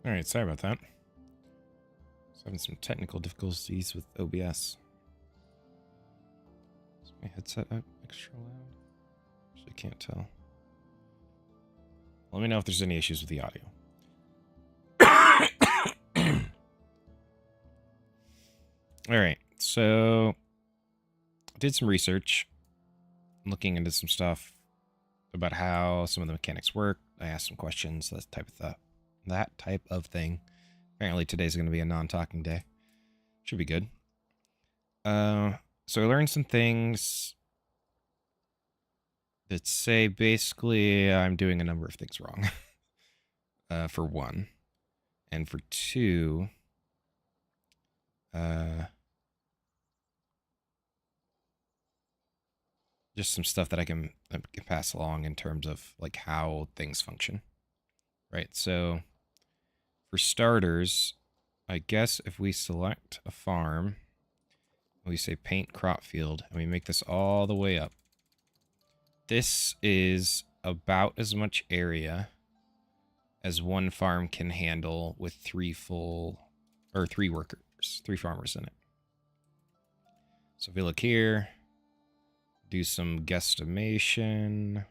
Alright, sorry about that. Just having some technical difficulties with OBS. Is my headset up extra loud? Actually, can't tell. Let me know if there's any issues with the audio. Alright, so I did some research looking into some stuff about how some of the mechanics work. I asked some questions, that type of thing. Apparently today's going to be a non-talking day. Should be good. So I learned some things that say basically I'm doing a number of things wrong. For one. And for two, just some stuff that I can pass along in terms of like how things function. Right, so for starters, I guess if we select a farm, we say paint crop field, and we make this all the way up. This is about as much area as one farm can handle with three workers, 3 farmers in it. So if we look here, do some guesstimation.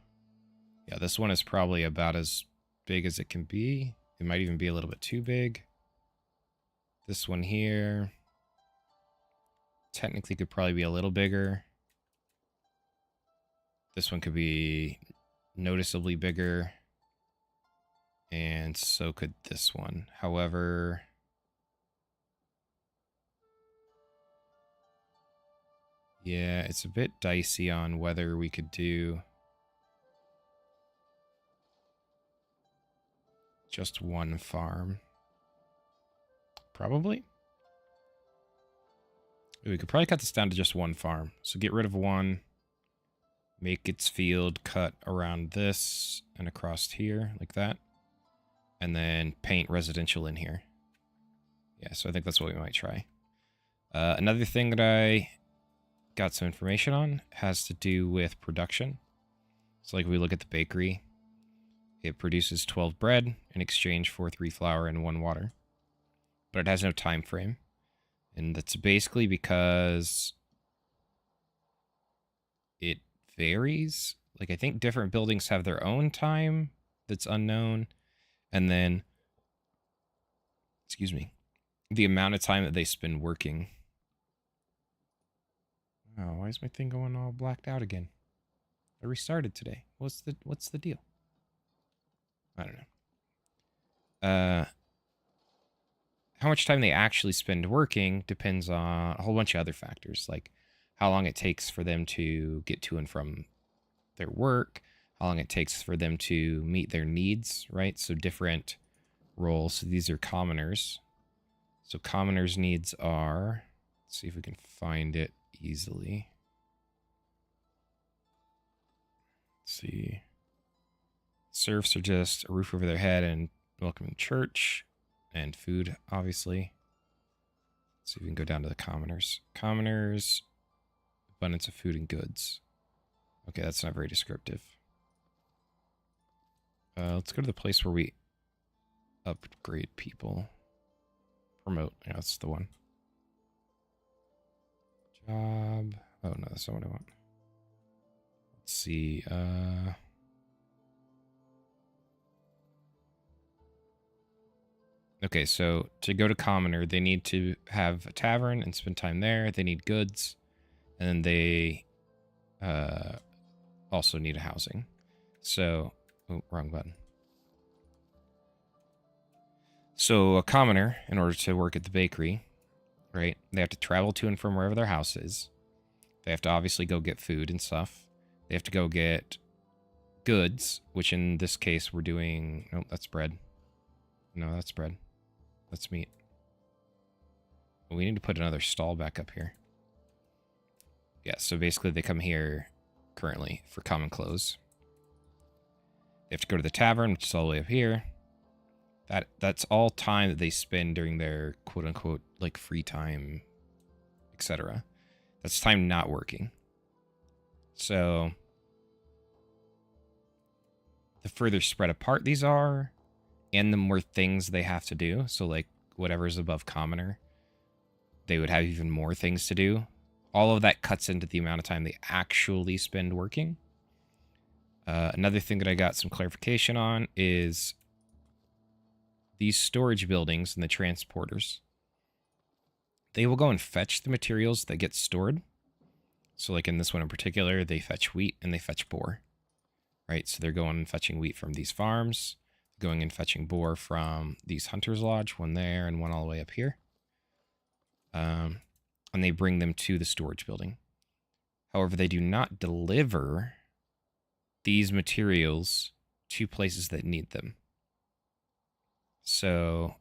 Yeah, this one is probably about as big as it can be. It might even be a little bit too big. This one here technically could probably be a little bigger. This one could be noticeably bigger. And so could this one. However, yeah, it's a bit dicey on whether we could do just one farm. Probably. We could probably cut this down to just one farm. So get rid of one. Make its field cut around this and across here, like that. And then paint residential in here. Yeah, so I think that's what we might try. Another thing that I got some information on has to do with production. So like we look at the bakery. It produces 12 bread in exchange for 3 flour and 1 water. But it has no time frame. And that's basically because it varies. Like I think different buildings have their own time that's unknown. And then, excuse me, the amount of time that they spend working. Oh, why is my thing going all blacked out again? I restarted today. What's the deal? I don't know. How much time they actually spend working depends on a whole bunch of other factors, like how long it takes for them to get to and from their work, how long it takes for them to meet their needs, right? So different roles. So these are commoners. So commoners' needs are, let's see if we can find it easily. Let's see. Serfs are just a roof over their head and welcome to church. And food, obviously. Let's see if we can go down to the commoners. Commoners, abundance of food and goods. Okay, that's not very descriptive. Let's go to the place where we upgrade people. Promote, yeah, that's the one. Job. Oh no, that's not what I want. Let's see. Okay, so to go to commoner, they need to have a tavern and spend time there. They need goods, and then they also need a housing. So, oh, wrong button. So a commoner, in order to work at the bakery, right, they have to travel to and from wherever their house is. They have to obviously go get food and stuff. They have to go get goods, which in this case we're doing... Oh, that's bread. No, that's bread. That's meat. We need to put another stall back up here. Yeah, so basically they come here currently for common clothes. They have to go to the tavern, which is all the way up here. That's all time that they spend during their quote-unquote like free time, etc. That's time not working. So the further spread apart these are, and the more things they have to do. So like whatever's above commoner, they would have even more things to do. All of that cuts into the amount of time they actually spend working. Another thing that I got some clarification on is these storage buildings and the transporters. They will go and fetch the materials that get stored. So like in this one in particular, they fetch wheat and they fetch boar, right? So they're going and fetching wheat from these farms, going and fetching boar from these hunters' lodge, one there and one all the way up here. And they bring them to the storage building. However, they do not deliver these materials to places that need them. So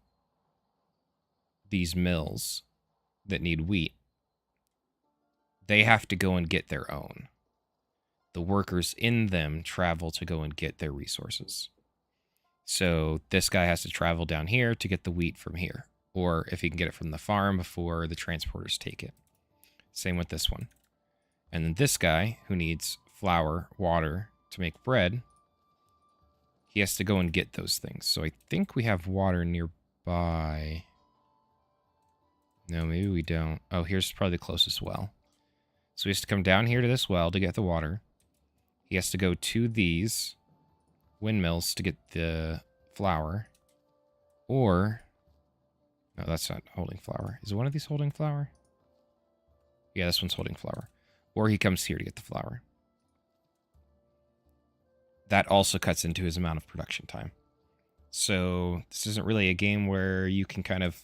these mills that need wheat, they have to go and get their own. The workers in them travel to go and get their resources. So this guy has to travel down here to get the wheat from here, or if he can get it from the farm before the transporters take it. Same with this one. And then this guy, who needs flour, water to make bread, he has to go and get those things. So I think we have water nearby. No, maybe we don't. Oh, here's probably the closest well. So he has to come down here to this well to get the water. He has to go to these windmills to get the flour. Or... no, that's not holding flour. Is one of these holding flour? Yeah, this one's holding flour. Or he comes here to get the flour. That also cuts into his amount of production time. So this isn't really a game where you can kind of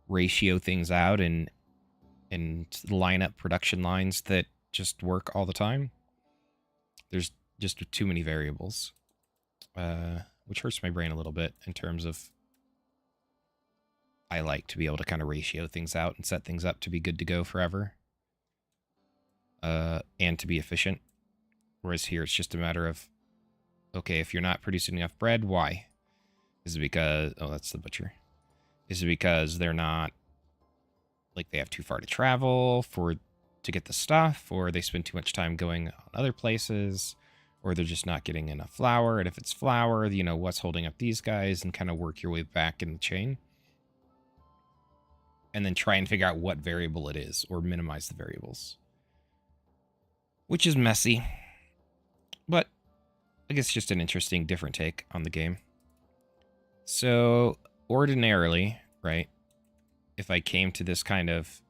ratio things out and line up production lines that just work all the time. There's just too many variables, which hurts my brain a little bit in terms of I like to be able to kind of ratio things out and set things up to be good to go forever, and to be efficient. Whereas here, it's just a matter of, okay, if you're not producing enough bread, why? Is it because, oh, that's the butcher. Is it because they're not, like they have too far to travel to get the stuff, or they spend too much time going on other places, or they're just not getting enough flour? And if it's flour, you know, what's holding up these guys, and kind of work your way back in the chain. And then try and figure out what variable it is, or minimize the variables. Which is messy. But I guess just an interesting, different take on the game. So, ordinarily, right, if I came to this kind of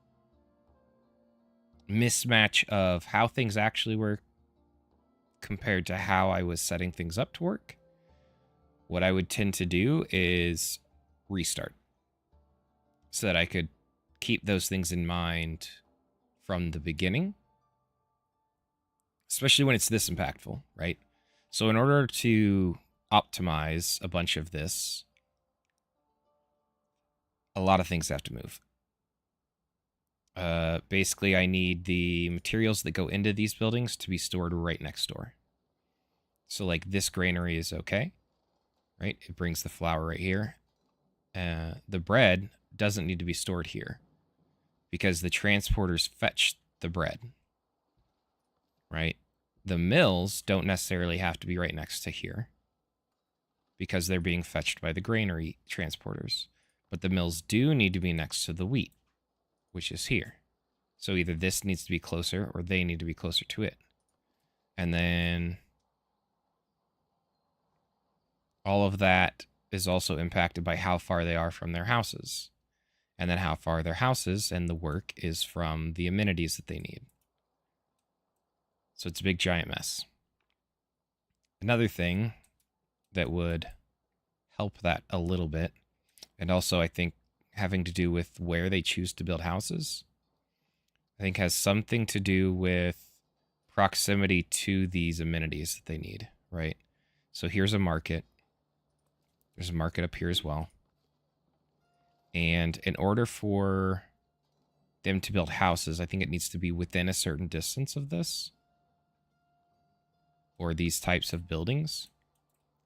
mismatch of how things actually work compared to how I was setting things up to work, what I would tend to do is restart, so that I could keep those things in mind from the beginning, especially when it's this impactful, right? So in order to optimize a bunch of this, a lot of things have to move. Basically, I need the materials that go into these buildings to be stored right next door. So like this granary is okay, right? It brings the flour right here. The bread doesn't need to be stored here because the transporters fetch the bread, right? The mills don't necessarily have to be right next to here because they're being fetched by the granary transporters. But the mills do need to be next to the wheat, which is here. So either this needs to be closer or they need to be closer to it. And then all of that is also impacted by how far they are from their houses. And then how far their houses and the work is from the amenities that they need. So it's a big giant mess. Another thing that would help that a little bit, and also I think having to do with where they choose to build houses, I think has something to do with proximity to these amenities that they need, right? So here's a market. There's a market up here as well. And in order for them to build houses, I think it needs to be within a certain distance of this, or these types of buildings.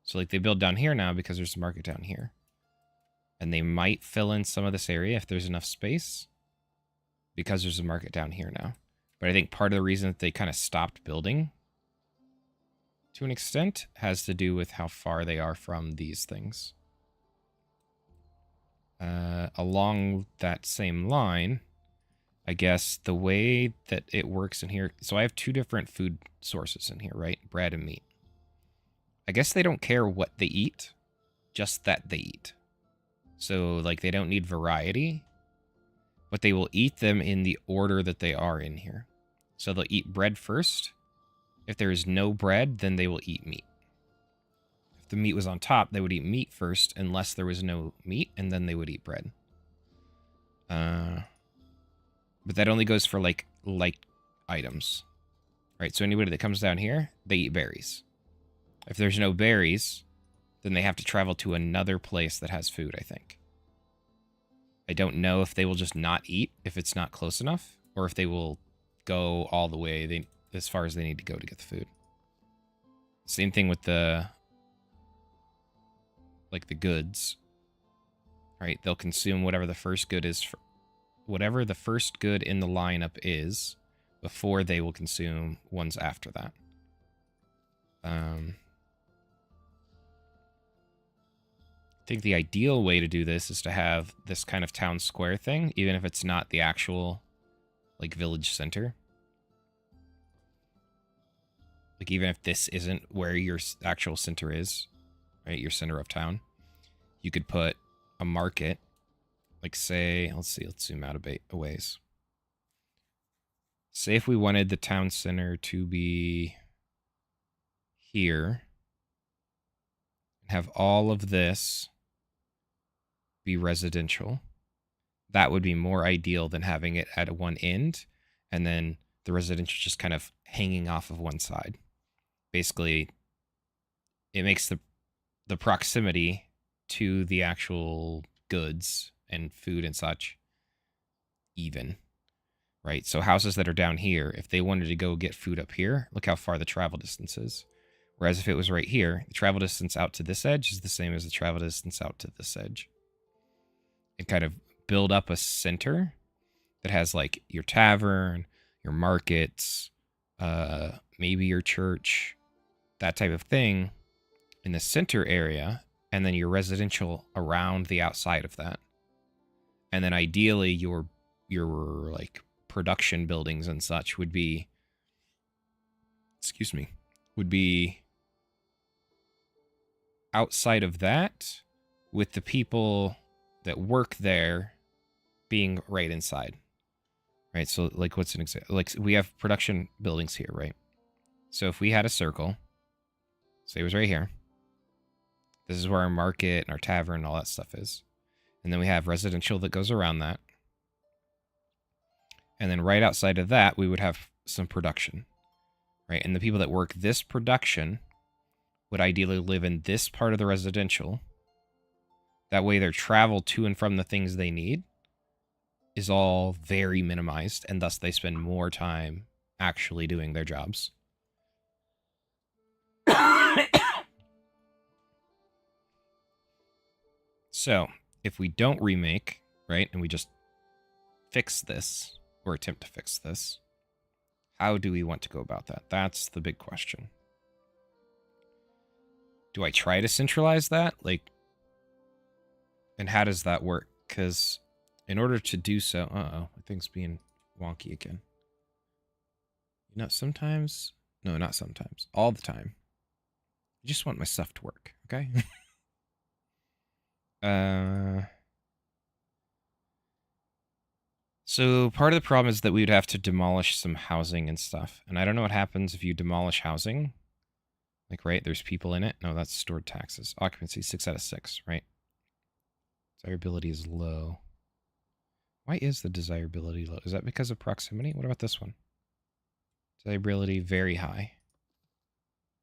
So like they build down here now because there's a market down here. And they might fill in some of this area if there's enough space because there's a market down here now. But I think part of the reason that they kind of stopped building, to an extent, has to do with how far they are from these things. Along that same line, I guess the way that it works in here... So I have 2 different food sources in here, right? Bread and meat. I guess they don't care what they eat, just that they eat. So, like, they don't need variety, but they will eat them in the order that they are in here. So they'll eat bread first. If there is no bread, then they will eat meat. If the meat was on top, they would eat meat first, unless there was no meat, and then they would eat bread. But that only goes for, like, light items. Right, so anybody that comes down here, they eat berries. If there's no berries, then they have to travel to another place that has food, I think. I don't know if they will just not eat if it's not close enough, or if they will go all the way as far as they need to go to get the food. Same thing with the goods. Right, they'll consume whatever the first good is, whatever the first good in the lineup is, before they will consume ones after that. I think the ideal way to do this is to have this kind of town square thing, even if it's not the actual, like, village center. Like, even if this isn't where your actual center is, right, your center of town, you could put a market, like, say, let's zoom out a ways. Say if we wanted the town center to be here, and have all of this be residential, that would be more ideal than having it at one end, and then the residential just kind of hanging off of one side. Basically, it makes the proximity to the actual goods and food and such even, right? So houses that are down here, if they wanted to go get food up here, look how far the travel distance is. Whereas if it was right here, the travel distance out to this edge is the same as the travel distance out to this edge. And kind of build up a center that has, like, your tavern, your markets, maybe your church, that type of thing in the center area, and then your residential around the outside of that. And then ideally your like production buildings and such would be outside of that, with the people that work there being right inside. Right, so, like, what's an example? Like, we have production buildings here, right? So if we had a circle, say it was right here, this is where our market and our tavern and all that stuff is. And then we have residential that goes around that. And then right outside of that, we would have some production. Right, and the people that work this production would ideally live in this part of the residential. That way their travel to and from the things they need is all very minimized, and thus they spend more time actually doing their jobs. So, if we don't remake, right, and we just fix this, or attempt to fix this, how do we want to go about that? That's the big question. Do I try to centralize that? Like, and how does that work? Because in order to do so... Uh-oh, my thing's being wonky again. You know, sometimes... No, not sometimes. All the time. I just want my stuff to work, okay? So part of the problem is that we would have to demolish some housing and stuff. And I don't know what happens if you demolish housing. Like, right, there's people in it. No, that's stored taxes. Occupancy, 6 out of 6, right? Desirability is low. Why is the desirability low? Is that because of proximity? What about this one? Desirability, very high.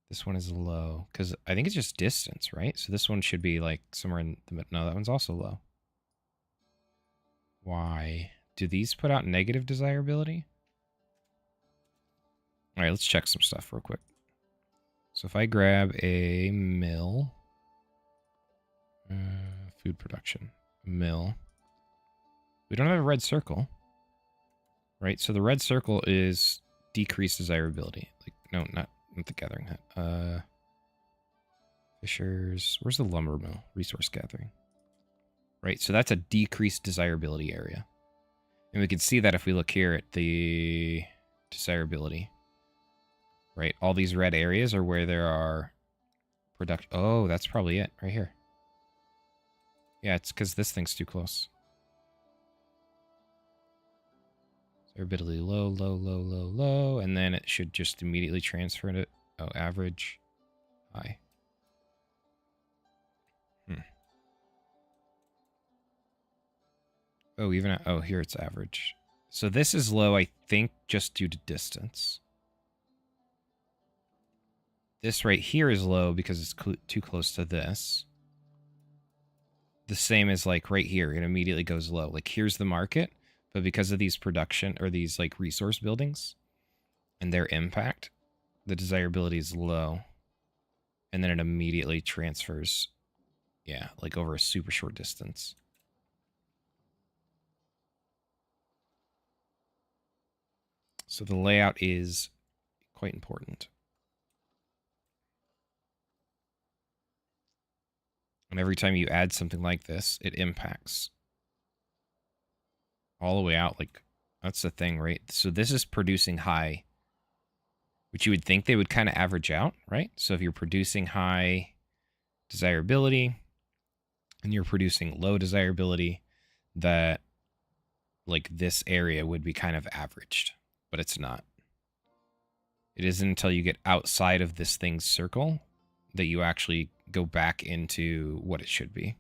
This one is low, because I think it's just distance, right? So this one should be, like, somewhere in the middle. No, that one's also low. Why? Do these put out negative desirability? All right, let's check some stuff real quick. So if I grab a mill, food production, mill, we don't have a red circle, right? So the red circle is decreased desirability. Like, no, not the gathering hut. Fishers. Where's the lumber mill? Resource gathering. Right, so that's a decreased desirability area. And we can see that if we look here at the desirability. Right, all these red areas are where there are production. Oh, that's probably it right here. Yeah, it's because this thing's too close. Desirability low, low, low, low, low. And then it should just immediately transfer to, oh, average, high. Oh, even at, oh, here it's average. So this is low, I think, just due to distance. This right here is low because it's too close to this. The same as like right here, it immediately goes low. Like here's the market, but because of these production or these like resource buildings and their impact, the desirability is low. And then it immediately transfers, yeah, like over a super short distance. So the layout is quite important. And every time you add something like this, it impacts all the way out. Like, that's the thing, right? So this is producing high, which you would think they would kind of average out, right? So if you're producing high desirability and you're producing low desirability, that like this area would be kind of averaged, but it's not. It isn't until you get outside of this thing's circle that you actually go back into what it should be.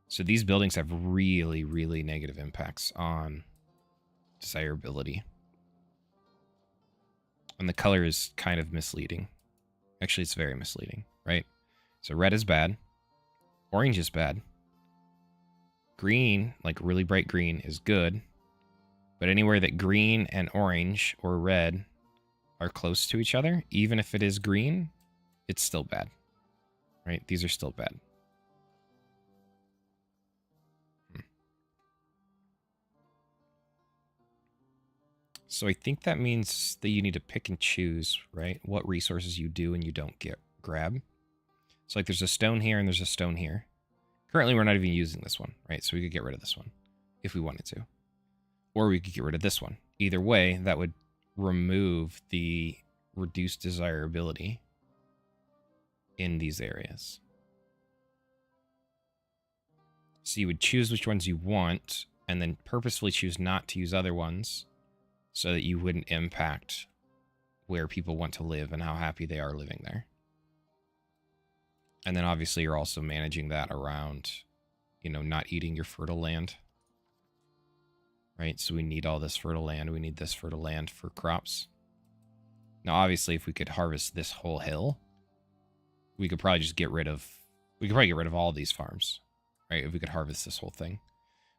So these buildings have really, really negative impacts on desirability. And the color is kind of misleading. Actually, it's very misleading, right? So red is bad. Orange is bad. Green, like really bright green, is good. But anywhere that green and orange or red are close to each other, even if it is green, it's still bad. Right? These are still bad. So I think that means that you need to pick and choose, right? What resources you do and you don't grab. So like there's a stone here and there's a stone here. Currently we're not even using this one, right? So we could get rid of this one if we wanted to. Or we could get rid of this one. Either way, that would remove the reduced desirability in these areas. So you would choose which ones you want and then purposefully choose not to use other ones so that you wouldn't impact where people want to live and how happy they are living there. And then obviously you're also managing that around, you know, not eating your fertile land. Right? So we need all this fertile land. We need this fertile land for crops. Now, obviously, if we could harvest this whole hill, we could probably just get rid of... We could probably get rid of all these farms. Right? If we could harvest this whole thing.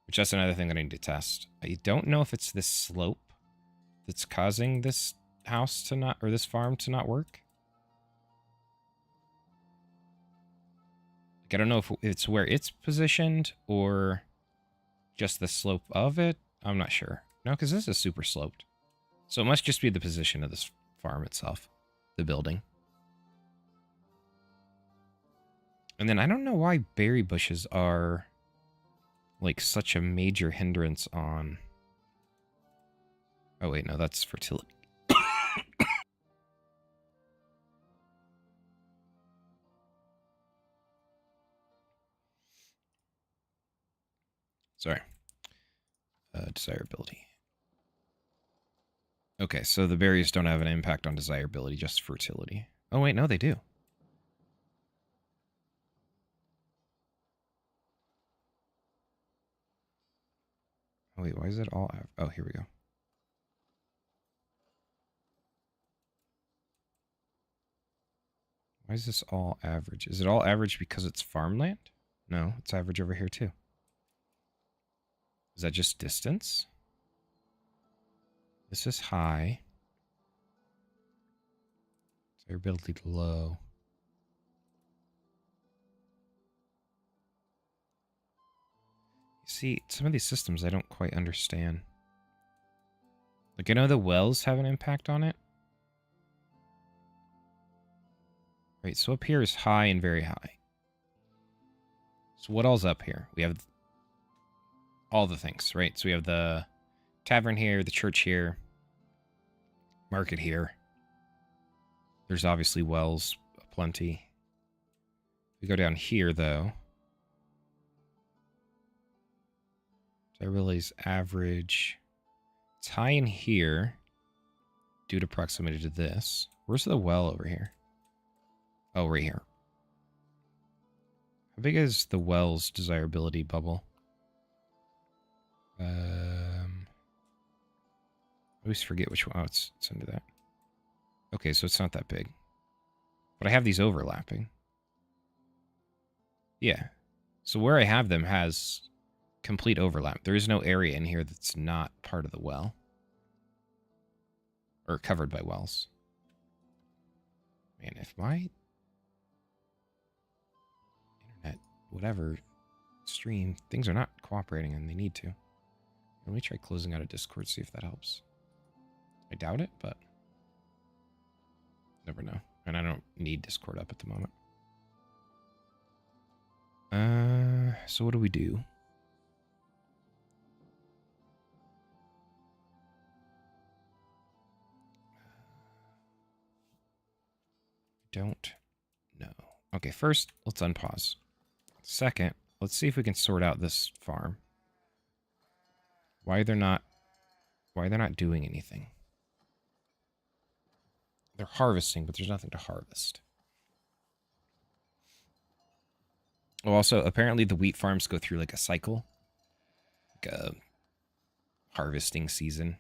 Which that's another thing that I need to test. I don't know if it's this slope that's causing this house to not... Or this farm to not work. Like, I don't know if it's where it's positioned or just the slope of it. I'm not sure. No, because this is super sloped. So it must just be the position of this farm itself. The building. And then I don't know why berry bushes are like such a major hindrance on... Oh wait, no, that's fertility. Sorry. Desirability. Okay, so the berries don't have an impact on desirability, just fertility. Oh wait, no, they do. Oh wait, why is it all... Oh, here we go. Why is this all average? Is it all average because it's farmland? No, it's average over here too. Is that just distance? This is high. Desirability low. You see, some of these systems I don't quite understand. Like, I know the wells have an impact on it. Right, so up here is high and very high. So what all's up here? We have all the things, right? So we have the tavern here, the church here, market here. There's obviously wells aplenty. We go down here, though. So I realize average. It's high in here due to proximity to this. Where's the well over here? Oh, right here. How big is the well's desirability bubble? I always forget which one. Oh, it's under that. Okay, so it's not that big. But I have these overlapping. Yeah. So where I have them has complete overlap. There is no area in here that's not part of the well. Or covered by wells. Man, if my internet, whatever, stream, things are not cooperating and they need to. Let me try closing out of Discord, see if that helps. I doubt it, but never know. And I don't need Discord up at the moment. So what do we do? Don't know. Okay, first, let's unpause. Second, let's see if we can sort out this farm. Why they're not doing anything. They're harvesting, but there's nothing to harvest. Oh, also, apparently the wheat farms go through like a cycle. Like a harvesting season.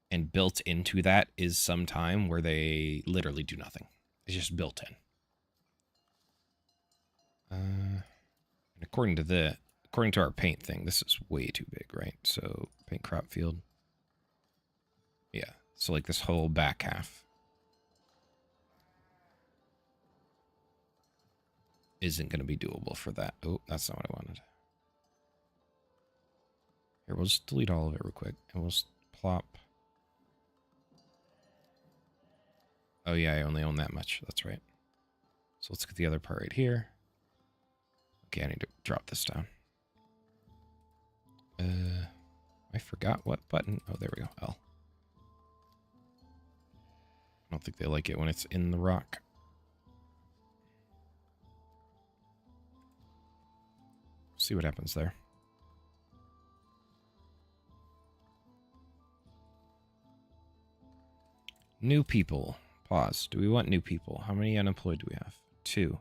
And built into that is some time where they literally do nothing. It's just built in. And according to our paint thing, this is way too big, right? So paint crop field. Yeah. So like this whole back half isn't going to be doable for that. Oh, that's not what I wanted. Here, we'll just delete all of it real quick. And we'll just plop. Oh yeah, I only own that much. That's right. So let's get the other part right here. Okay, I need to drop this down. I forgot what button. Oh, there we go. L. I don't think they like it when it's in the rock. See what happens there. New people. Pause. Do we want new people? How many unemployed do we have? 2.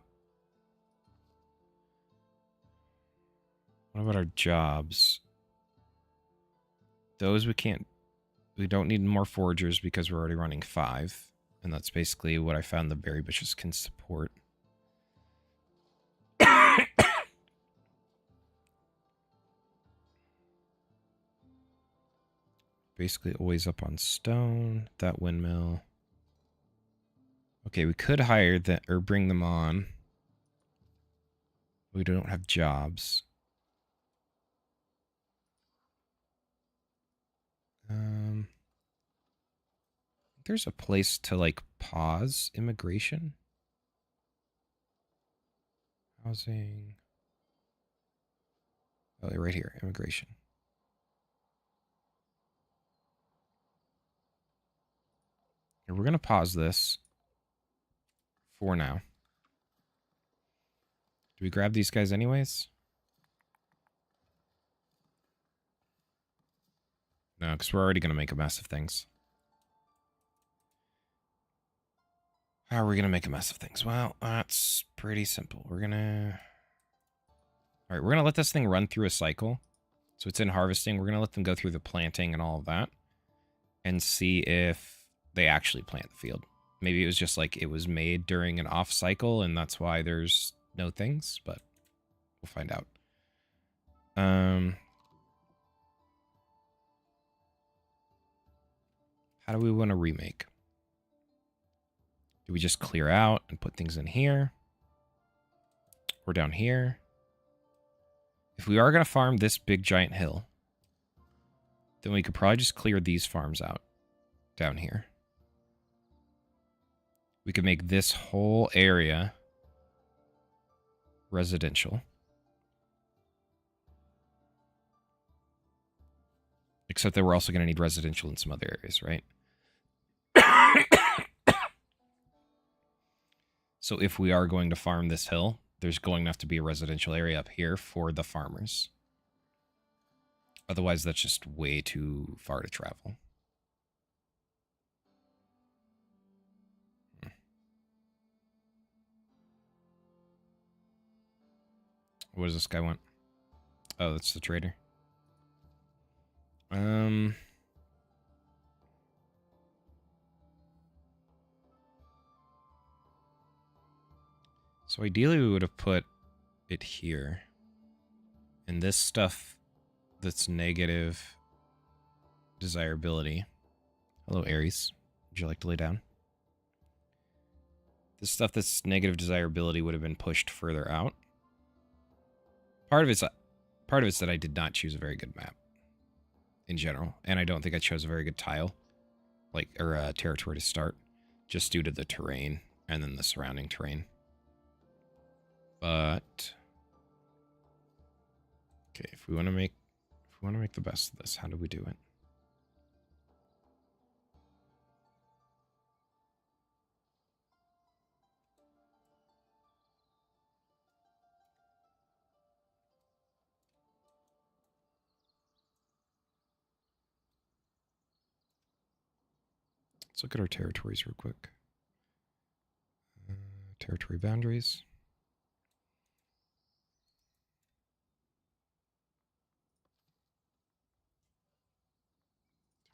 What about our jobs? Those we can't... We don't need more foragers because we're already running 5. And that's basically what I found the berry bushes can support. Basically always up on stone. That windmill. Okay, we could hire that or bring them on. We don't have jobs. There's a place to like pause immigration. Housing. Oh, right here, immigration. Here, we're gonna pause this for now. Do we grab these guys anyways? No, because we're already gonna make a mess of things. How are we gonna make a mess of things? Well, that's pretty simple. We're gonna... Alright, we're gonna let this thing run through a cycle. So it's in harvesting. We're gonna let them go through the planting and all of that. And see if they actually plant the field. Maybe it was just like it was made during an off cycle and that's why there's no things, but we'll find out. How do we want to remake? Do we just clear out and put things in here? Or down here? If we are going to farm this big giant hill, then we could probably just clear these farms out down here. we could make this whole area residential. Except that we're also going to need residential in some other areas, right? So if we are going to farm this hill, there's going to have to be a residential area up here for the farmers. Otherwise, that's just way too far to travel. What does this guy want? Oh, that's the trader. So ideally we would have put it here. And this stuff that's negative desirability. Hello, Aries. Would you like to lay down? This stuff that's negative desirability would have been pushed further out. Part of it's that I did not choose a very good map in general, and I don't think I chose a very good tile, or territory to start, just due to the terrain and then the surrounding terrain. But okay, if we want to make the best of this, how do we do it? Let's look at our territories real quick. Territory boundaries.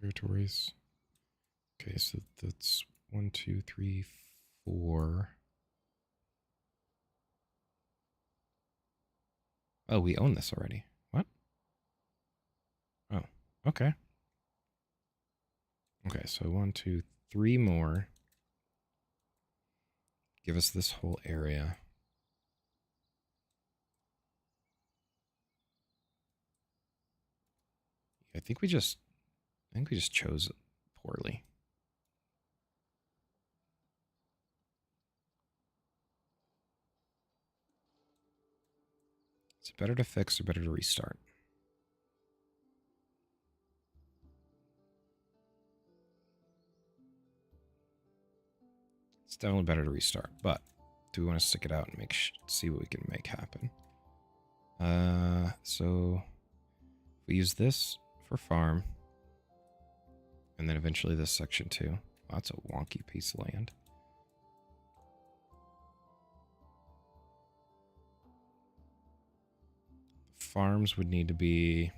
Territories. Okay, so that's 1, 2, 3, 4. Oh, we own this already. What? Oh, okay. Okay, so 1, 2, 3 more. Give us this whole area. I think we just chose it poorly. Is it better to fix or better to restart? It's definitely better to restart, but do we want to stick it out and see what we can make happen? So we use this for farm, and then eventually this section too. Wow, that's a wonky piece of land. Farms would need to be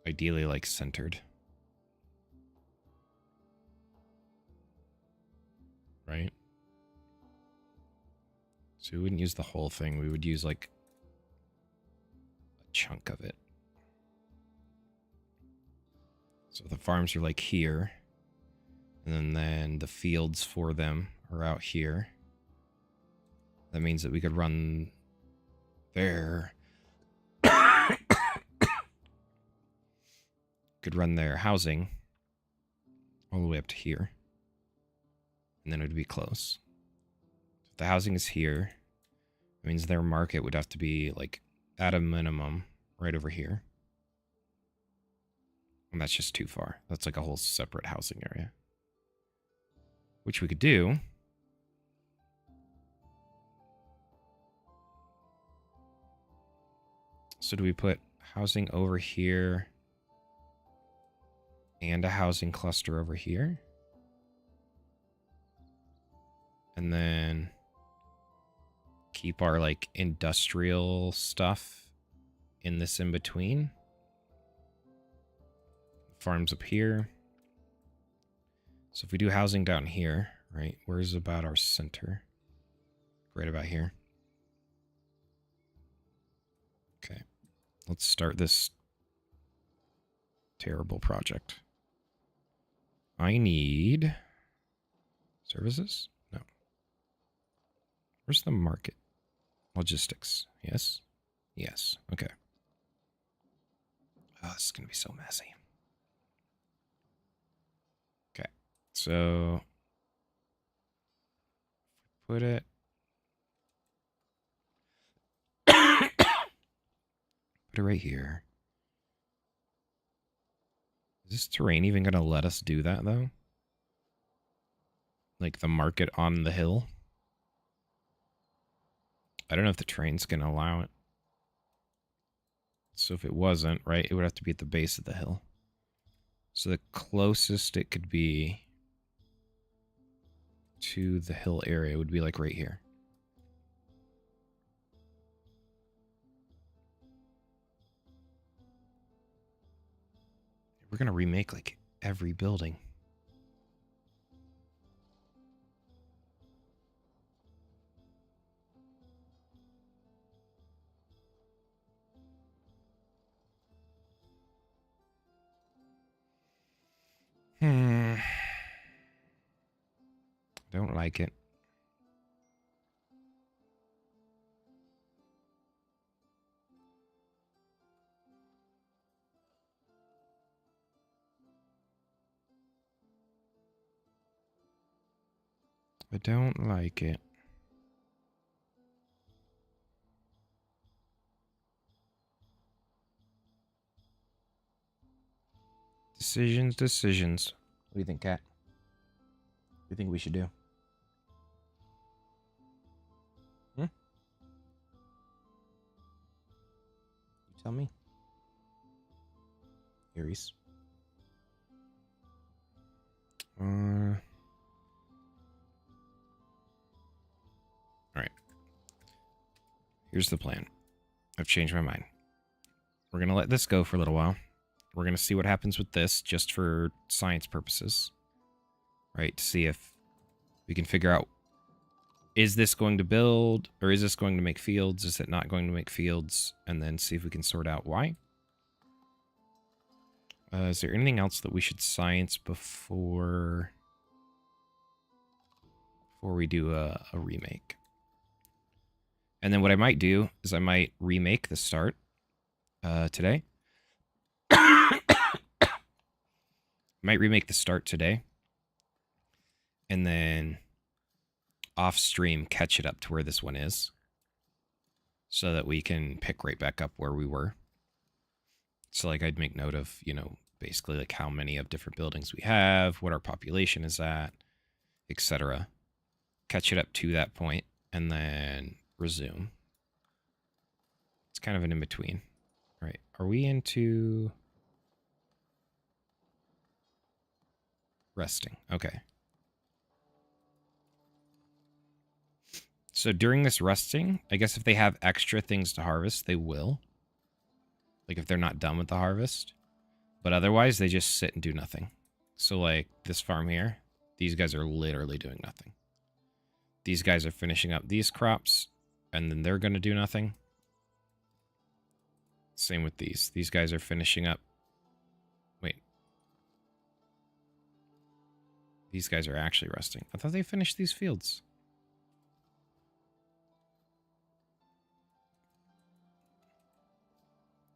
ideally like centered. Right? So we wouldn't use the whole thing. We would use like a chunk of it. So the farms are like here. And then the fields for them are out here. That means that we could run their could run their housing all the way up to here. And then it would be close. If the housing is here, it means their market would have to be like at a minimum right over here. And that's just too far. That's like a whole separate housing area. Which we could do. So do we put housing over here and a housing cluster over here? And then keep our like industrial stuff in this in between. Farms up here. So if we do housing down here, right? Where's about our center? Right about here. Okay. Let's start this terrible project. I need services? No. Where's the market? Logistics. Yes? Yes. Okay. Oh, this is going to be so messy. Okay. So put it? Put it right here. Is this terrain even going to let us do that, though? Like the market on the hill? I don't know if the terrain's going to allow it. So if it wasn't, right, it would have to be at the base of the hill. So the closest it could be to the hill area would be like right here. We're going to remake like every building. Don't like it. I don't like it. Decisions. What do you think, Kat? What do you think we should do? You tell me. Aries. Alright. Here's the plan. I've changed my mind. We're going to let this go for a little while. We're going to see what happens with this just for science purposes. Right? To see if we can figure out, is this going to build, or is this going to make fields? Is it not going to make fields? And then see if we can sort out why. Is there anything else that we should science before we do a remake? And then what I might do is I might remake the start today. Might remake the start today. And then off stream catch it up to where this one is. So that we can pick right back up where we were. So like I'd make note of, you know, basically like how many of different buildings we have, what our population is at, etc. Catch it up to that point and then resume. It's kind of an in-between. All right. Are we into resting? Okay. So during this resting, I guess if they have extra things to harvest, they will. Like if they're not done with the harvest. But otherwise, they just sit and do nothing. So like this farm here, these guys are literally doing nothing. These guys are finishing up these crops, and then they're going to do nothing. Same with these. These guys are finishing up. Wait. These guys are actually resting. I thought they finished these fields.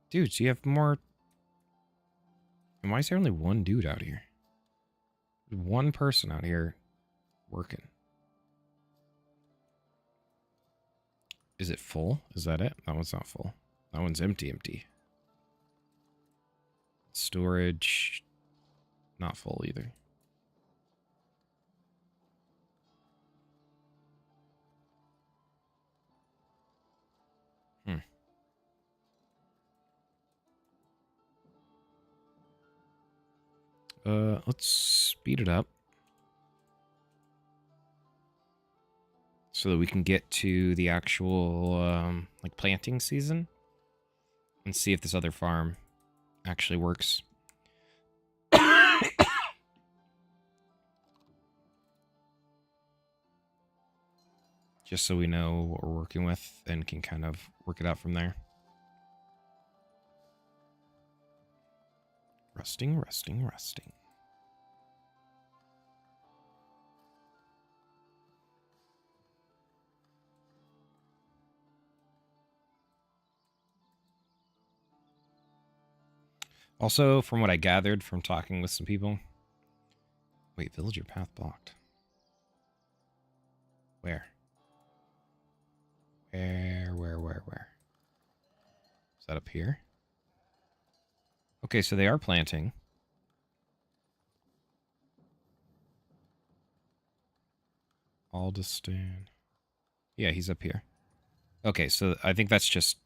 Dudes, you have more... And why is there only one dude out here? One person out here working. Is it full? Is that it? That one's not full. That one's empty. Storage. Not full either. Let's speed it up. So that we can get to the actual, like, planting season. And see if this other farm actually works. Just so we know what we're working with and can kind of work it out from there. Resting. Also, from what I gathered from talking with some people... Wait, villager path blocked. Where? Is that up here? Okay, so they are planting. Aldistan. Yeah, he's up here. Okay, so I think that's just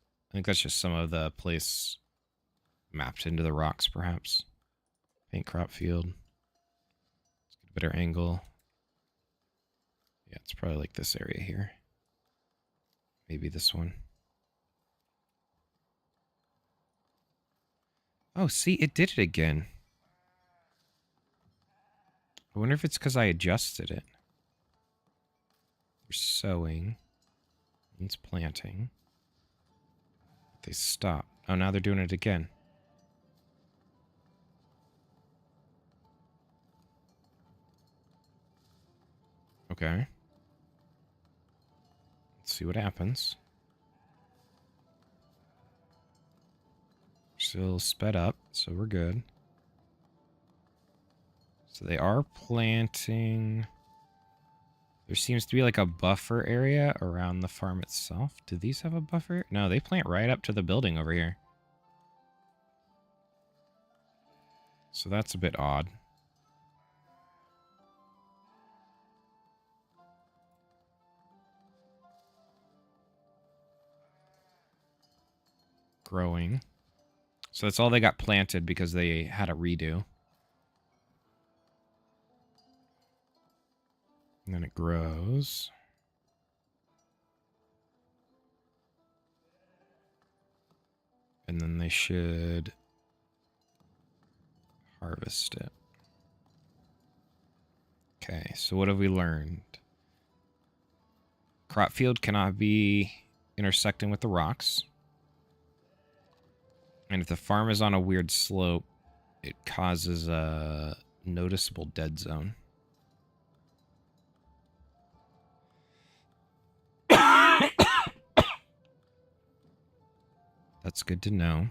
some of the place mapped into the rocks, perhaps. Paint crop field. Let's get a better angle. Yeah, it's probably like this area here. Maybe this one. Oh, see, it did it again. I wonder if it's because I adjusted it. They're sowing. It's planting. They stop. Oh, now they're doing it again. Okay. Let's see what happens. Still sped up, so we're good. So they are planting. There seems to be like a buffer area around the farm itself. Do these have a buffer? No, they plant right up to the building over here. So that's a bit odd. Growing. So that's all they got planted because they had a redo. And then it grows. And then they should harvest it. Okay, so what have we learned? Crop field cannot be intersecting with the rocks. And if the farm is on a weird slope, it causes a noticeable dead zone. That's good to know.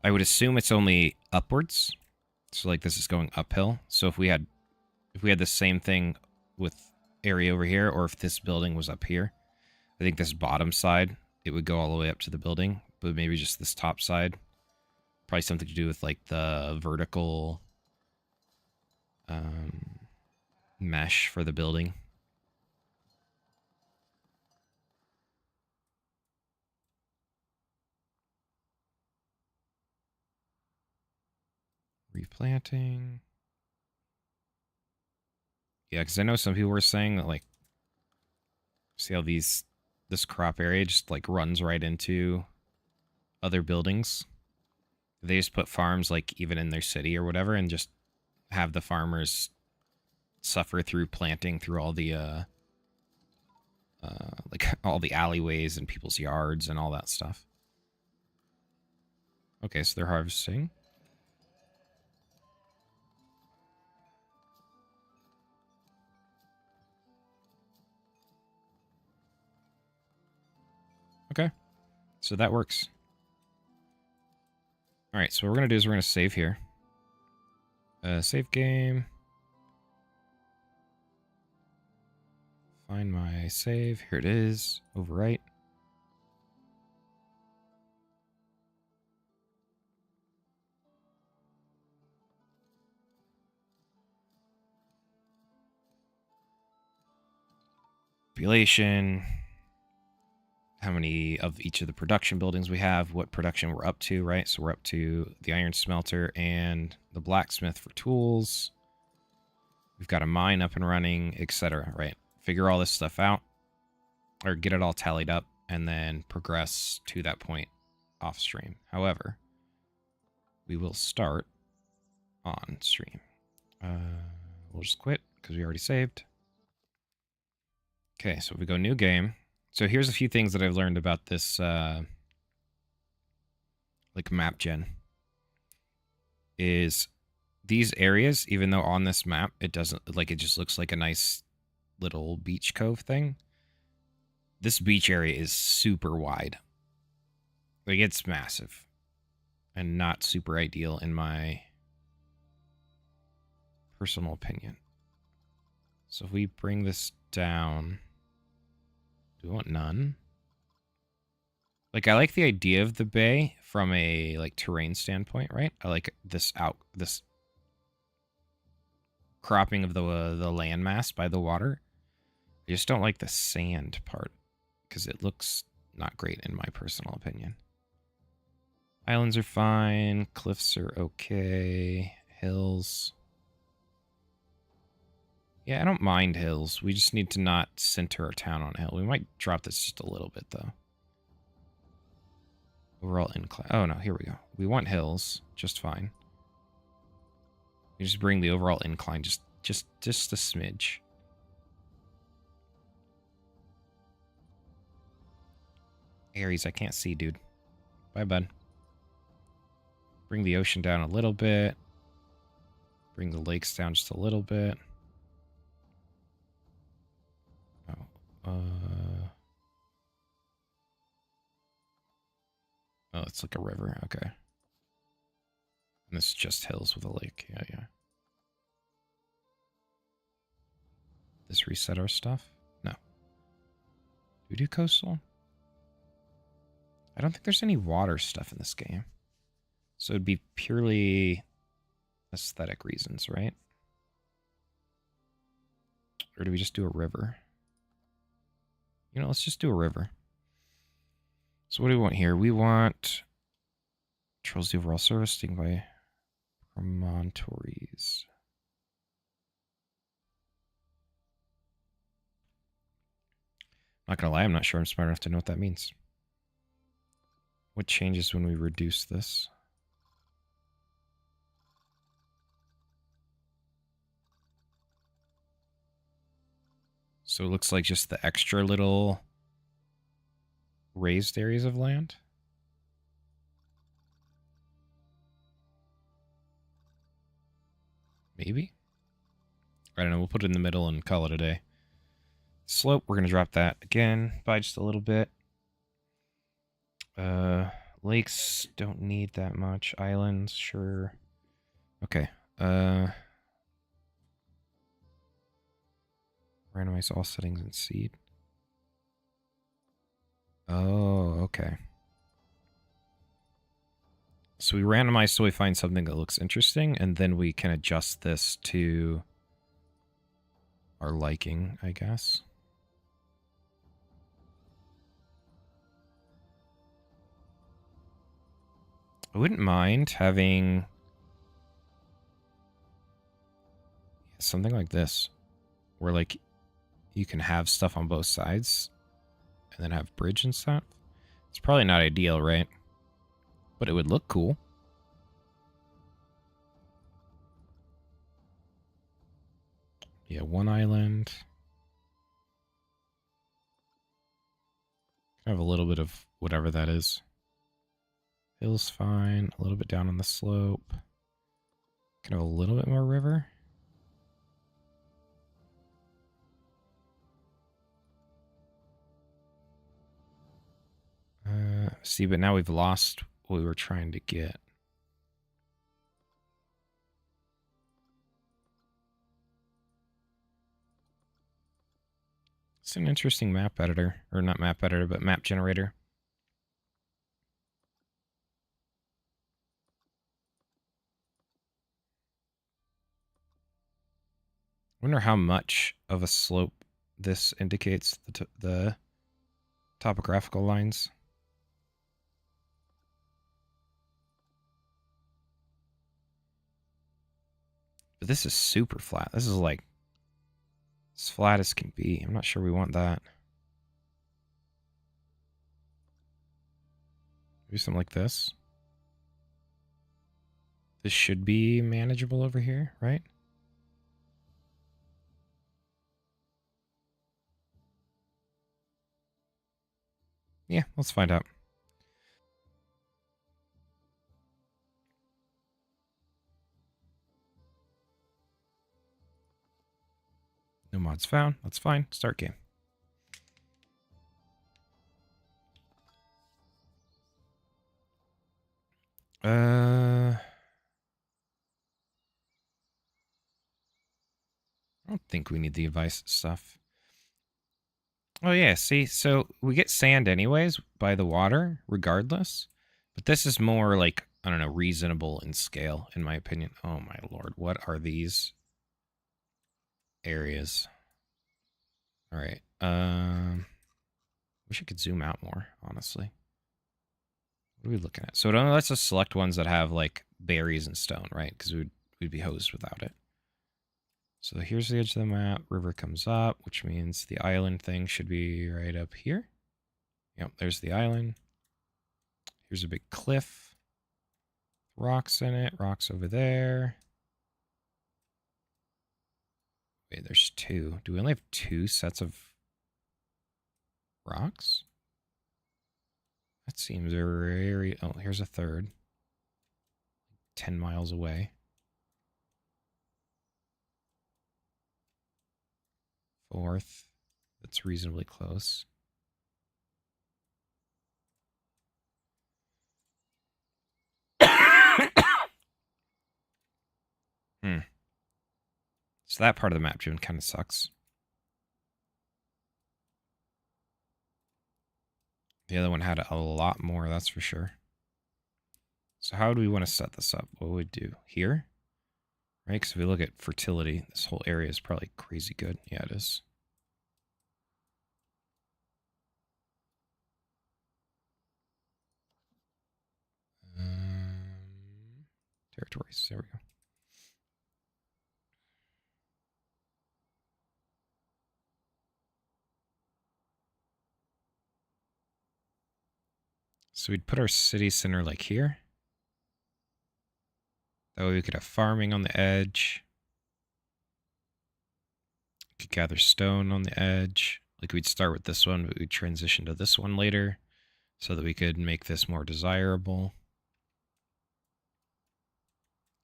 I would assume it's only upwards. So like this is going uphill. So if we had the same thing with area over here, or if this building was up here, I think this bottom side, it would go all the way up to the building, but maybe just this top side. Probably something to do with like the vertical mesh for the building. Replanting. Yeah, because I know some people were saying that, like, see how this crop area just, like, runs right into other buildings? They just put farms, like, even in their city or whatever, and just have the farmers suffer through planting through all the, like, all the alleyways and people's yards and all that stuff. Okay, so they're harvesting. Okay, so that works. All right, so what we're going to do is we're going to save here. Save game. Find my save. Here it is. Overwrite. Population. How many of each of the production buildings we have, what production we're up to, right? So we're up to the iron smelter and the blacksmith for tools. We've got a mine up and running, etc., right? Figure all this stuff out, or get it all tallied up, and then progress to that point off stream. However, we will start on stream. We'll just quit because we already saved. Okay, so if we go new game. So here's a few things that I've learned about this, like, map gen. Is these areas, even though on this map, it doesn't, like, it just looks like a nice little beach cove thing. This beach area is super wide. Like, it's massive. And not super ideal in my personal opinion. So if we bring this down, do we want none? Like, I like the idea of the bay from a, like, terrain standpoint, right? I like this cropping of the landmass by the water. I just don't like the sand part because it looks not great in my personal opinion. Islands are fine. Cliffs are okay. Hills. Yeah, I don't mind hills. We just need to not center our town on a hill. We might drop this just a little bit, though. Overall incline. Oh, no, here we go. We want hills. Just fine. We just bring the overall incline just a smidge. Aries, I can't see, dude. Bye, bud. Bring the ocean down a little bit. Bring the lakes down just a little bit. Oh, it's like a river. Okay. And this is just hills with a lake. Yeah, yeah. This reset our stuff? No. Do we do coastal? I don't think there's any water stuff in this game. So it'd be purely aesthetic reasons, right? Or do we just do a river? You know, let's just do a river. So what do we want here? We want controls the overall surface, taken by promontories. Not gonna lie, I'm not sure I'm smart enough to know what that means. What changes when we reduce this? So it looks like just the extra little raised areas of land. Maybe? I don't know. We'll put it in the middle and call it a day. Slope, we're going to drop that again by just a little bit. Lakes don't need that much. Islands, sure. Okay. Randomize all settings and seed. Oh, okay. So we randomize so we find something that looks interesting, and then we can adjust this to our liking, I guess. I wouldn't mind having something like this, where like you can have stuff on both sides and then have bridge and stuff. It's probably not ideal, right? But it would look cool. Yeah, one island. Have a little bit of whatever that is. Hill's fine. A little bit down on the slope. Can have a little bit more river. See, but now we've lost what we were trying to get. It's an interesting map editor. Or not map editor, but map generator. I wonder how much of a slope this indicates the topographical lines. But this is super flat. This is like as flat as can be. I'm not sure we want that. Maybe something like this. This should be manageable over here, right? Yeah, let's find out. No mods found. That's fine. Start game. I don't think we need the advice stuff. Oh, yeah, see? So we get sand anyways by the water, regardless. But this is more like, I don't know, reasonable in scale, in my opinion. Oh, my lord. What are these areas? All right. Wish I could zoom out more, honestly. What are we looking at? So it only lets us select ones that have, like, berries and stone, right? Because we'd be hosed without it. So here's the edge of the map. River comes up, which means the island thing should be right up here. Yep, there's the island. Here's a big cliff. Rocks in it. Rocks over there. Wait, there's two. Do we only have two sets of rocks? That seems very... Oh, here's a third. 10 miles away. Fourth. That's reasonably close. Hmm. So that part of the map, June, kind of sucks. The other one had a lot more, that's for sure. So how do we want to set this up? What would we do? Here? Right? Because if we look at fertility, this whole area is probably crazy good. Yeah, it is. Territories. There we go. So we'd put our city center like here. That way we could have farming on the edge. We could gather stone on the edge. Like we'd start with this one, but we'd transition to this one later so that we could make this more desirable.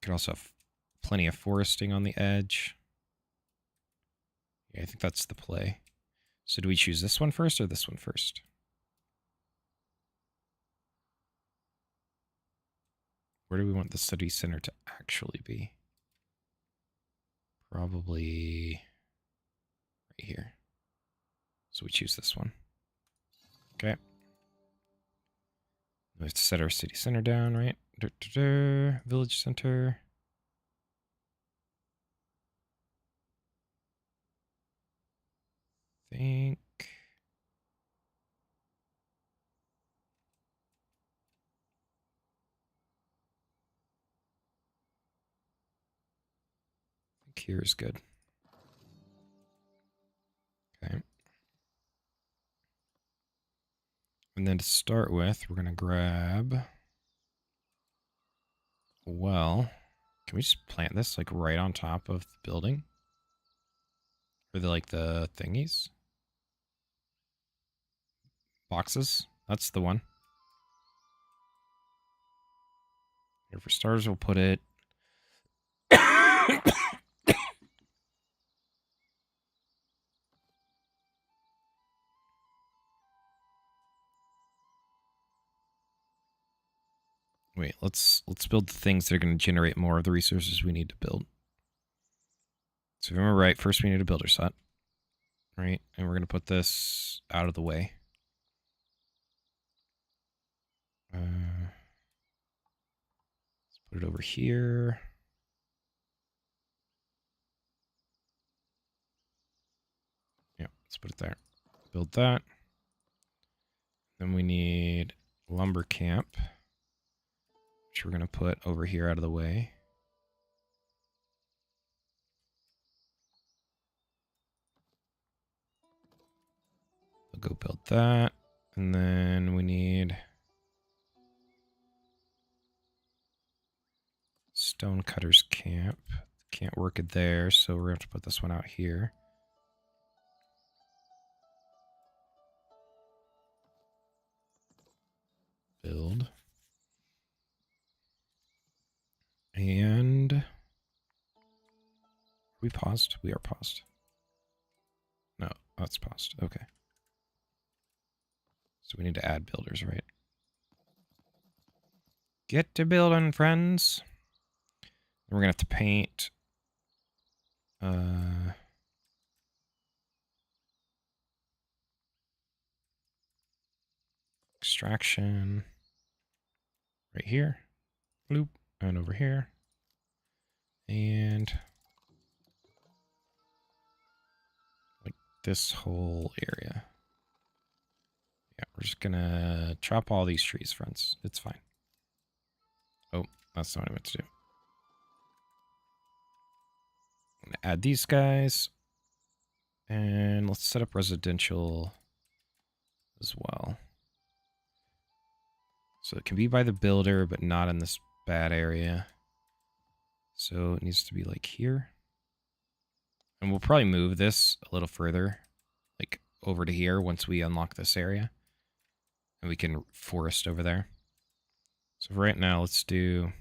Could also have plenty of foresting on the edge. Yeah, I think that's the play. So do we choose this one first or this one first? Where do we want the city center to actually be? Probably right here. So we choose this one. Okay. We have to set our city center down, right? Village center. Think. Here is good. Okay. And then to start with, we're going to grab... Well, can we just plant this like right on top of the building? Or the thingies? Boxes? That's the one. Here for starters, we'll put it... Wait, let's build the things that are going to generate more of the resources we need to build. So if I remember right, first we need a builder set. Right? And we're going to put this out of the way. Let's put it over here. Yeah, let's put it there. Build that. Then we need lumber camp, which we're going to put over here out of the way. We'll go build that. And then we need Stonecutter's camp. Can't work it there, so we're going to have to put this one out here. Build. And... we paused? We are paused. No, that's paused. Okay. So we need to add builders, right? Get to building, friends. We're going to have to paint... extraction right here. Bloop. And over here. And like this whole area. Yeah, we're just gonna chop all these trees, friends. It's fine. Oh, that's not what I meant to do. I'm gonna add these guys. And let's set up residential as well. So it can be by the builder, but not in this bad area. So it needs to be like here. And we'll probably move this a little further, like over to here once we unlock this area. And we can forest over there. So for right now, let's do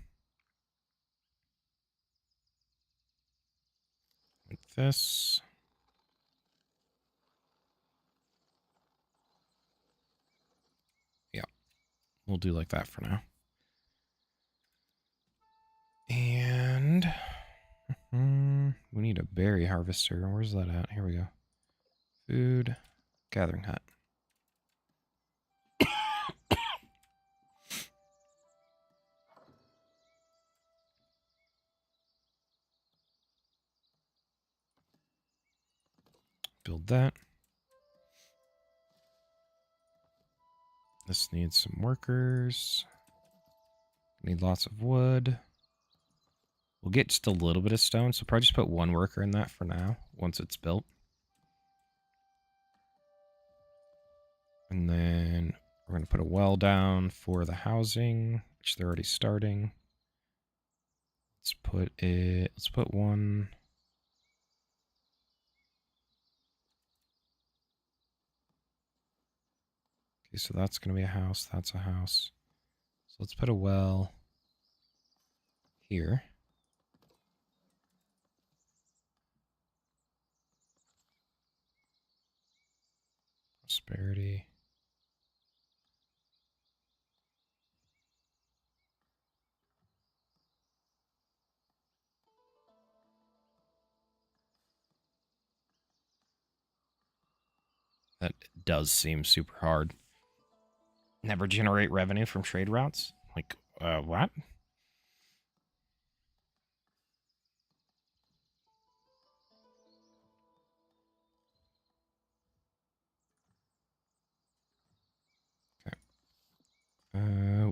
like this. Yeah, we'll do like that for now. And we need a berry harvester. Where's that at? Here we go. Food, gathering hut. Build that. This needs some workers. Need lots of wood. We'll get just a little bit of stone, so probably just put one worker in that for now, once it's built. And then we're going to put a well down for the housing, which they're already starting. Let's put one. Okay, so that's going to be a house. That's a house. So let's put a well here. Prosperity. That does seem super hard. Never generate revenue from trade routes? Like, what?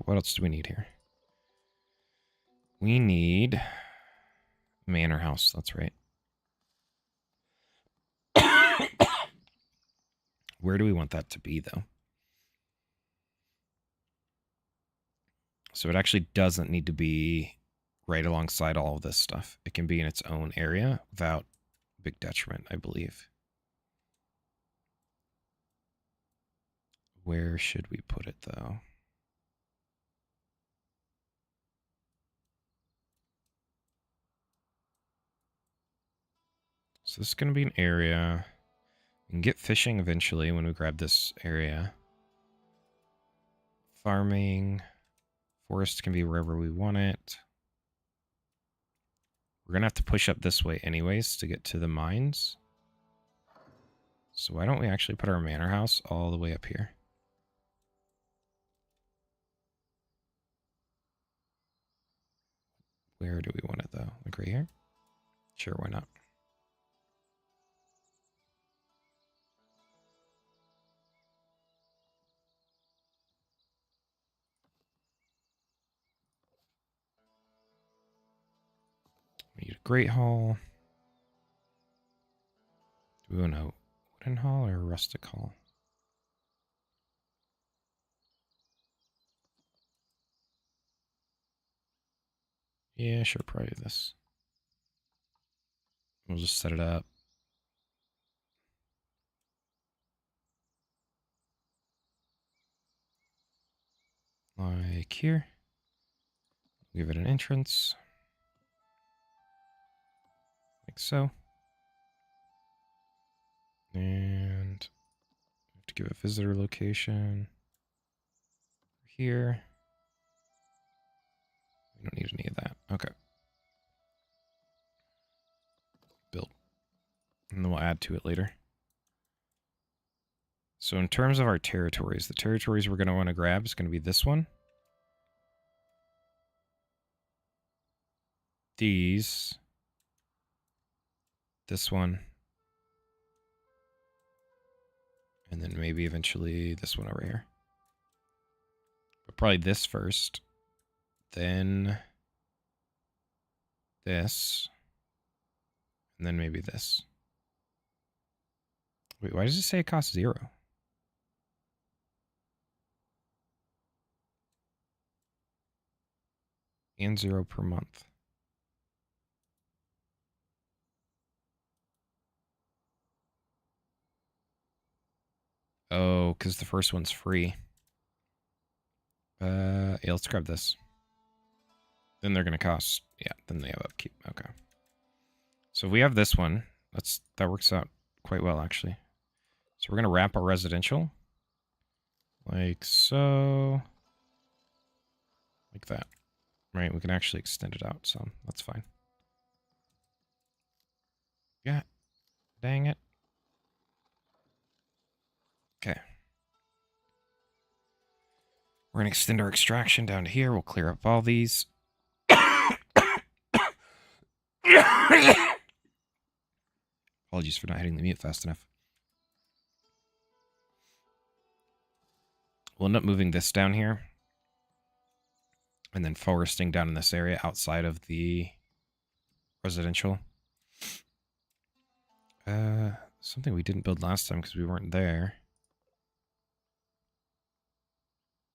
What else do we need here? We need manor house. That's right. Where do we want that to be, though? So it actually doesn't need to be right alongside all of this stuff. It can be in its own area without big detriment, I believe. Where should we put it, though? So this is going to be an area. We can get fishing eventually when we grab this area. Farming. Forest can be wherever we want it. We're going to have to push up this way anyways to get to the mines. So why don't we actually put our manor house all the way up here? Where do we want it, though? Like right here? Sure, why not? We need a great hall. Do we want a wooden hall or a rustic hall? Yeah, sure, probably this. We'll just set it up. Like here. Give it an entrance. Like so. And we have to give a visitor location. Here. We don't need any of that. Okay. Build. And then we'll add to it later. So in terms of our territories, the territories we're going to want to grab is going to be this one. These. This one. And then maybe eventually this one over here. But probably this first. Then this. And then maybe this. Wait, why does it say it costs 0? And 0 per month. Oh, because the first one's free. Yeah, let's grab this. Then they're going to cost... Yeah, then they have upkeep. Okay. So we have this one. That works out quite well, actually. So we're going to wrap our residential. Like so. Like that. Right, we can actually extend it out some. That's fine. Yeah. Dang it. Okay. We're going to extend our extraction down to here. We'll clear up all these. Apologies for not hitting the mute fast enough. We'll end up moving this down here. And then foresting down in this area outside of the residential. Something we didn't build last time because we weren't there.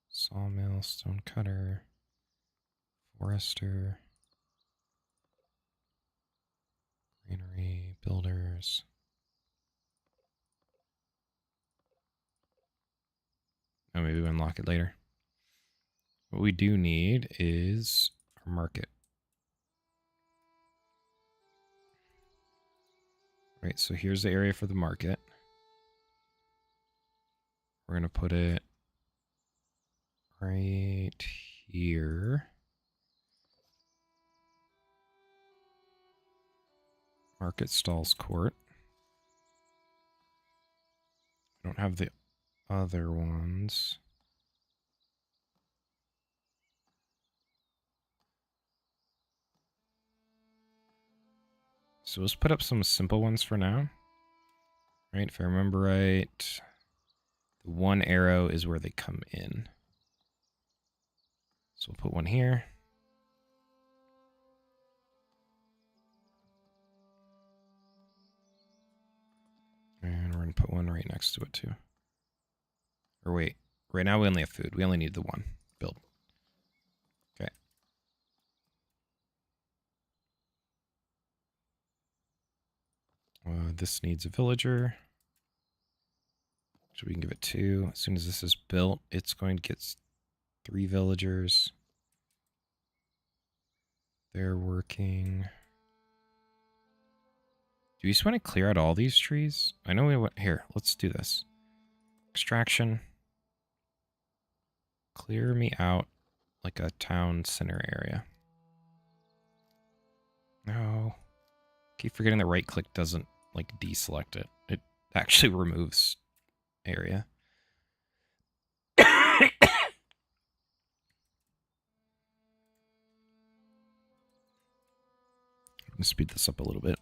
Sawmill, stone cutter, forester, greenery, builders. Oh, maybe we'll unlock it later. What we do need is our market. Right, so here's the area for the market. We're going to put it right here. Market stalls court. I don't have the other ones. So let's put up some simple ones for now. Right, if I remember right, the one arrow is where they come in. So we'll put one here. And we're going to put one right next to it too. Or wait, right now we only have food. We only need the one. Build. Okay. This needs a villager. So we can give it 2. As soon as this is built, it's going to get 3 villagers. They're working. Do you just want to clear out all these trees? I know we went here. Let's do this. Extraction. Clear me out like a town center area. No. Keep forgetting that right click doesn't like deselect it. It actually removes area. I'm gonna speed this up a little bit.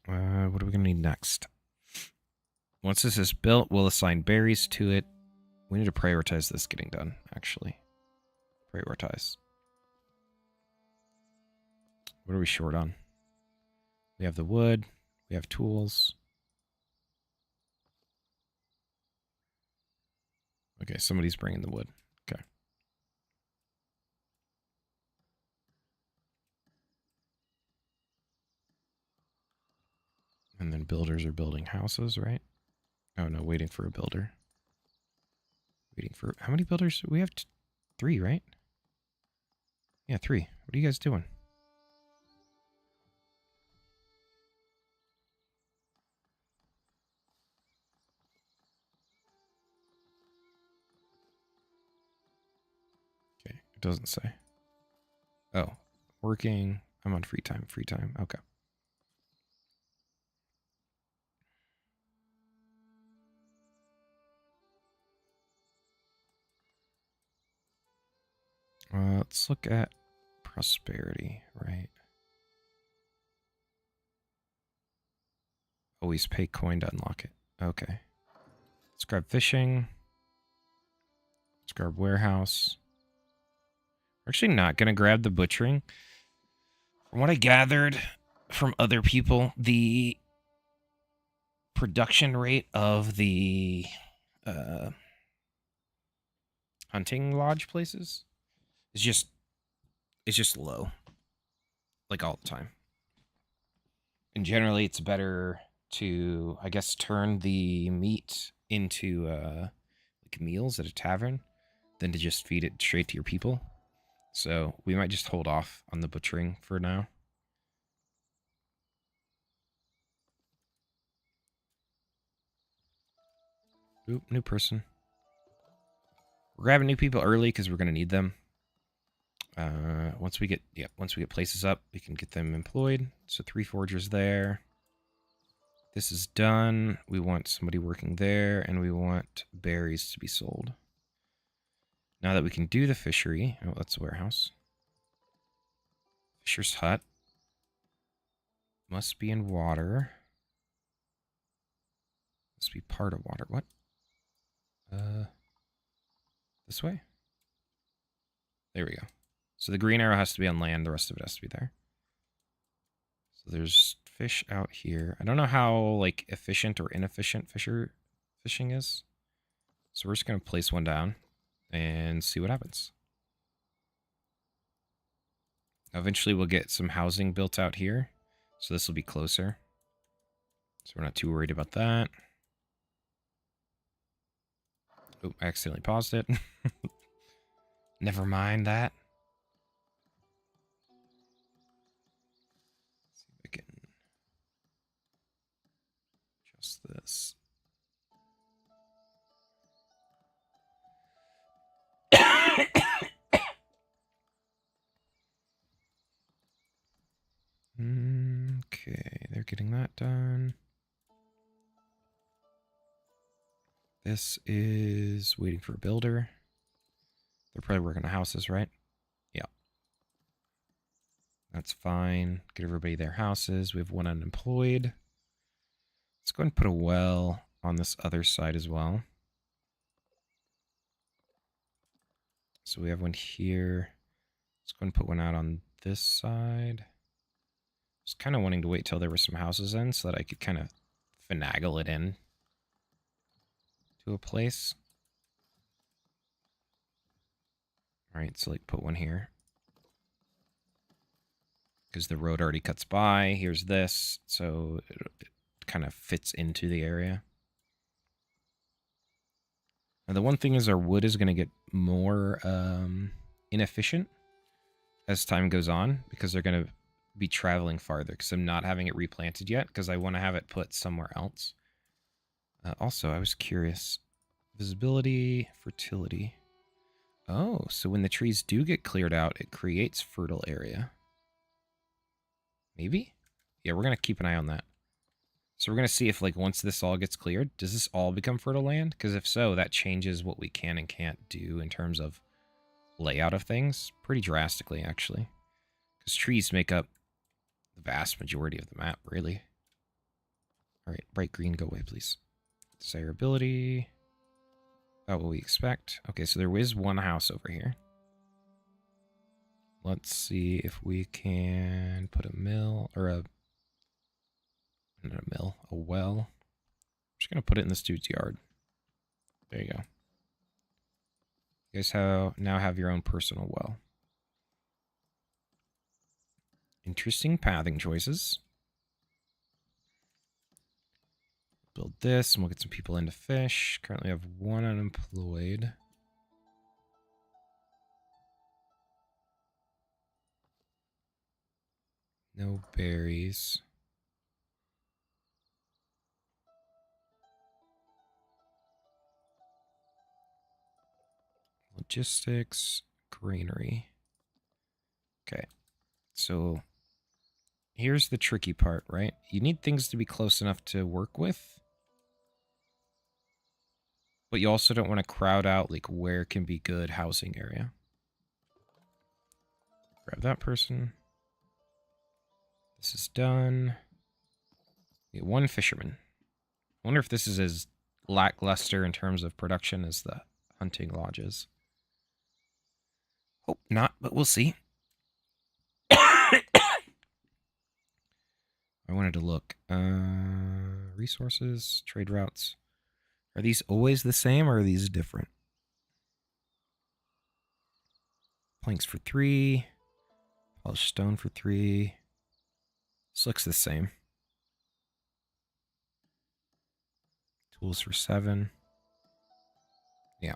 What are we gonna need next? Once this is built, we'll assign berries to it. We need to prioritize this getting done, actually. Prioritize. What are we short on? We have the wood. We have tools. Okay, somebody's bringing the wood. Okay. And then builders are building houses, right? Oh, no, waiting for a builder. Waiting for... How many builders? We have 3, right? Yeah, 3. What are you guys doing? Okay, it doesn't say. Oh, working. I'm on free time. Free time. Okay. Let's look at prosperity, right? Always pay coin to unlock it. Okay. Let's grab fishing. Let's grab warehouse. We're actually not going to grab the butchering. From what I gathered from other people, the production rate of the hunting lodge places is just low. Like all the time. And generally it's better to, I guess, turn the meat into like meals at a tavern than to just feed it straight to your people. So we might just hold off on the butchering for now. Oop, new person. We're grabbing new people early because we're going to need them. Once we get places up, we can get them employed. So 3 forgers there. This is done. We want somebody working there, and we want berries to be sold. Now that we can do the fishery, oh, that's a warehouse. Fisher's hut. Must be in water. Must be part of water. What? This way? There we go. So the green arrow has to be on land. The rest of it has to be there. So there's fish out here. I don't know how like efficient or inefficient fishing is. So we're just going to place one down and see what happens. Eventually we'll get some housing built out here. So this will be closer. So we're not too worried about that. Oh, I accidentally paused it. Never mind that. Let's see if I can adjust this. Okay, they're getting that done. This is waiting for a builder. They're probably working on houses, right? Yeah. That's fine. Get everybody their houses. We have one unemployed. Let's go ahead and put a well on this other side as well. So we have one here. Let's go ahead and put one out on this side. I was kind of wanting to wait till there were some houses in so that I could kind of finagle it in to a place. All right, so like put one here. Because the road already cuts by. Here's this, so it kind of fits into the area. Now the one thing is our wood is going to get more inefficient as time goes on because they're going to be traveling farther because I'm not having it replanted yet because I want to have it put somewhere else. Also, I was curious. Visibility, fertility. Oh, so when the trees do get cleared out, it creates fertile area. Maybe? Yeah, we're going to keep an eye on that. So we're going to see if, like, once this all gets cleared, does this all become fertile land? Because if so, that changes what we can and can't do in terms of layout of things pretty drastically, actually. Because trees make up the vast majority of the map, really. All right, bright green, go away, please. Desirability. About what we expect. Okay, so there is one house over here. Let's see if we can put a mill, or a... not a mill, a well. I'm just going to put it in this dude's yard. There you go. You guys now have your own personal well. Interesting pathing choices. Build this, and we'll get some people into fish. Currently have one unemployed. No berries. Logistics, greenery. Okay, so here's the tricky part, right? You need things to be close enough to work with, but you also don't want to crowd out like where can be good housing area. Grab that person. This is done. We get one fisherman. I wonder if this is as lackluster in terms of production as the hunting lodges. Hope not, but we'll see. I wanted to look. Resources, trade routes. Are these always the same or are these different? Planks for 3. Polished stone for 3. This looks the same. Tools for 7. Yeah.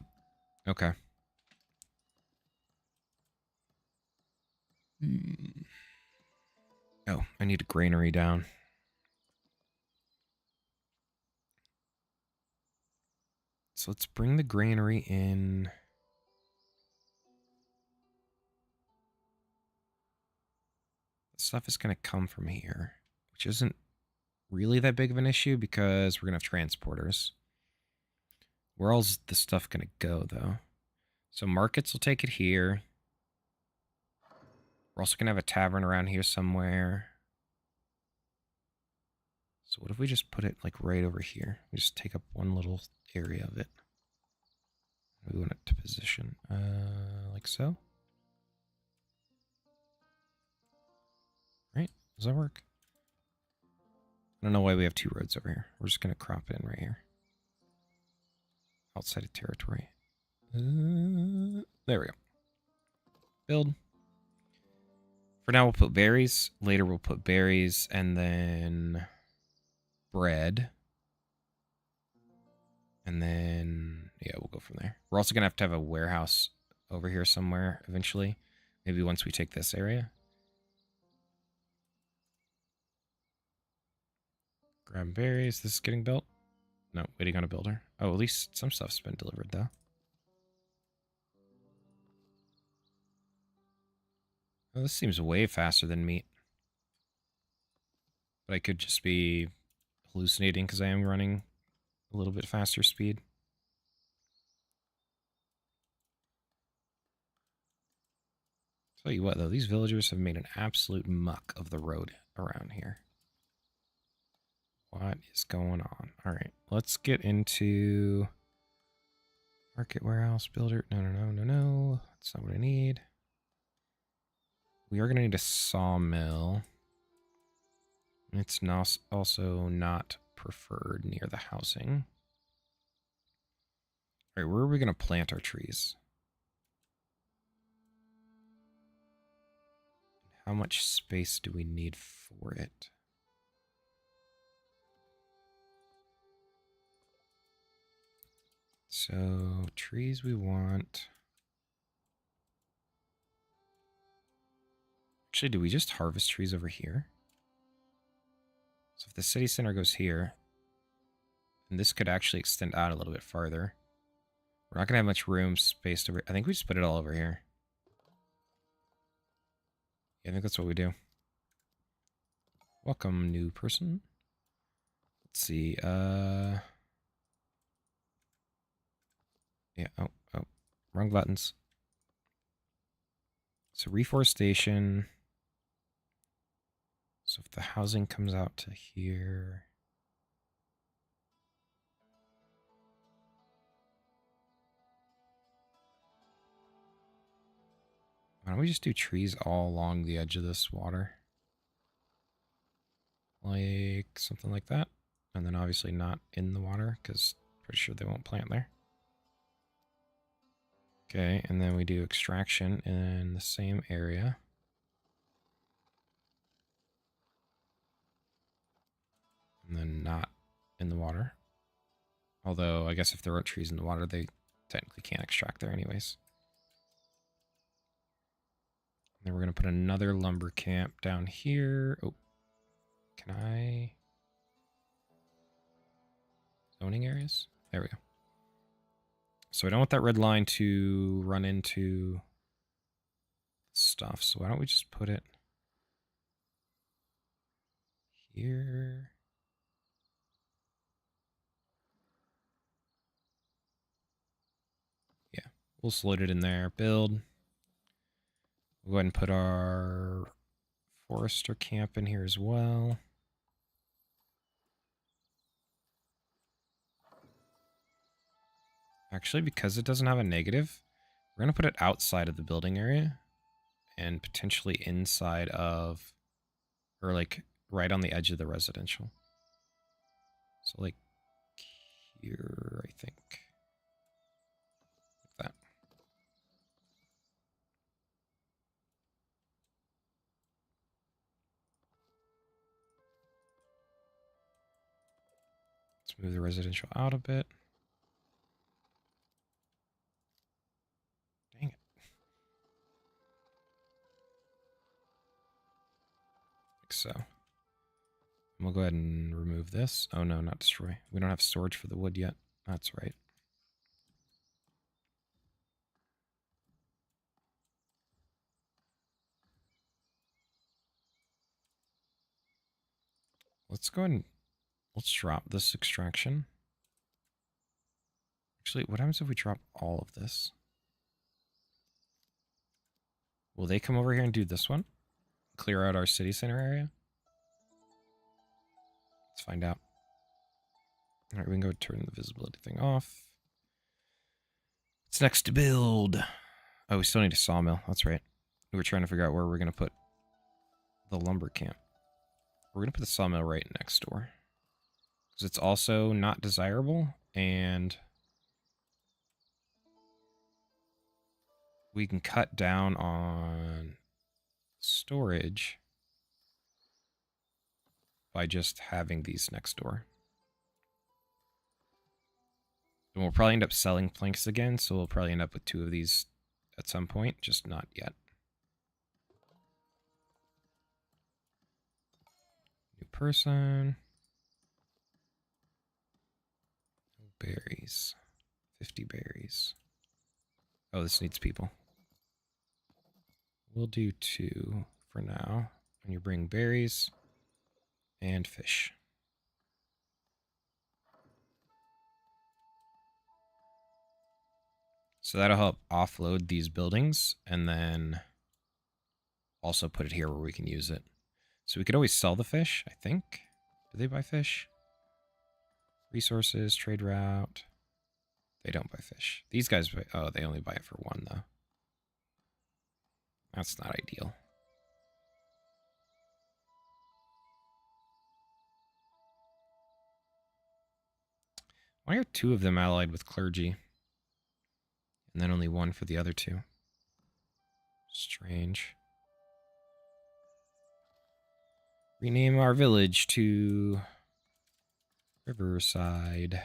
Okay. Oh, I need a granary down. So let's bring the granary in. Stuff is going to come from here, which isn't really that big of an issue because we're going to have transporters. Where else is the stuff going to go, though? So markets will take it here. We're also going to have a tavern around here somewhere. So what if we just put it like right over here? We just take up one little area of it. We want it to position like so. Right? Does that work? I don't know why we have 2 roads over here. We're just going to crop it in right here. Outside of territory. There we go. Build. For now, we'll put berries. Later, we'll put berries and then bread. And then, yeah, we'll go from there. We're also going to have a warehouse over here somewhere eventually. Maybe once we take this area. Grab berries. This is getting built. No, waiting on a builder. Oh, at least some stuff's been delivered, though. Oh, this seems way faster than meat. But I could just be hallucinating because I am running a little bit faster speed. Tell you what, though, these villagers have made an absolute muck of the road around here. What is going on? All right, let's get into market, warehouse, builder. No. That's not what I need. We are going to need a sawmill. It's not, also not preferred near the housing. All right, where are we going to plant our trees? How much space do we need for it? So, trees we want. Actually, do we just harvest trees over here? So if the city center goes here, and this could actually extend out a little bit farther. We're not going to have much room spaced over. I think we just put it all over here. Yeah, I think that's what we do. Welcome, new person. Let's see. Yeah, oh, wrong buttons. So reforestation. So if the housing comes out to here. Why don't we just do trees all along the edge of this water? Like something like that. And then obviously not in the water because pretty sure they won't plant there. Okay, and then we do extraction in the same area. And then not in the water. Although, I guess if there aren't trees in the water, they technically can't extract there anyways. And then we're going to put another lumber camp down here. Oh, can I? Zoning areas? There we go. So I don't want that red line to run into stuff. So why don't we just put it here? Yeah, we'll slide it in there. Build. We'll go ahead and put our forester camp in here as well. Actually, because it doesn't have a negative, we're going to put it outside of the building area and potentially inside of, or like right on the edge of the residential. So like here, I think. Like that. Let's move the residential out a bit. Dang it. Like so. And we'll go ahead and remove this. Oh no, not destroy. We don't have storage for the wood yet. That's right. Let's go ahead and let's drop this extraction. Actually, what happens if we drop all of this? Will they come over here and do this one? Clear out our city center area? Let's find out. All right, we can go turn the visibility thing off. What's next to build? Oh, we still need a sawmill. That's right. We were trying to figure out where we're going to put the lumber camp. We're going to put the sawmill right next door. Because it's also not desirable, and we can cut down on storage by just having these next door. And we'll probably end up selling planks again, so we'll probably end up with 2 of these at some point, just not yet. New person. Berries. 50 berries. Oh, this needs people. We'll do 2 for now. And you bring berries and fish. So that'll help offload these buildings and then also put it here where we can use it. So we could always sell the fish, I think. Do they buy fish? Resources, trade route. They don't buy fish. These guys buy, oh, they only buy it for 1 though. That's not ideal. Why are 2 of them allied with clergy? And then only 1 for the other 2. Strange. Rename our village to Riverside.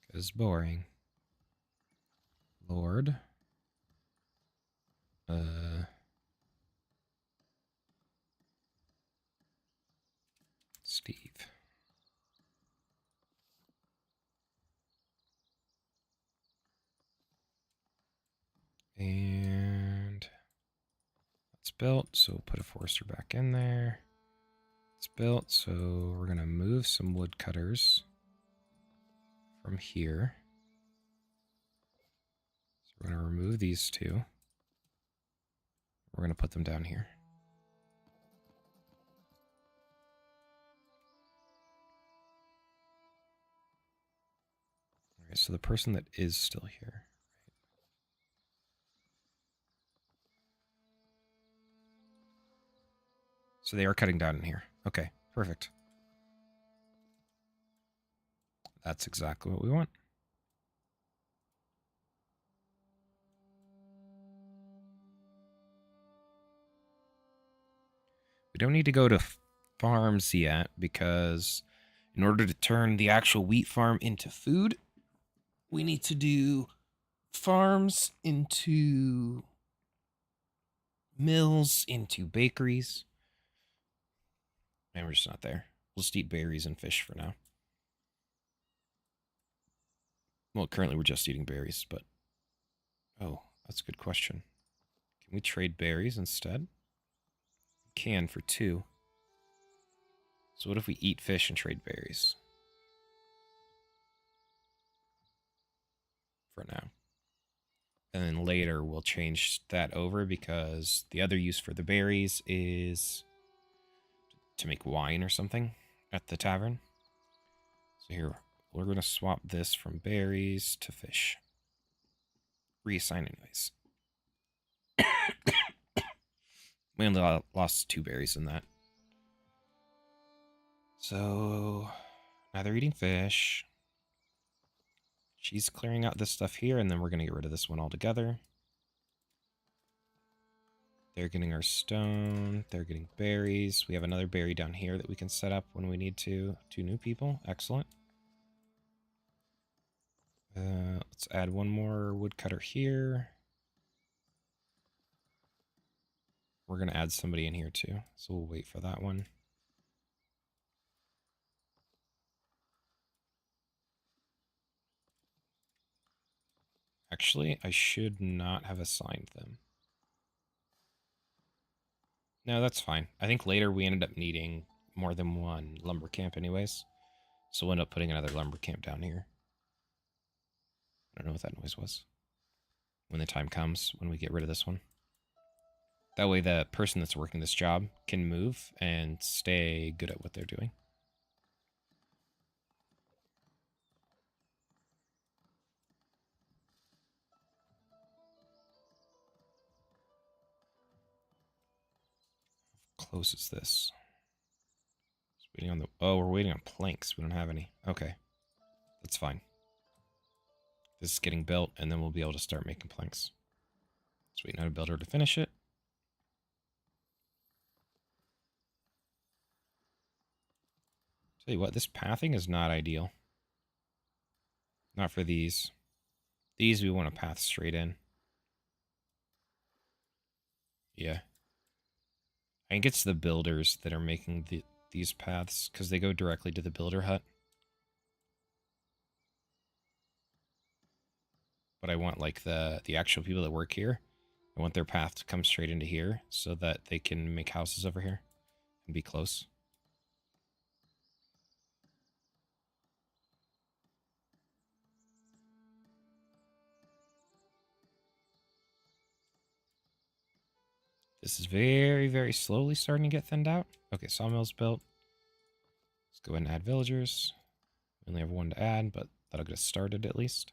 Because boring. Lord. Steve. And that's built, so we'll put a forester back in there. It's built, so we're going to move some woodcutters from here. So we're going to remove these 2. We're going to put them down here. Okay, so the person that is still here. So they are cutting down in here. Okay, perfect. That's exactly what we want. We don't need to go to farms yet because in order to turn the actual wheat farm into food, we need to do farms into mills, into bakeries. And we're just not there. We'll just eat berries and fish for now. Well, currently we're just eating berries, but... Oh, that's a good question. Can we trade berries instead? We can for 2. So what if we eat fish and trade berries? For now. And then later we'll change that over because the other use for the berries is to make wine or something at the tavern. So here, we're going to swap this from berries to fish. Reassign anyways. We only lost 2 berries in that. So now they're eating fish. She's clearing out this stuff here, and then we're going to get rid of this one altogether. They're getting our stone. They're getting berries. We have another berry down here that we can set up when we need to. 2 new people. Excellent. Let's add one more woodcutter here. We're going to add somebody in here too, so we'll wait for that one. Actually, I should not have assigned them. No, that's fine. I think later we ended up needing more than one lumber camp anyways. So we'll end up putting another lumber camp down here. I don't know what that noise was. When the time comes, when we get rid of this one. That way the person that's working this job can move and stay good at what they're doing. How close is this? Just waiting on the... Oh, we're waiting on planks. We don't have any. Okay. That's fine. This is getting built, and then we'll be able to start making planks. Just waiting on a builder to finish it. Tell you what, this pathing is not ideal. Not for these. These we want to path straight in. Yeah. I think it's the builders that are making these paths, because they go directly to the builder hut. But I want, like, the actual people that work here, I want their path to come straight into here, so that they can make houses over here and be close. This is very, very slowly starting to get thinned out. Okay, sawmill's built. Let's go ahead and add villagers. We only have 1 to add, but that'll get us started at least.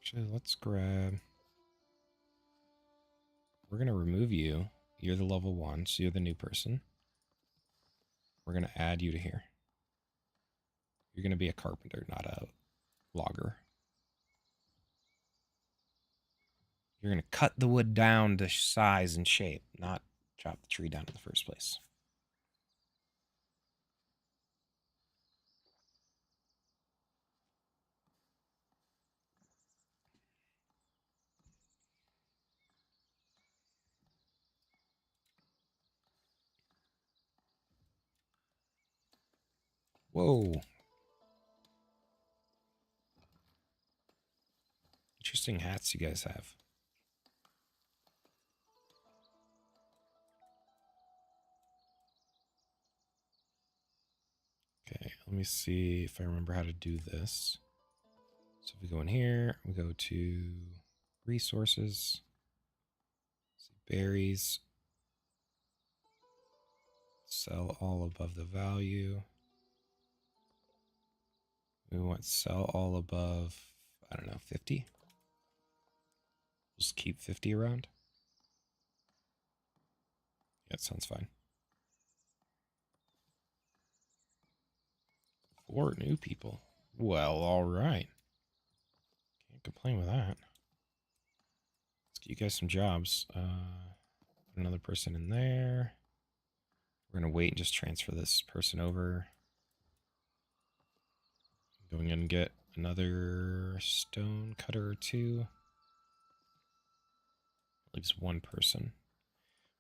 Actually, let's grab... We're going to remove you. You're the level 1, so you're the new person. We're going to add you to here. You're going to be a carpenter, not a logger. You're going to cut the wood down to size and shape, not chop the tree down in the first place. Whoa. Interesting hats you guys have. Okay, let me see if I remember how to do this. So if we go in here, we go to resources, berries, sell all above the value. We want sell all above, I don't know, 50. Just keep 50 around. Yeah, it sounds fine. 4 new people. Well, all right. Can't complain with that. Let's get you guys some jobs. Another person in there. We're going to wait and just transfer this person over. Going in and get another stone cutter or 2. Leaves 1 person.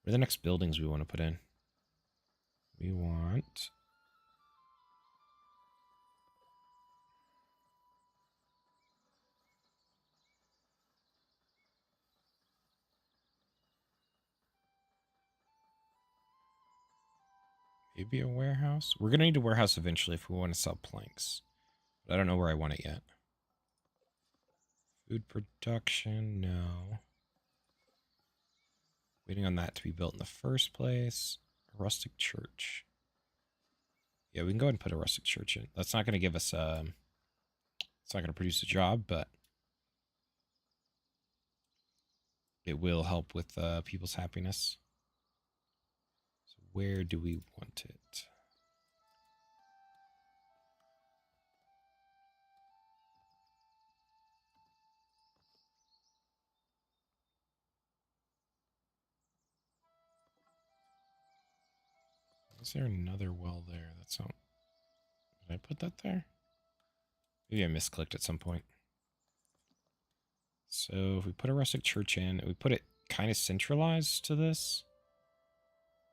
What are the next buildings we want to put in? We want... Maybe a warehouse? We're going to need a warehouse eventually if we want to sell planks. But I don't know where I want it yet. Food production, no. Waiting on that to be built in the first place. A rustic church. Yeah, we can go ahead and put a rustic church in. That's not going to give us a... It's not going to produce a job, but it will help with people's happiness. So where do we want it? Is there another well there? That's not... Did I put that there? Maybe I misclicked at some point. So if we put a rustic church in, we put it kind of centralized to this.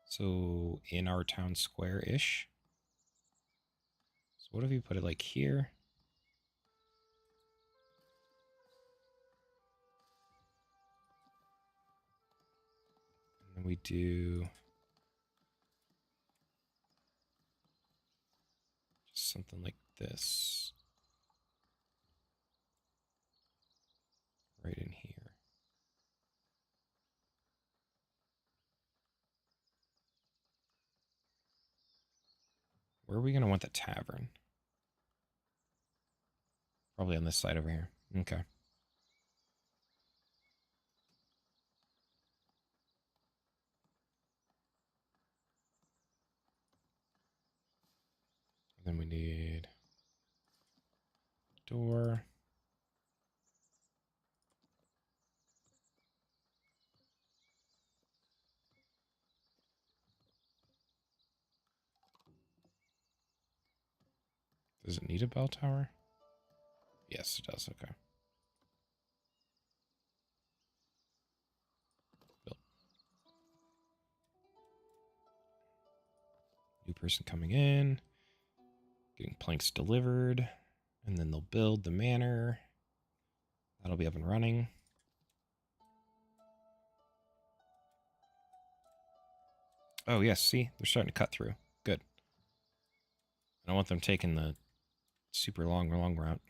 So in our town square-ish. So what if we put it like here? And then we do just something like this. Right in here. Where are we going to want the tavern? Probably on this side over here. Okay. And then we need a door. Does it need a bell tower? Yes, it does. Okay. Built. New person coming in. Getting planks delivered. And then they'll build the manor. That'll be up and running. Oh, yes. See? They're starting to cut through. Good. I don't want them taking the super long route.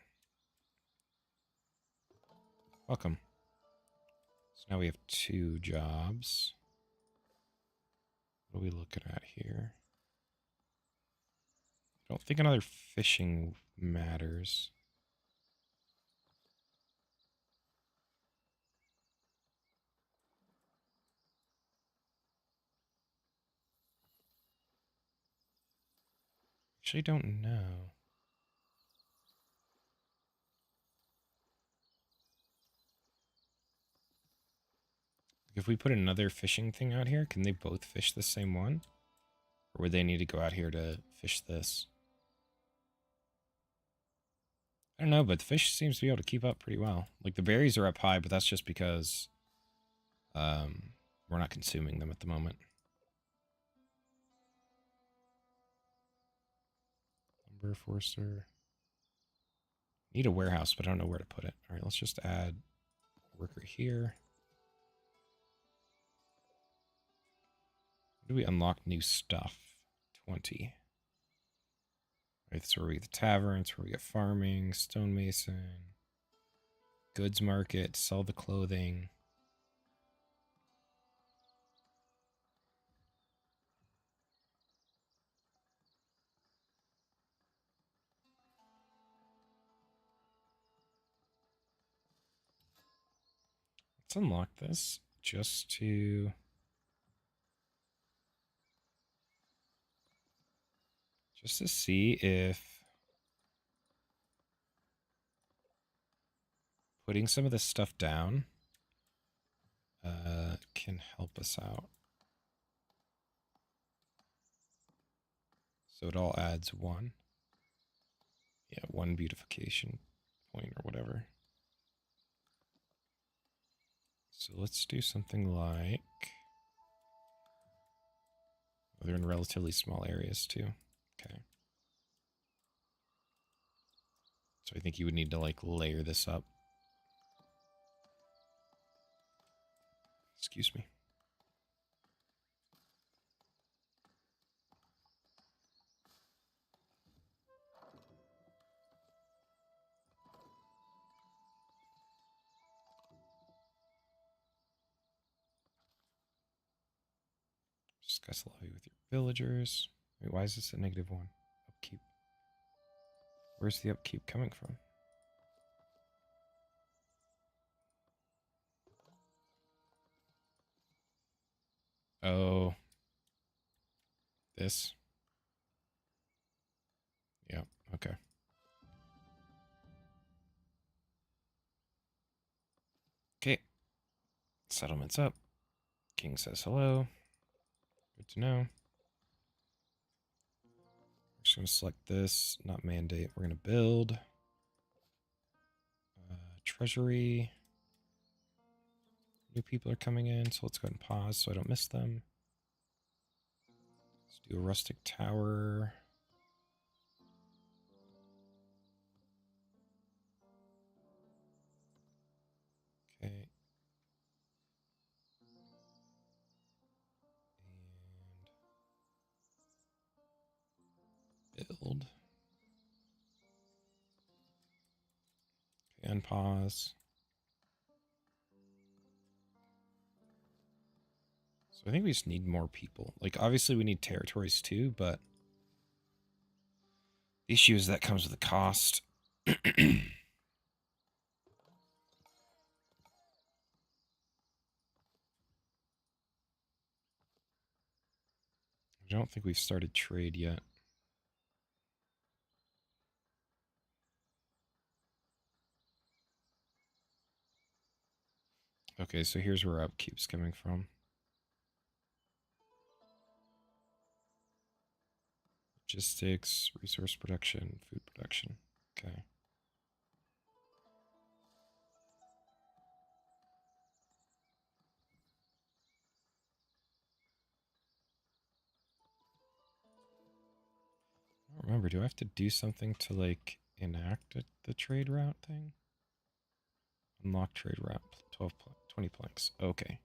Welcome. So now we have 2 jobs. What are we looking at here? I don't think another fishing matters. Actually, don't know. If we put another fishing thing out here, can they both fish the same one? Or would they need to go out here to fish this? I don't know, but the fish seems to be able to keep up pretty well. Like, the berries are up high, but that's just because we're not consuming them at the moment. Lumber forester. Need a warehouse, but I don't know where to put it. All right, let's just add a worker here. Where do we unlock new stuff? 20. Right, that's where we get the tavern. That's where we get farming, stonemason, goods market, sell the clothing. Let's unlock this just to see if putting some of this stuff down can help us out. So it all adds 1. Yeah, 1 beautification point or whatever. So let's do something like... Oh, they're in relatively small areas too. Okay. So I think you would need to like layer this up. Excuse me. Discuss levy with your villagers. Wait, why is this a -1? Upkeep. Where's the upkeep coming from? Oh. This? Yeah, okay. Okay. Settlement's up. King says hello. Good to know. We're just going to select this, not mandate. We're going to build. Treasury. New people are coming in, so let's go ahead and pause so I don't miss them. Let's do a rustic tower. Okay. And build. Okay, unpause. So I think we just need more people. Like, obviously we need territories too, but the issue is that comes with a cost. I don't think we've started trade yet. Okay, so here's where upkeep's coming from. Logistics, resource production, food production. Okay. I don't remember, do I have to do something to, like, enact the trade route thing? Unlock trade route, 20 planks. Okay.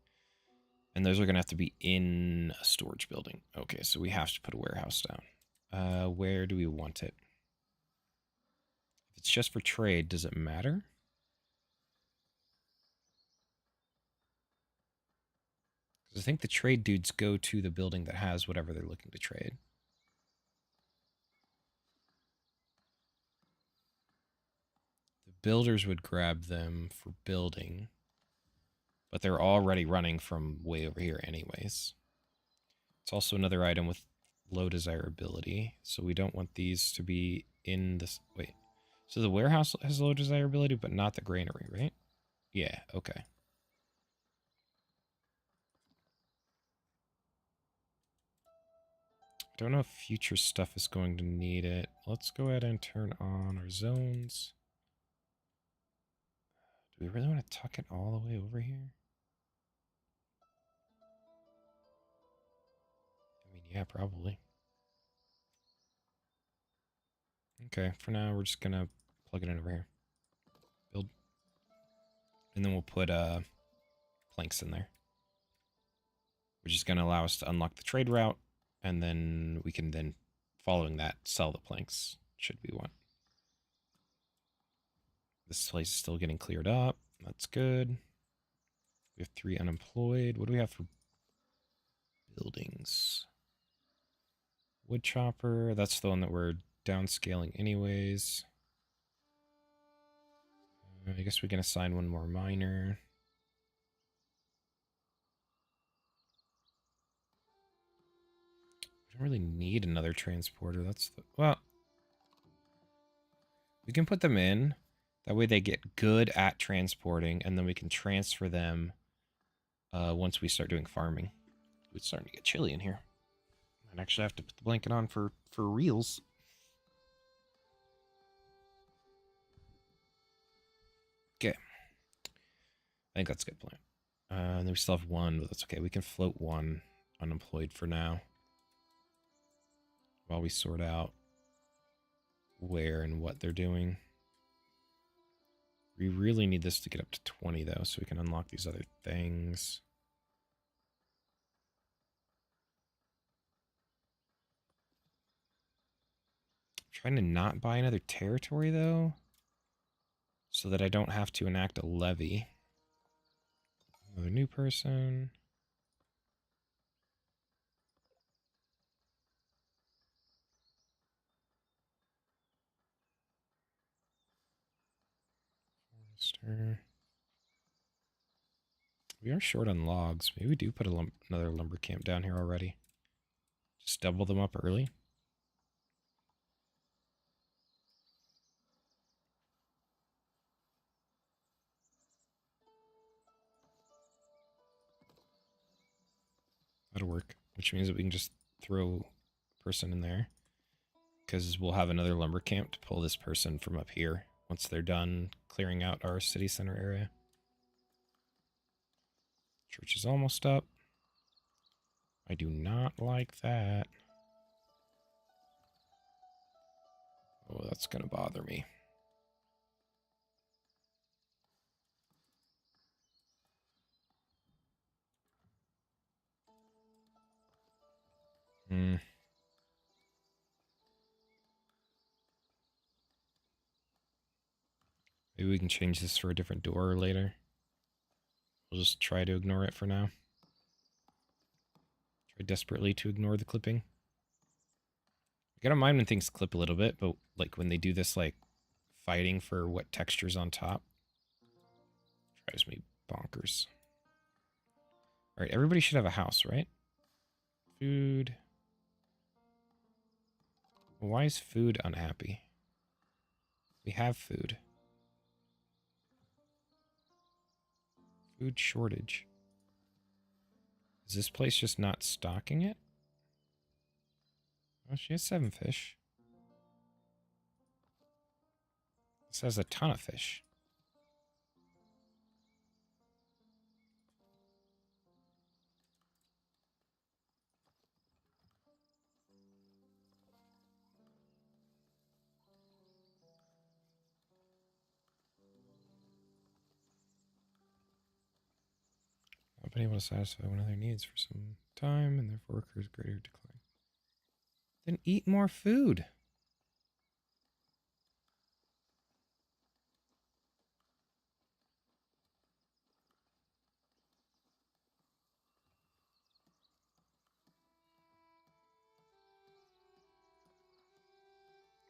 And those are going to have to be in a storage building. Okay, so we have to put a warehouse down. Where do we want it? If it's just for trade, does it matter? Because I think the trade dudes go to the building that has whatever they're looking to trade. The builders would grab them for building, but they're already running from way over here anyways. It's also another item with low desirability, so we don't want these to be in this. Wait, so the warehouse has low desirability, but not the granary, right? Yeah, okay. I don't know if future stuff is going to need it. Let's go ahead and turn on our zones. Do we really want to tuck it all the way over here? I mean, yeah, probably. Okay, for now, we're just going to plug it in over here. Build. And then we'll put planks in there, which is going to allow us to unlock the trade route, and then we can then, following that, sell the planks, should we want. This place is still getting cleared up. That's good. We have 3 unemployed. What do we have for buildings? Wood chopper. That's the one that we're downscaling anyways. I guess we can assign 1 more miner. We don't really need another transporter. That's the... Well, we can put them in. That way they get good at transporting, and then we can transfer them once we start doing farming. It's starting to get chilly in here. I'd actually have to put the blanket on for reals. Okay. I think that's a good plan. And then we still have 1, but that's okay. We can float 1 unemployed for now, while we sort out where and what they're doing. We really need this to get up to 20, though, so we can unlock these other things. I'm trying to not buy another territory, though, so that I don't have to enact a levy. Another new person. We are short on logs. Maybe we do put another lumber camp down here already. Just double them up early. That'll work, which means that we can just throw a person in there. Because we'll have another lumber camp to pull this person from up here once they're done clearing out our city center area. Church is almost up. I do not like that. Oh, that's going to bother me. Maybe we can change this for a different door later. We'll just try to ignore it for now. Try desperately to ignore the clipping. I gotta mind when things clip a little bit, but like when they do this like fighting for what texture's on top, drives me bonkers. Alright, everybody should have a house, right? Food. Why is food unhappy? We have food. Food shortage. Is this place just not stocking it? Oh, she has 7 fish. This has a ton of fish. Not been able to satisfy one of their needs for some time, and therefore occurs greater decline. Then eat more food.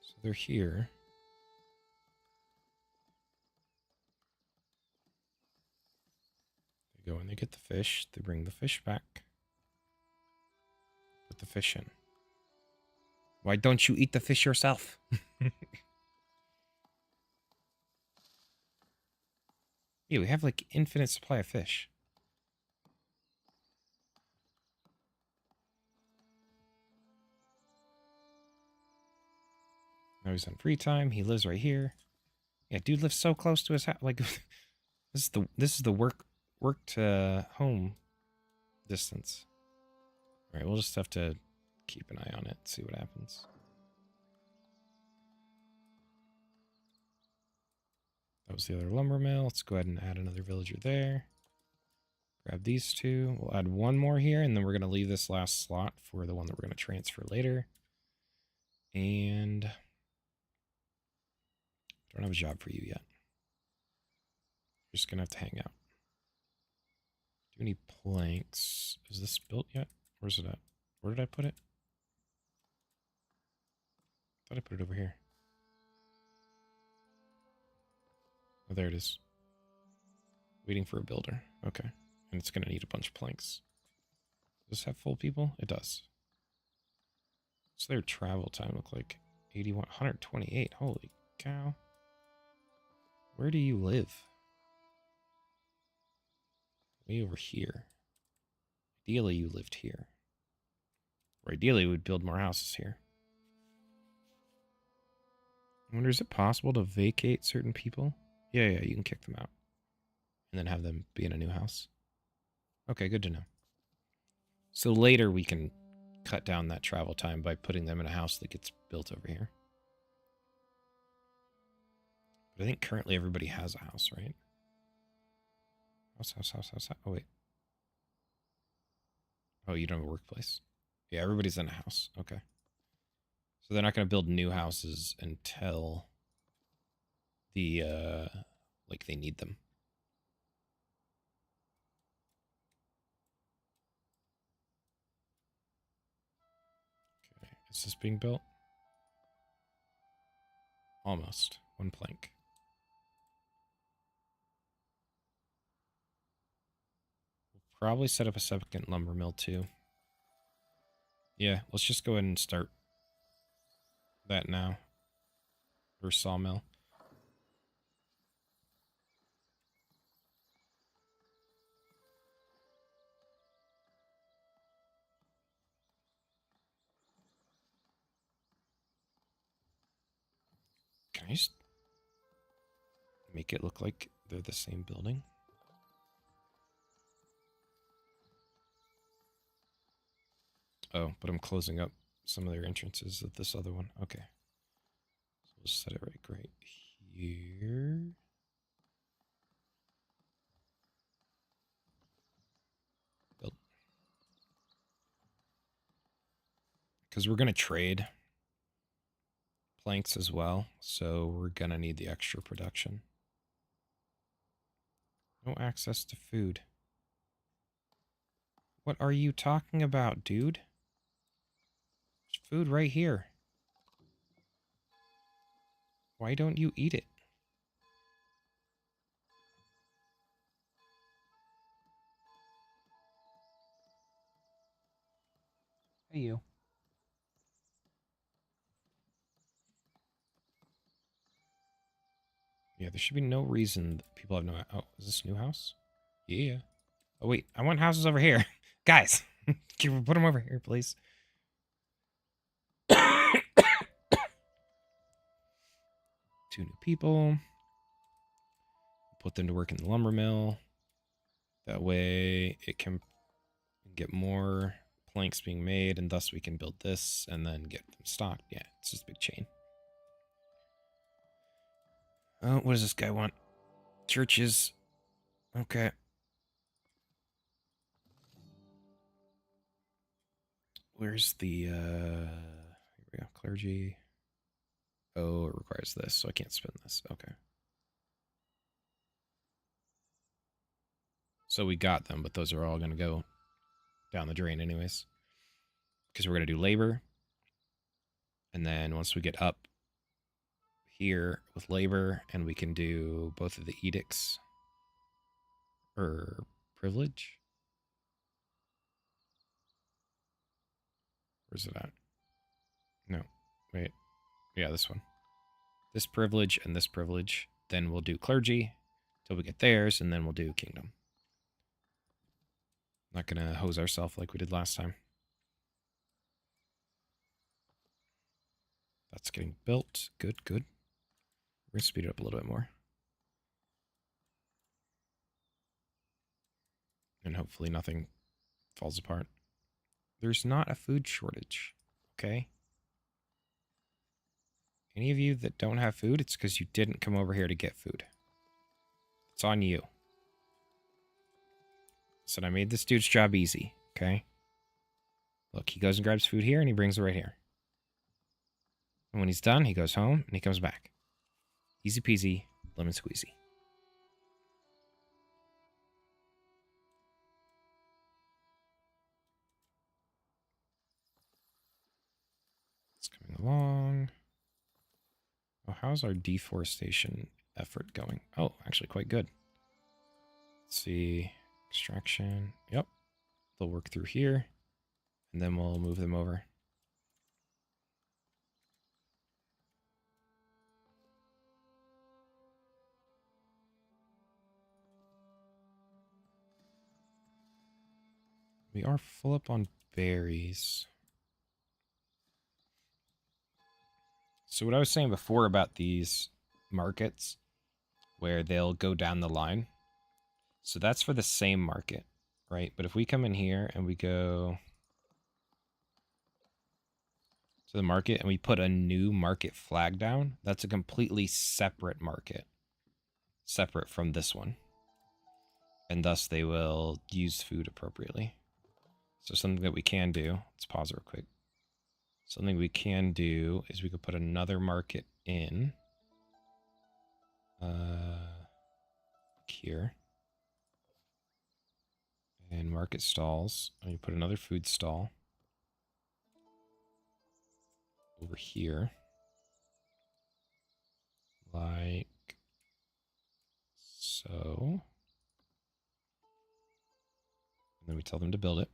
So they're here. They go and they get the fish. They bring the fish back. Put the fish in. Why don't you eat the fish yourself? Yeah, we have like infinite supply of fish. Now he's on free time. He lives right here. Yeah, dude lives so close to his house. Like, this is the work to home distance. All right, we'll just have to keep an eye on it, see what happens. That was the other lumber mill. Let's go ahead and add another villager there. Grab these two. We'll add one more here, and then we're going to leave this last slot for the one that we're going to transfer later. And I don't have a job for you yet. You're just going to have to hang out. Do you need planks? Is this built yet? Where's it at? Where did I put it? I thought I put it over here. Oh, there it is. Waiting for a builder. Okay. And it's going to need a bunch of planks. Does this have full people? It does. So their travel time look like 81, 128. Holy cow. Where do you live? Way over here. Ideally, you lived here. Or ideally, we'd build more houses here. I wonder, is it possible to vacate certain people? Yeah, you can kick them out. And then have them be in a new house. Okay, good to know. So later we can cut down that travel time by putting them in a house that gets built over here. But I think currently everybody has a house, right? House. Oh, wait. Oh, you don't have a workplace? Yeah, everybody's in a house. Okay. So they're not going to build new houses until the, like they need them. Okay. Is this being built? Almost. One plank. probably set up a second lumber mill too. Yeah, let's just go ahead and start that now. Or sawmill. Can I just make it look like they're the same building? Oh, but I'm closing up some of their entrances of this other one. Okay. So we'll set it right here. Build. Because we're going to trade planks as well, so we're going to need the extra production. No access to food. What are you talking about, dude? There's food right here. Why don't you eat it? Hey, you. Yeah, there should be no reason that people have no... Oh, is this a new house? Yeah. Oh, wait. I want houses over here. Guys, can you put them over here, please? Two new people. Put them to work in the lumber mill. That way it can get more planks being made, and thus we can build this and then get them stocked. Yeah, it's just a big chain. Oh, what does this guy want? Churches. Okay. Where's the, here we go, clergy. Oh, it requires this, so I can't spin this. Okay. So we got them, but those are all going to go down the drain anyways. Because we're going to do labor. And then once we get up here with labor, and we can do both of the edicts. Or privilege? Where's it at? No. Wait. Yeah, this one. This privilege and this privilege. Then we'll do clergy till we get theirs, and then we'll do kingdom. Not going to hose ourselves like we did last time. That's getting built. Good, good. We're going to speed it up a little bit more. And hopefully nothing falls apart. There's not a food shortage, okay? Any of you that don't have food, it's because you didn't come over here to get food. It's on you. So I made this dude's job easy, okay? Look, he goes and grabs food here, and he brings it right here. And when he's done, he goes home, and he comes back. Easy peasy, lemon squeezy. It's coming along. Oh, how's our deforestation effort going? Oh, actually quite good. Let's see. Extraction. Yep. They'll work through here. And then we'll move them over. We are full up on berries. So what I was saying before about these markets where they'll go down the line. So that's for the same market, right? But if we come in here and we go to the market and we put a new market flag down, that's a completely separate market, separate from this one. And thus they will use food appropriately. So something that we can do, let's pause real quick. Something we can do is we could put another market in here. And market stalls. And you put another food stall over here. Like so. And then we tell them to build it.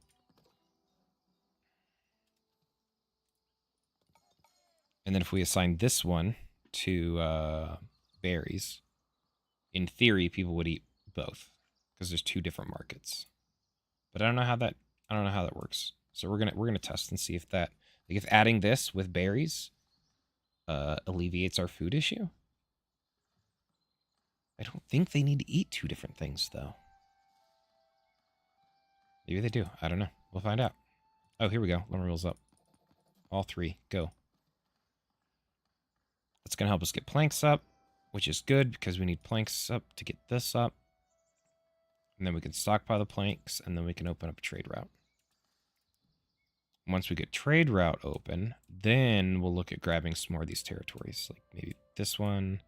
And then if we assign this one to berries, in theory, people would eat both because there's two different markets. But I don't know how that works. So we're gonna test and see if that, like, if adding this with berries alleviates our food issue. I don't think they need to eat two different things though. Maybe they do. I don't know. We'll find out. Oh, here we go. Lumber mill's up. All three. Go. That's going to help us get planks up, which is good because we need planks up to get this up. And then we can stockpile the planks, and then we can open up a trade route. Once we get trade route open, then we'll look at grabbing some more of these territories. Like maybe this one,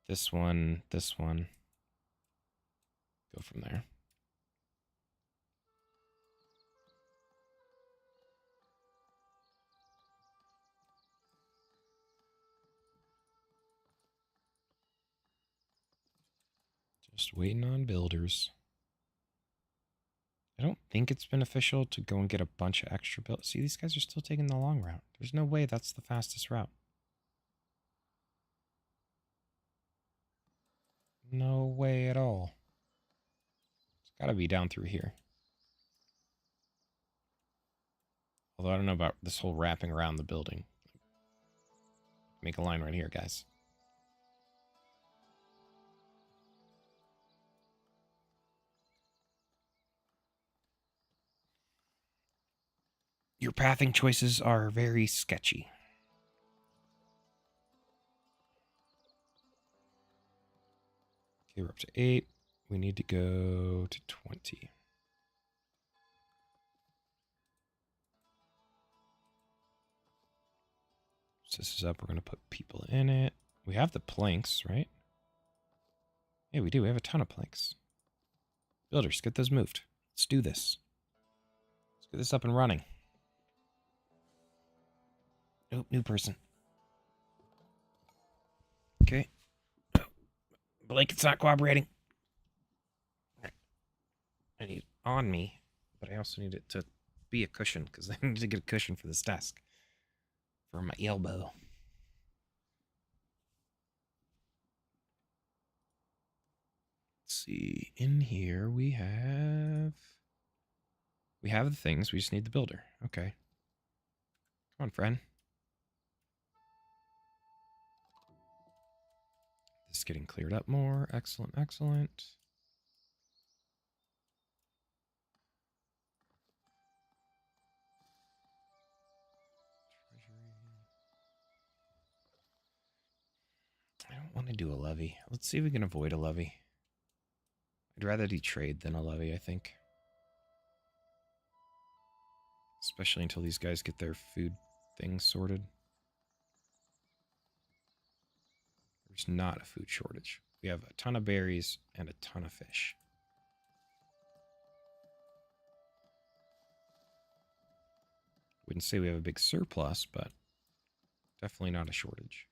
this one, this one. Go from there. Just waiting on builders. I don't think it's beneficial to go and get a bunch of extra build. See, these guys are still taking the long route. There's no way that's the fastest route. No way at all. It's got to be down through here. Although I don't know about this whole wrapping around the building. Make a line right here, guys. Your pathing choices are very sketchy. Okay, we're up to 8. We need to go to 20. So this is up. We're going to put people in it. We have the planks, right? Yeah, we do. We have a ton of planks. Builders, get those moved. Let's do this. Let's get this up and running. Nope, new person. Okay. Oh, blanket's not cooperating. I need it on me, but I also need it to be a cushion because I need to get a cushion for this desk. For my elbow. Let's see. In here we have the things. We just need the builder. Okay. Come on, friend. This is getting cleared up more. Excellent, excellent. I don't want to do a levy. Let's see if we can avoid a levy. I'd rather do trade than a levy, I think. Especially until these guys get their food things sorted. There's not a food shortage. We have a ton of berries and a ton of fish. Wouldn't say we have a big surplus, but definitely not a shortage.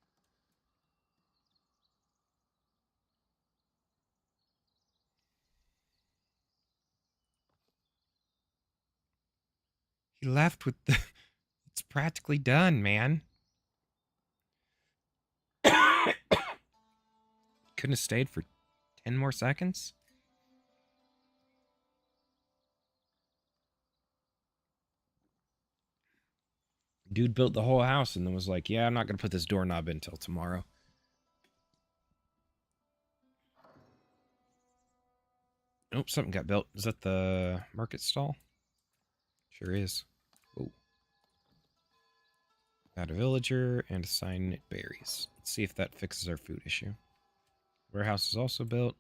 He left with the... It's practically done, man. Couldn't have stayed for 10 more seconds? Dude built the whole house and then was like, yeah, I'm not going to put this doorknob in until tomorrow. Nope, something got built. Is that the market stall? Sure is. Whoa. Add a villager and assign berries. Let's see if that fixes our food issue. Warehouse is also built.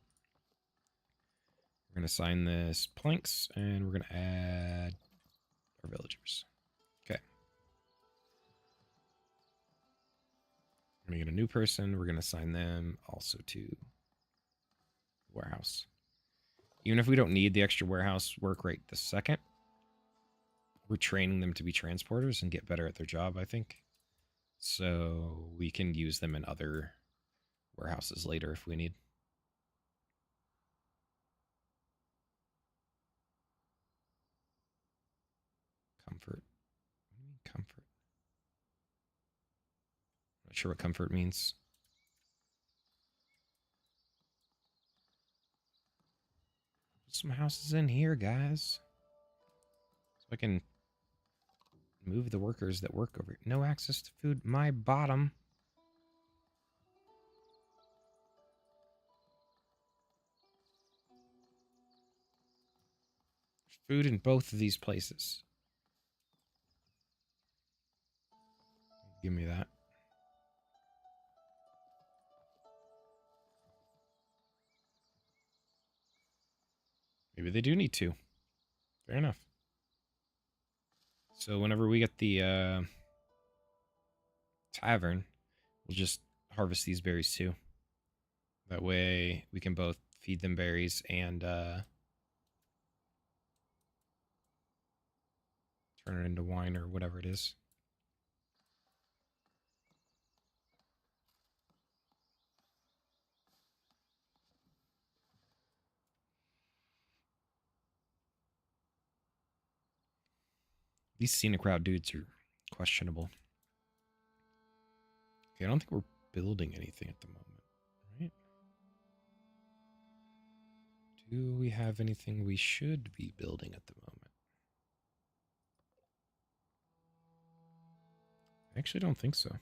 We're going to assign this planks and we're going to add our villagers. Okay. We're going to get a new person. We're going to assign them also to warehouse. Even if we don't need the extra warehouse work right this second, we're training them to be transporters and get better at their job, I think. So we can use them in other warehouses later if we need. comfort. What do you mean comfort? Not sure what comfort means. Some houses in here, guys. So I can move the workers that work over here. No access to food. My bottom. There's food in both of these places. Give me that. Maybe they do need to. Fair enough. So whenever we get the tavern, we'll just harvest these berries too. That way we can both feed them berries and turn it into wine or whatever it is. These scenic route dudes are questionable. Okay, I don't think we're building anything at the moment, right? Do we have anything we should be building at the moment? I actually don't think so. I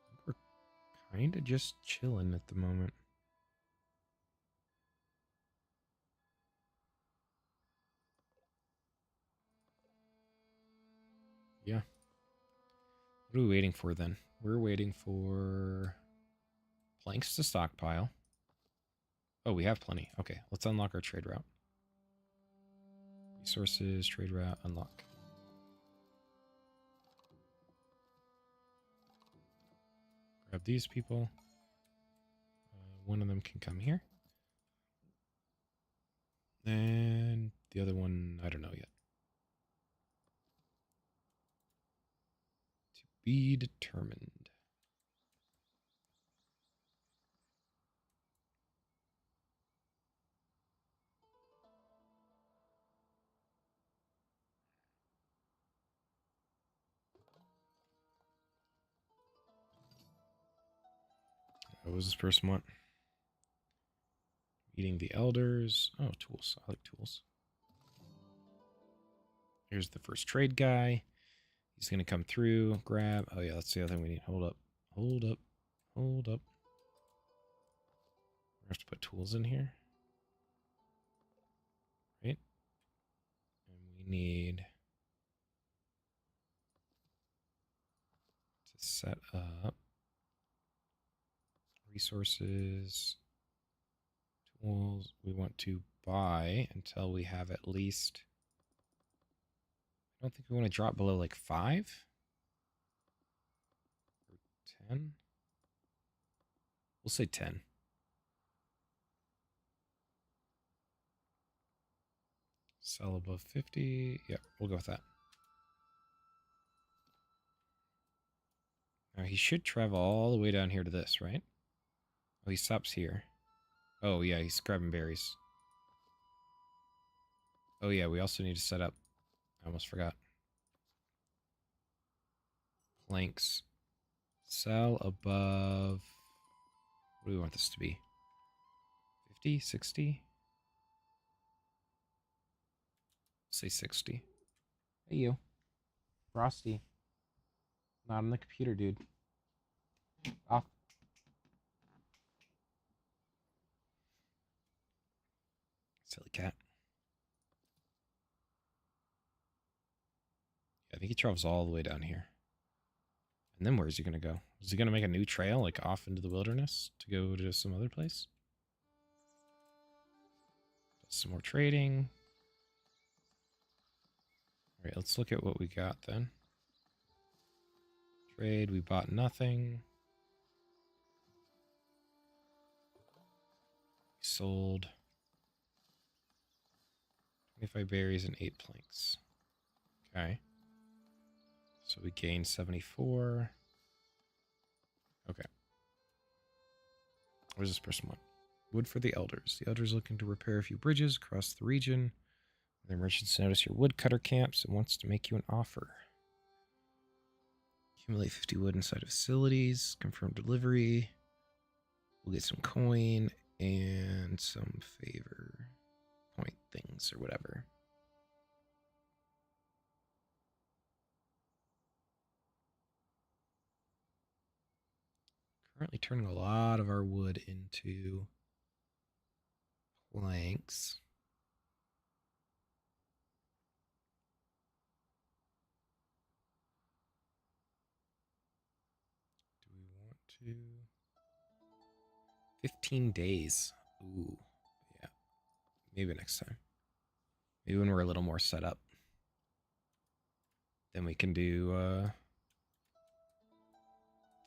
think we're kind of just chilling at the moment. Yeah. What are we waiting for then? We're waiting for planks to stockpile. Oh, we have plenty. Okay, let's unlock our trade route. Resources, trade route, unlock. Grab these people. One of them can come here. And the other one, I don't know yet. To be determined. What was this person want? Meeting the elders. Oh, tools. I like tools. Here's the first trade guy. He's going to come through, grab. Oh, yeah, that's the other thing we need. Hold up. Hold up. Hold up. We have to put tools in here. Right? And we need to set up resources, tools. We want to buy until we have at least... I don't think we want to drop below like 5 or 10. We'll say 10. Sell above 50. Yep, we'll go with that. Now he should travel all the way down here to this, right? Oh, he stops here. Oh, yeah, he's grabbing berries. Oh, yeah, we also need to set up. I almost forgot. Planks. Sell above... What do we want this to be? 50? 60? Say 60. Hey, you. Frosty. Not on the computer, dude. Off. Silly cat. Yeah, I think he travels all the way down here. And then where's he going to go? Is he going to make a new trail, like off into the wilderness to go to some other place? Does some more trading. All right, let's look at what we got then. Trade, we bought nothing. We sold 25 berries and 8 planks. Okay. So we gained 74. Okay. What does this person want? Wood for the elders. The elders looking to repair a few bridges across the region. The merchants notice your woodcutter camps and wants to make you an offer. Accumulate 50 wood inside of facilities. Confirm delivery. We'll get some coin and some favor point things or whatever. Currently turning a lot of our wood into planks. Do we want to? 15 days. Ooh, yeah. Maybe next time. Maybe when we're a little more set up. Then we can do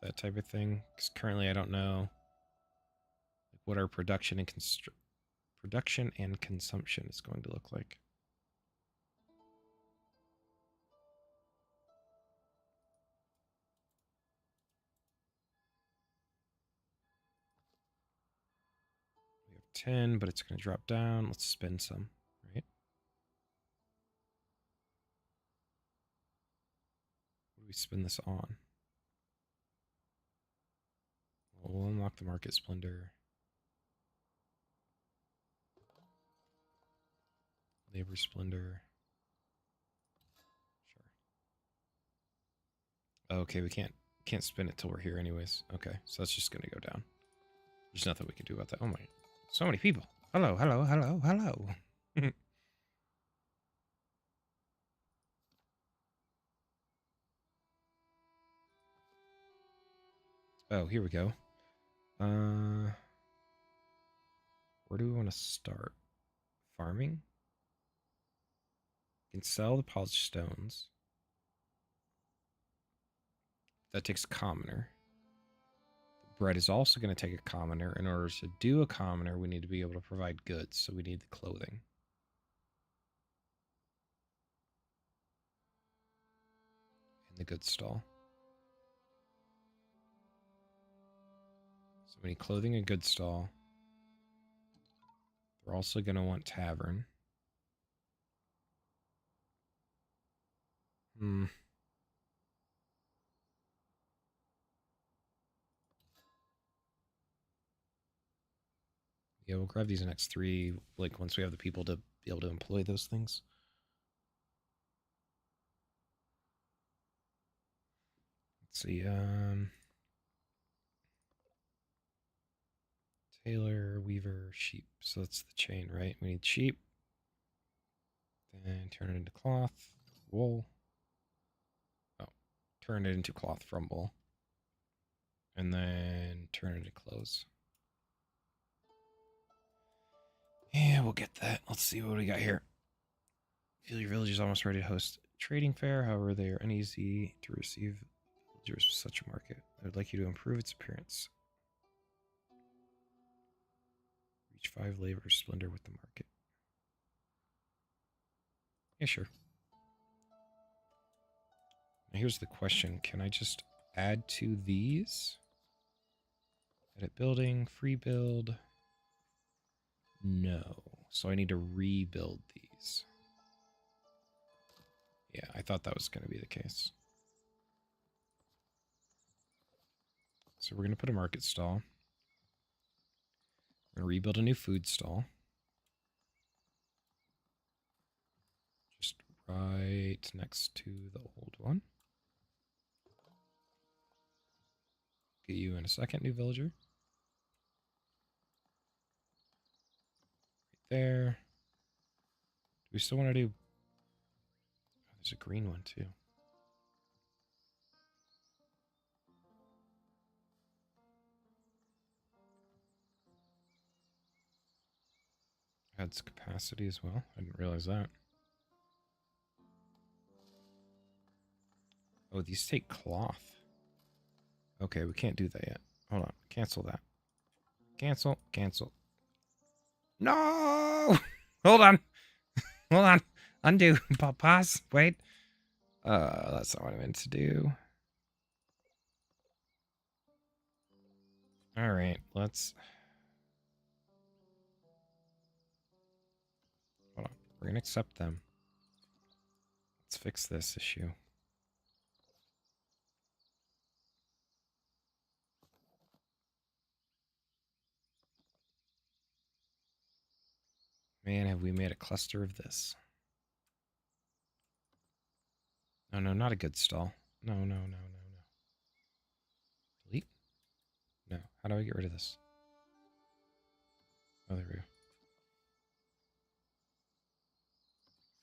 that type of thing. Because currently I don't know what our production and consumption is going to look like. We have 10, but it's going to drop down. Let's spend some, right? What do we spend this on? We'll unlock the market splendor. Labor splendor. Sure. Okay, we can't spin it till we're here anyways. Okay, so that's just gonna go down. There's nothing we can do about that. Oh my, so many people. Hello, hello, hello, hello. Oh, here we go. Where do we want to start? Farming? You can sell the polished stones. That takes a commoner. The bread is also going to take a commoner. In order to do a commoner, we need to be able to provide goods, so we need the clothing. And the goods stall. So we need clothing and goods stall. We're also going to want tavern. Yeah, we'll grab these next three, like, once we have the people to be able to employ those things. Let's see, tailor, weaver, sheep. So that's the chain, right? We need sheep. Then turn it into cloth, wool. Oh, turn it into cloth from wool. And then turn it into clothes. Yeah, we'll get that. Let's see what we got here. Feel your village is almost ready to host a trading fair. However, they are uneasy to receive villagers with such a market. I would like you to improve its appearance. Reach 5 labor splendor with the market. Yeah, sure. Now here's the question. Can I just add to these? Edit building, free build. No. So I need to rebuild these. Yeah, I thought that was going to be the case. So we're going to put a market stall. We're going to rebuild a new food stall. Just right next to the old one. Get you in a second, new villager. Right there. Do we still want to do... Oh, there's a green one, too. Adds capacity as well. I didn't realize that. Oh, these take cloth. Okay, we can't do that yet. Hold on. Cancel that. Cancel. Cancel. No! Hold on. Hold on. Undo. Pause. Wait. That's not what I meant to do. Alright, let's... Hold on. We're going to accept them. Let's fix this issue. Man, have we made a cluster of this. No, no, not a good stall. No, no, no, no, no. Delete? No. How do I get rid of this? Oh, there we go.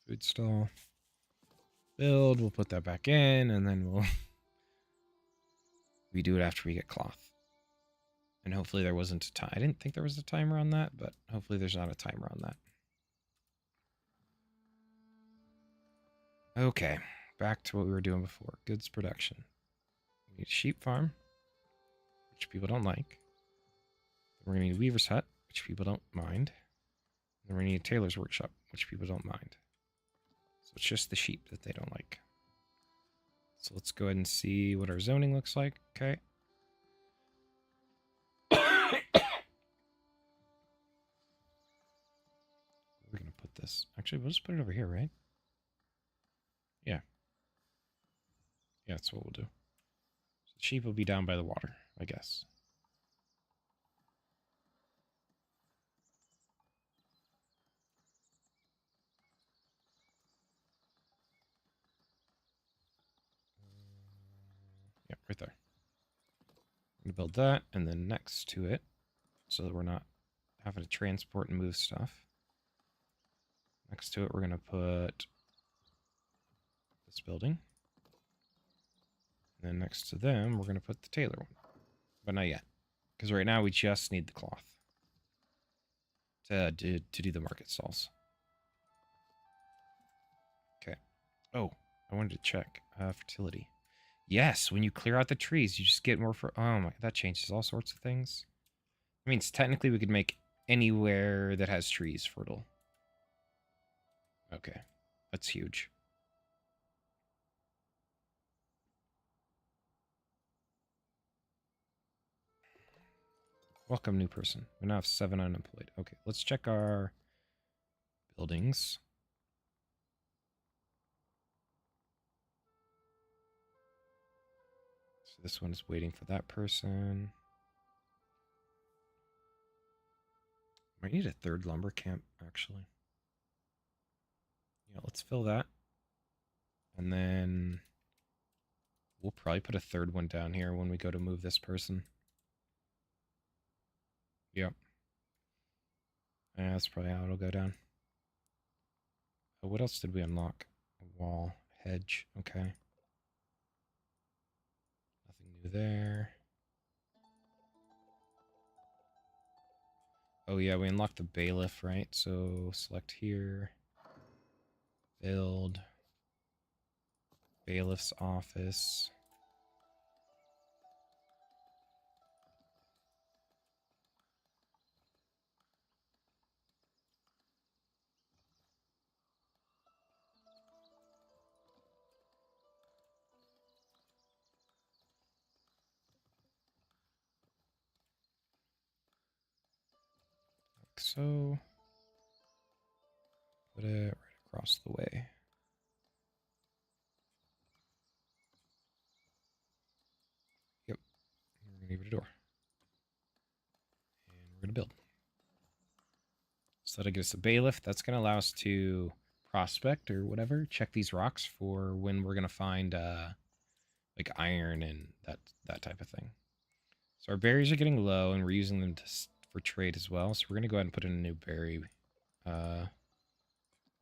Food stall. Build. We'll put that back in, and then we'll redo it after we get cloth. And hopefully there wasn't a time. I didn't think there was a timer on that, but hopefully there's not a timer on that. Okay, back to what we were doing before. Goods production. We need a sheep farm, which people don't like. We're going to need a weaver's hut, which people don't mind. And we're going to need a tailor's workshop, which people don't mind. So it's just the sheep that they don't like. So let's go ahead and see what our zoning looks like. Okay. We're going to put this. Actually, we'll just put it over here, right? Yeah. Yeah, that's what we'll do. So the sheep will be down by the water, I guess. Yeah, right there. I'm going to build that, and then next to it, so that we're not having to transport and move stuff. Next to it, we're going to put this building. And then next to them, we're going to put the tailor one. But not yet. Because right now, we just need the cloth to do the market stalls. Okay. Oh, I wanted to check. Fertility. Yes, when you clear out the trees, you just get more for... Oh my, that changes all sorts of things. It means technically we could make anywhere that has trees fertile. Okay, that's huge. Welcome, new person. We now have 7 unemployed. Okay, let's check our buildings. So this one is waiting for that person. Might need a 3rd lumber camp, actually. Yeah, let's fill that. And then we'll probably put a 3rd one down here when we go to move this person. Yep. Yeah, that's probably how it'll go down. Oh, what else did we unlock? A wall, hedge, okay. Nothing new there. Oh yeah, we unlocked the bailiff, right? So select here. Build. Bailiff's office. Like so. Put it right across the way. Yep. We're going to give it a door. And we're going to build. So that'll give us a bailiff. That's going to allow us to prospect or whatever. Check these rocks for when we're going to find like iron and that type of thing. So our berries are getting low, and we're using them for trade as well. So we're going to go ahead and put in a new berry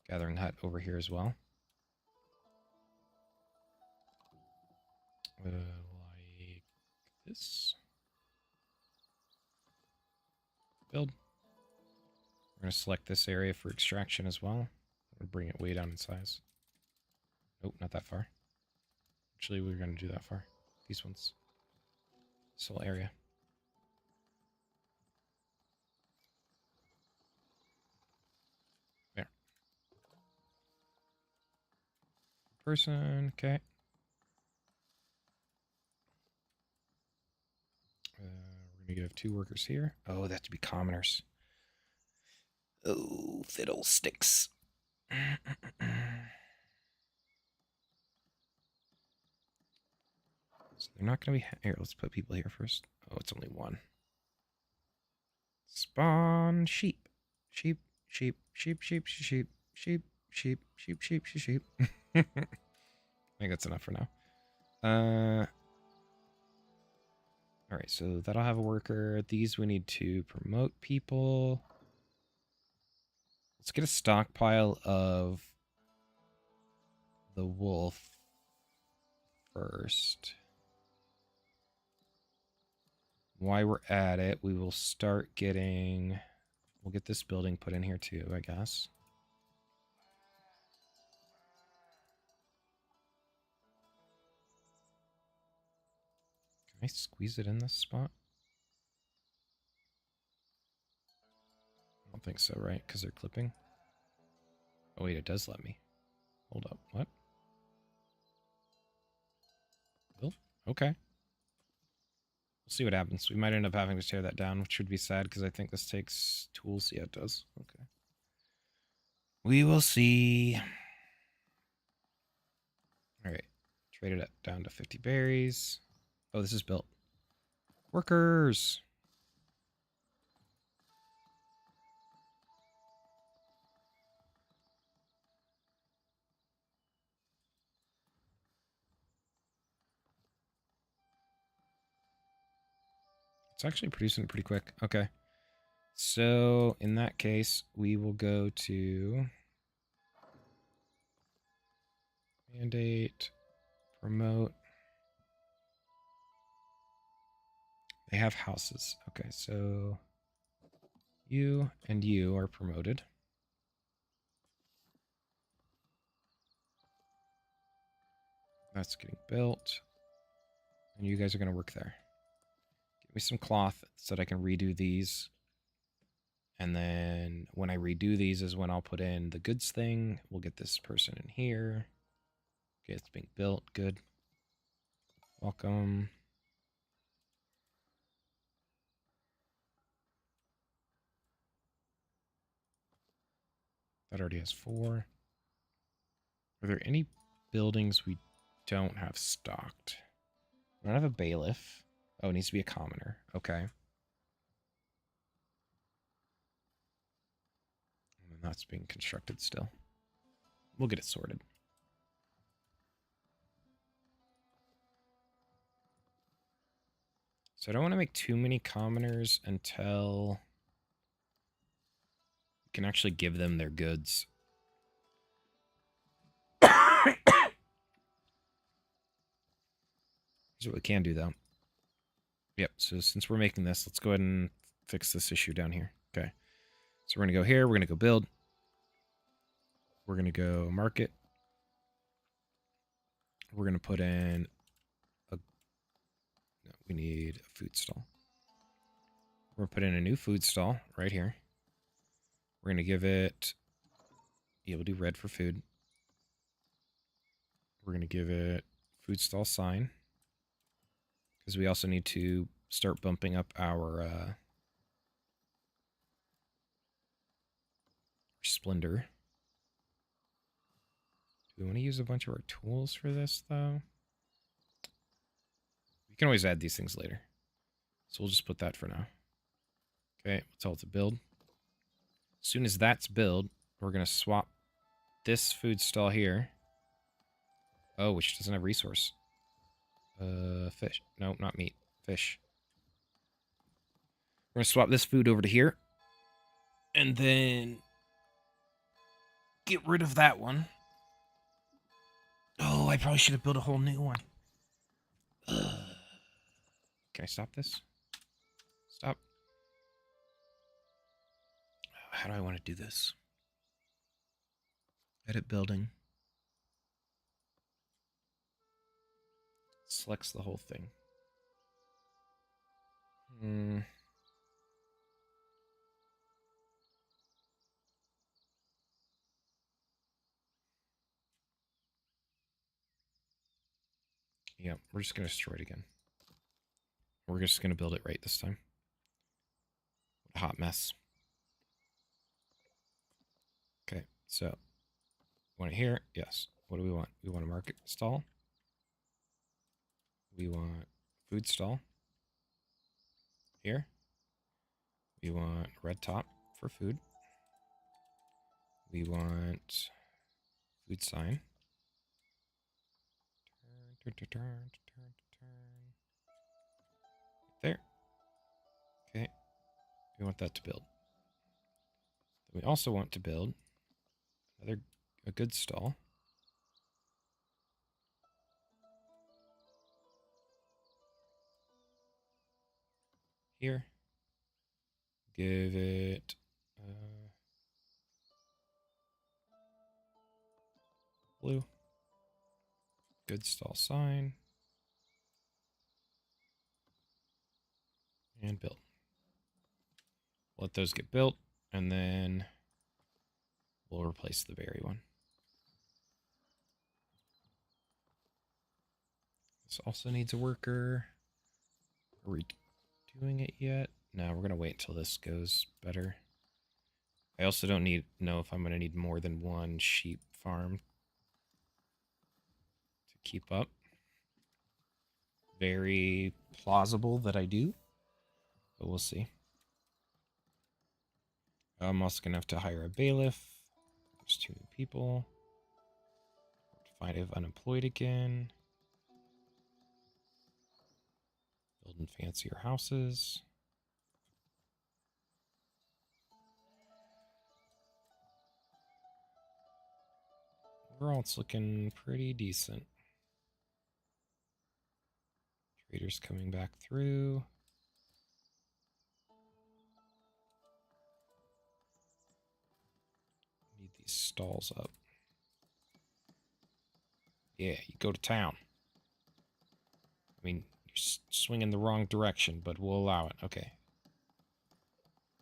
gathering hut over here as well. Like this. Build. We're going to select this area for extraction as well. We'll bring it way down in size. Nope, not that far. Actually, we're going to do that far. These ones. This whole area. There. Person, okay. We're going to give 2 workers here. Oh, that to be commoners. Oh, fiddlesticks. So they're not going to be... Here, let's put people here first. Oh, it's only one. Spawn sheep. Sheep, sheep, sheep, sheep, sheep, sheep, sheep, sheep, sheep, sheep, sheep. I think that's enough for now. Alright, so that'll have a worker. These we need to promote people. Let's get a stockpile of the wolf first. While we're at it, we will start getting... We'll get this building put in here too, I guess. Can I squeeze it in this spot? I don't think so, right? Because they're clipping. Oh wait, it does let me. Hold up, what? Oh, okay. We'll see what happens. We might end up having to tear that down, which would be sad because I think this takes tools. Yeah, it does. Okay. We will see. Alright. Traded it down to 50 berries. Oh, this is built. Workers! It's actually producing pretty quick. Okay. So, in that case, we will go to... Mandate. Promote. They have houses. Okay, so... You and you are promoted. That's getting built. And you guys are going to work there. Give me some cloth so that I can redo these. And then when I redo these is when I'll put in the goods thing. We'll get this person in here. Okay, it's being built. Good. Welcome. That already has 4. Are there any buildings we don't have stocked? I don't have a bailiff. Oh, it needs to be a commoner. Okay. And that's being constructed still. We'll get it sorted. So I don't want to make too many commoners until we can actually give them their goods. Here's what we can do, though. Yep, so since we're making this, let's go ahead and fix this issue down here. Okay. So we're going to go here. We're going to go build. We're going to go market. We're going to put in a... No, we need a food stall. We're going to put in a new food stall right here. We're going to give it... Yeah, we'll do red for food. We're going to give it food stall sign. Because we also need to start bumping up our splendor. Do we want to use a bunch of our tools for this, though? We can always add these things later. So we'll just put that for now. Okay, let's tell it to build. As soon as that's built, we're going to swap this food stall here. Oh, which doesn't have resource. Fish. No, not meat. Fish. We're going to swap this food over to here. And then get rid of that one. Oh, I probably should have built a whole new one. Ugh. Can I stop this? Stop. How do I want to do this? Edit building. Selects the whole thing. Yeah, we're just going to destroy it again. We're just going to build it right this time. What a hot mess. Okay, so Want it here? Yes. What do we want? We want a market stall. We want food stall. Here. We want red top for food. We want food sign. Turn. There. Okay. We want that to build. Then we also want to build a good stall. Here. Give it blue. Good stall sign. And build. Let those get built, and then we'll replace the berry one. This also needs a worker. Are we doing it yet? No, we're going to wait until this goes better. I also don't know if I'm going to need more than one sheep farm to keep up. Very plausible that I do, but we'll see. I'm also going to have to hire a bailiff. There's 2 new people. 5 unemployed again. Building fancier houses. Overall, it's looking pretty decent. Traders coming back through. Need these stalls up. Yeah, you go to town. I mean, you're swinging the wrong direction, but we'll allow it. Okay.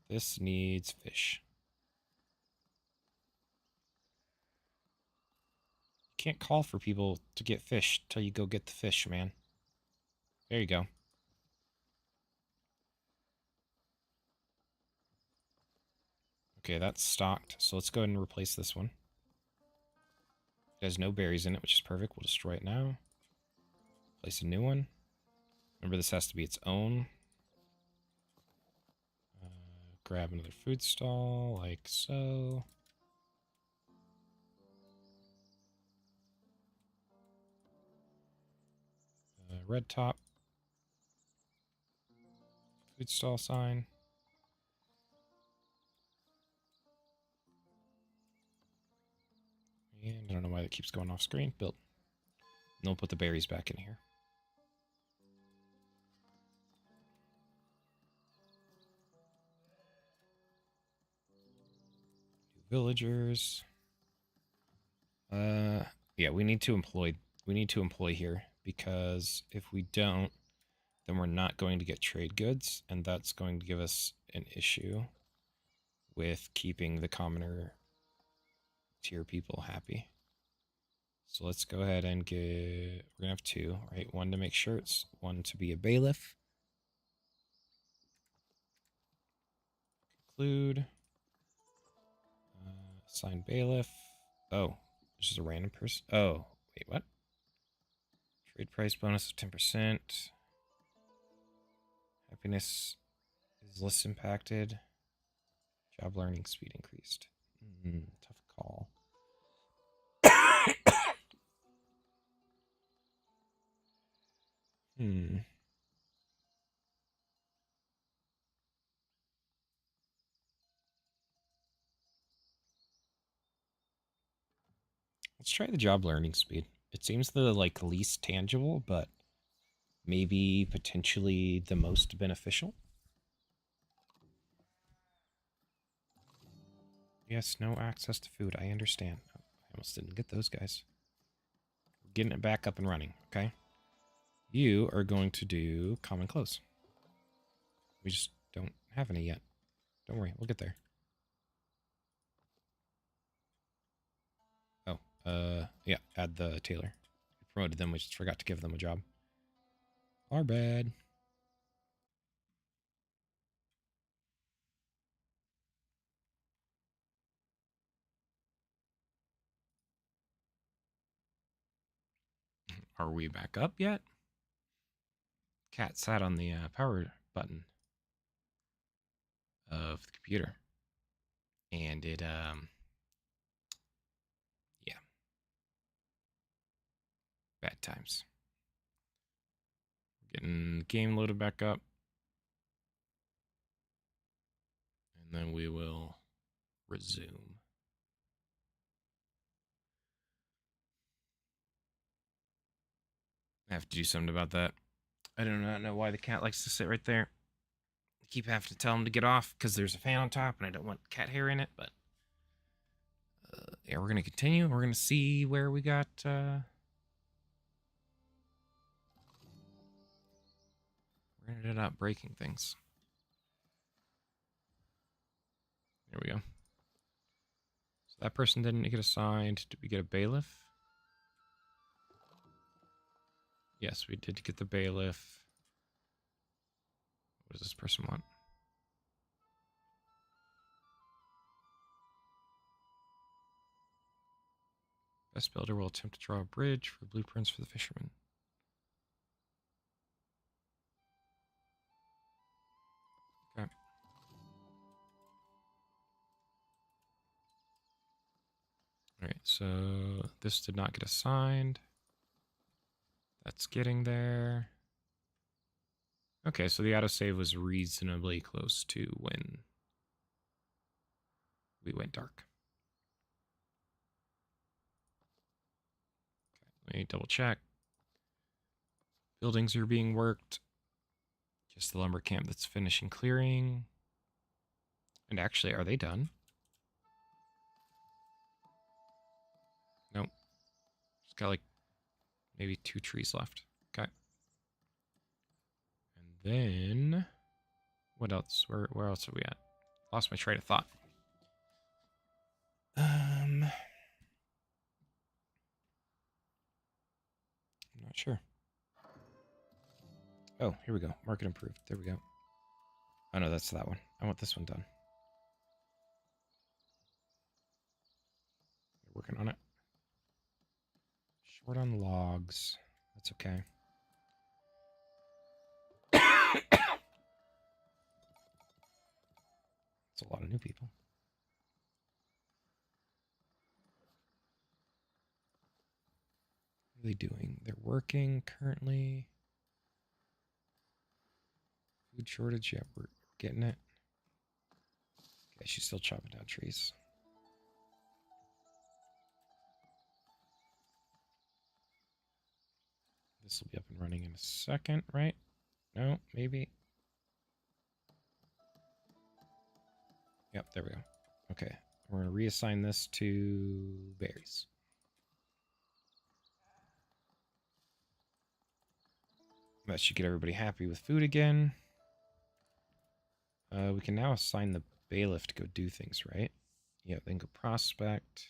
This needs fish. You can't call for people to get fish till you go get the fish, man. There you go. Okay, that's stocked. So let's go ahead and replace this one. It has no berries in it, which is perfect. We'll destroy it now. Place a new one. Remember, this has to be its own. Grab another food stall, like so. Red top. Food stall sign. And I don't know why that keeps going off screen. Built. And we'll put the berries back in here. New villagers. Yeah, we need to employ here, because if we don't, then we're not going to get trade goods, and that's going to give us an issue with keeping the commoner tier people happy. So let's go ahead and we're gonna have 2, right? 1 to make shirts, 1 to be a bailiff. Conclude. Assign bailiff. Oh, this is a random person. Oh, wait, what? Trade price bonus of 10%. Happiness is less impacted. Job learning speed increased. Tough call. Let's try the job learning speed. It seems the least tangible, but maybe potentially the most beneficial. Yes, no access to food. I understand. Oh, I almost didn't get those guys. We're getting it back up and running, okay? You are going to do common clothes. We just don't have any yet. Don't worry, we'll get there. Oh, yeah, add the tailor. We promoted them, we just forgot to give them a job. Our bad. Are we back up yet? Cat sat on the power button of the computer. And it, yeah. Bad times. Getting the game loaded back up. And then we will resume. I have to do something about that. I do not know why the cat likes to sit right there. I keep having to tell him to get off because there's a fan on top and I don't want cat hair in it, but yeah, we're going to continue. We're going to see where we got we're going to end up breaking things. There we go. So that person didn't get assigned. Did we get a bailiff? Yes, we did get the bailiff. What does this person want? Best builder will attempt to draw a bridge for blueprints for the fishermen. Okay. Alright, so this did not get assigned. That's getting there. Okay, so the autosave was reasonably close to when we went dark. Okay, let me double check. Buildings are being worked. Just the lumber camp that's finishing clearing. And actually, are they done? Nope. Just got like maybe 2 trees left. Okay. And then what else? Where else are we at? Lost my train of thought. I'm not sure. Oh, here we go. Market improved. There we go. Oh no, that's that one. I want this one done. Working on it. Short on logs. That's okay. It's a lot of new people. What are they doing? They're working currently. Food shortage. Yeah, we're getting it. Okay, she's still chopping down trees. This will be up and running in a second, right? No, maybe. Yep, there we go. Okay, we're going to reassign this to berries. That should get everybody happy with food again. We can now assign the bailiff to go do things, right? Yeah, then go prospect.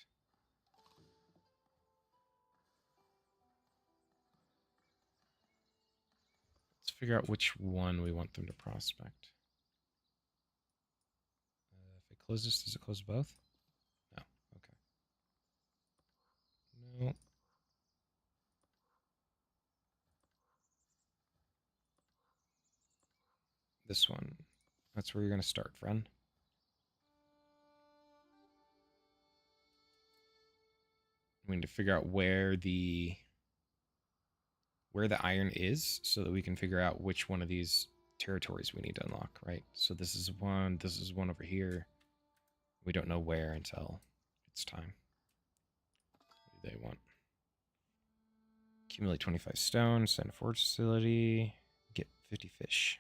Let's figure out which one we want them to prospect. If it closes, does it close both? No. Okay. No. This one. That's where you're going to start, friend. We need to figure out where the iron is so that we can figure out which one of these territories we need to unlock, right? So this is one over here. We don't know where until it's time. What do they want? Accumulate 25 stone, send a forge facility, get 50 fish.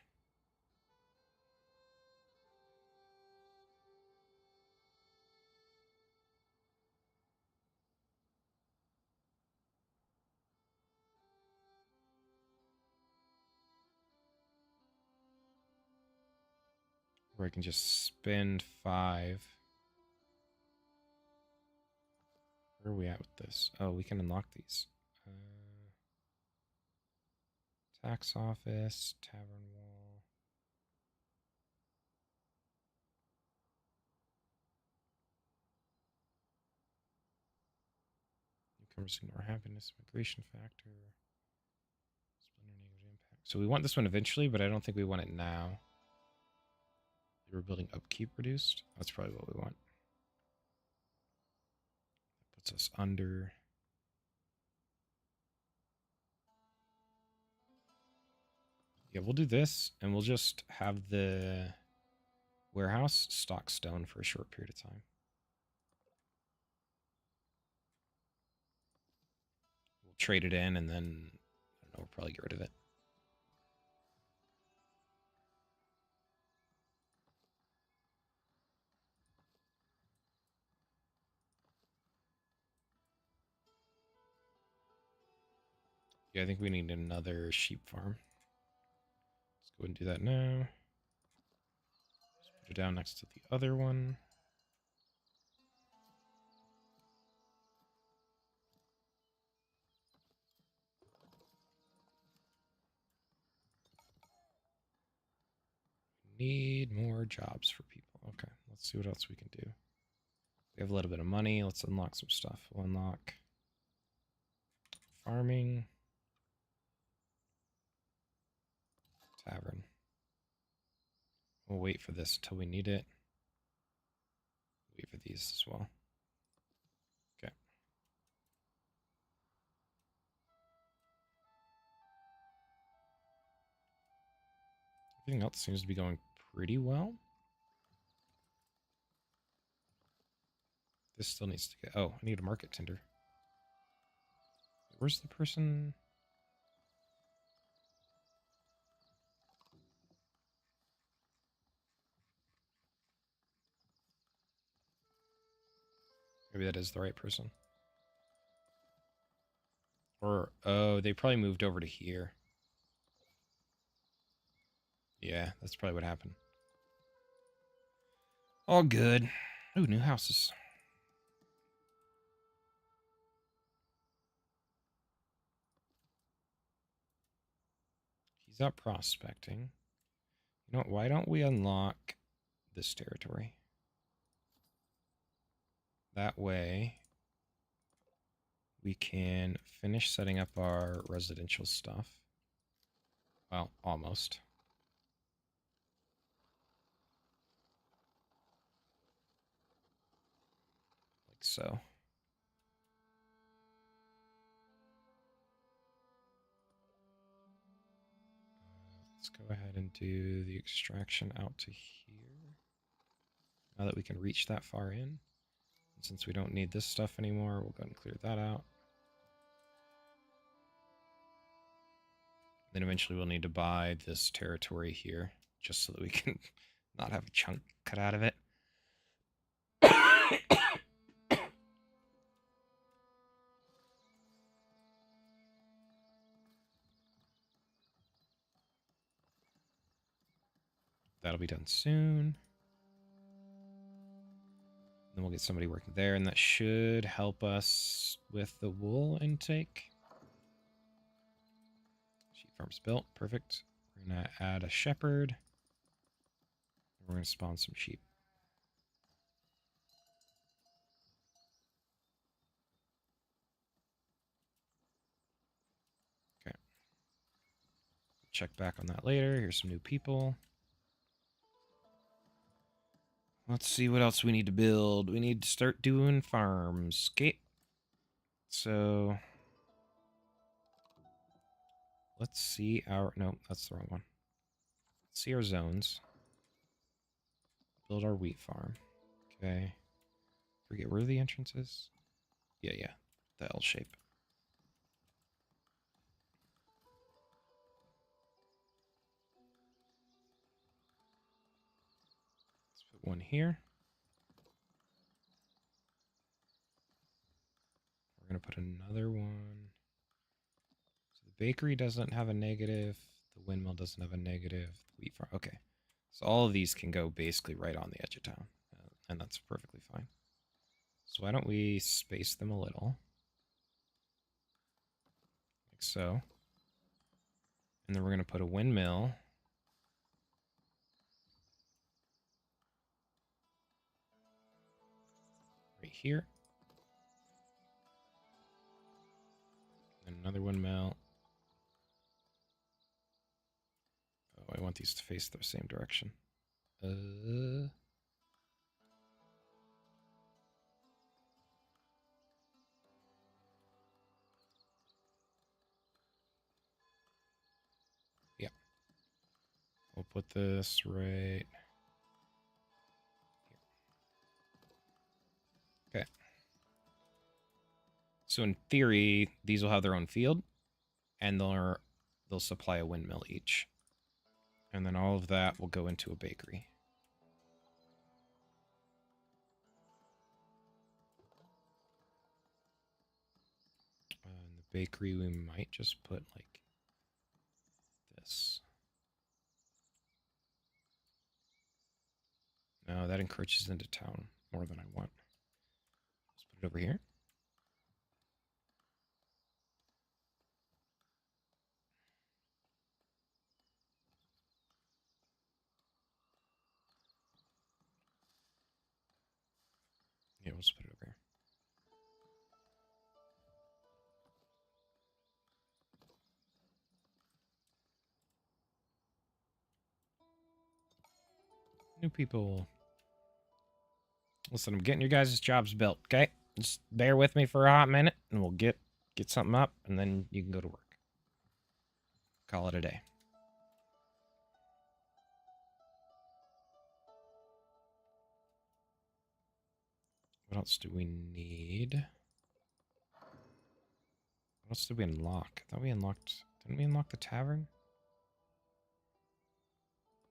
Or I can just spend 5. Where are we at with this? Oh, we can unlock these. Tax office, tavern wall. Newcomers ignore happiness, migration factor. So we want this one eventually, but I don't think we want it now. We're building upkeep reduced. That's probably what we want. That puts us under. Yeah, we'll do this, and we'll just have the warehouse stock stone for a short period of time. We'll trade it in, and then, I don't know, we'll probably get rid of it. Yeah, I think we need another sheep farm. Let's go ahead and do that now. Just put it down next to the other one. Need more jobs for people. Okay, let's see what else we can do. We have a little bit of money. Let's unlock some stuff. We'll unlock farming. Tavern. We'll wait for this until we need it. Wait for these as well. Okay. Everything else seems to be going pretty well. This still needs to get... Oh, I need a market tender. Where's the person? Maybe that is the right person. Or, oh, they probably moved over to here. Yeah, that's probably what happened. All good. Ooh, new houses. He's out prospecting. You know what? Why don't we unlock this territory? That way, we can finish setting up our residential stuff. Well, almost. Like so. Let's go ahead and do the extraction out to here. Now that we can reach that far in. And since we don't need this stuff anymore, we'll go ahead and clear that out. Then eventually we'll need to buy this territory here, just so that we can not have a chunk cut out of it. That'll be done soon. Then we'll get somebody working there, and that should help us with the wool intake. Sheep farm's built. Perfect. We're going to add a shepherd. We're going to spawn some sheep. Okay. Check back on that later. Here's some new people. Let's see what else we need to build. We need to start doing farms. Okay. So let's see our... No, that's the wrong one. Let's see our zones. Build our wheat farm. Okay. Forget where the entrance is. Yeah. The L shape. Let's put one here. We're going to put another one. So the bakery doesn't have a negative. The windmill doesn't have a negative. The wheat farm. Okay. So all of these can go basically right on the edge of town. And that's perfectly fine. So why don't we space them a little? Like so. And then we're going to put a windmill right here. And another windmill these to face the same direction. Yeah. We'll put this right here. Okay. So in theory, these will have their own field, and they'll supply a windmill each. And then all of that will go into a bakery. In the bakery, we might just put like this. No, that encroaches into town more than I want. Let's put it over here. Yeah, let's put it over here. New people. Listen, I'm getting your guys' jobs built, okay? Just bear with me for a hot minute, and we'll get something up, and then you can go to work. Call it a day. What else do we need? What else did we unlock? I thought we unlocked... Didn't we unlock the tavern?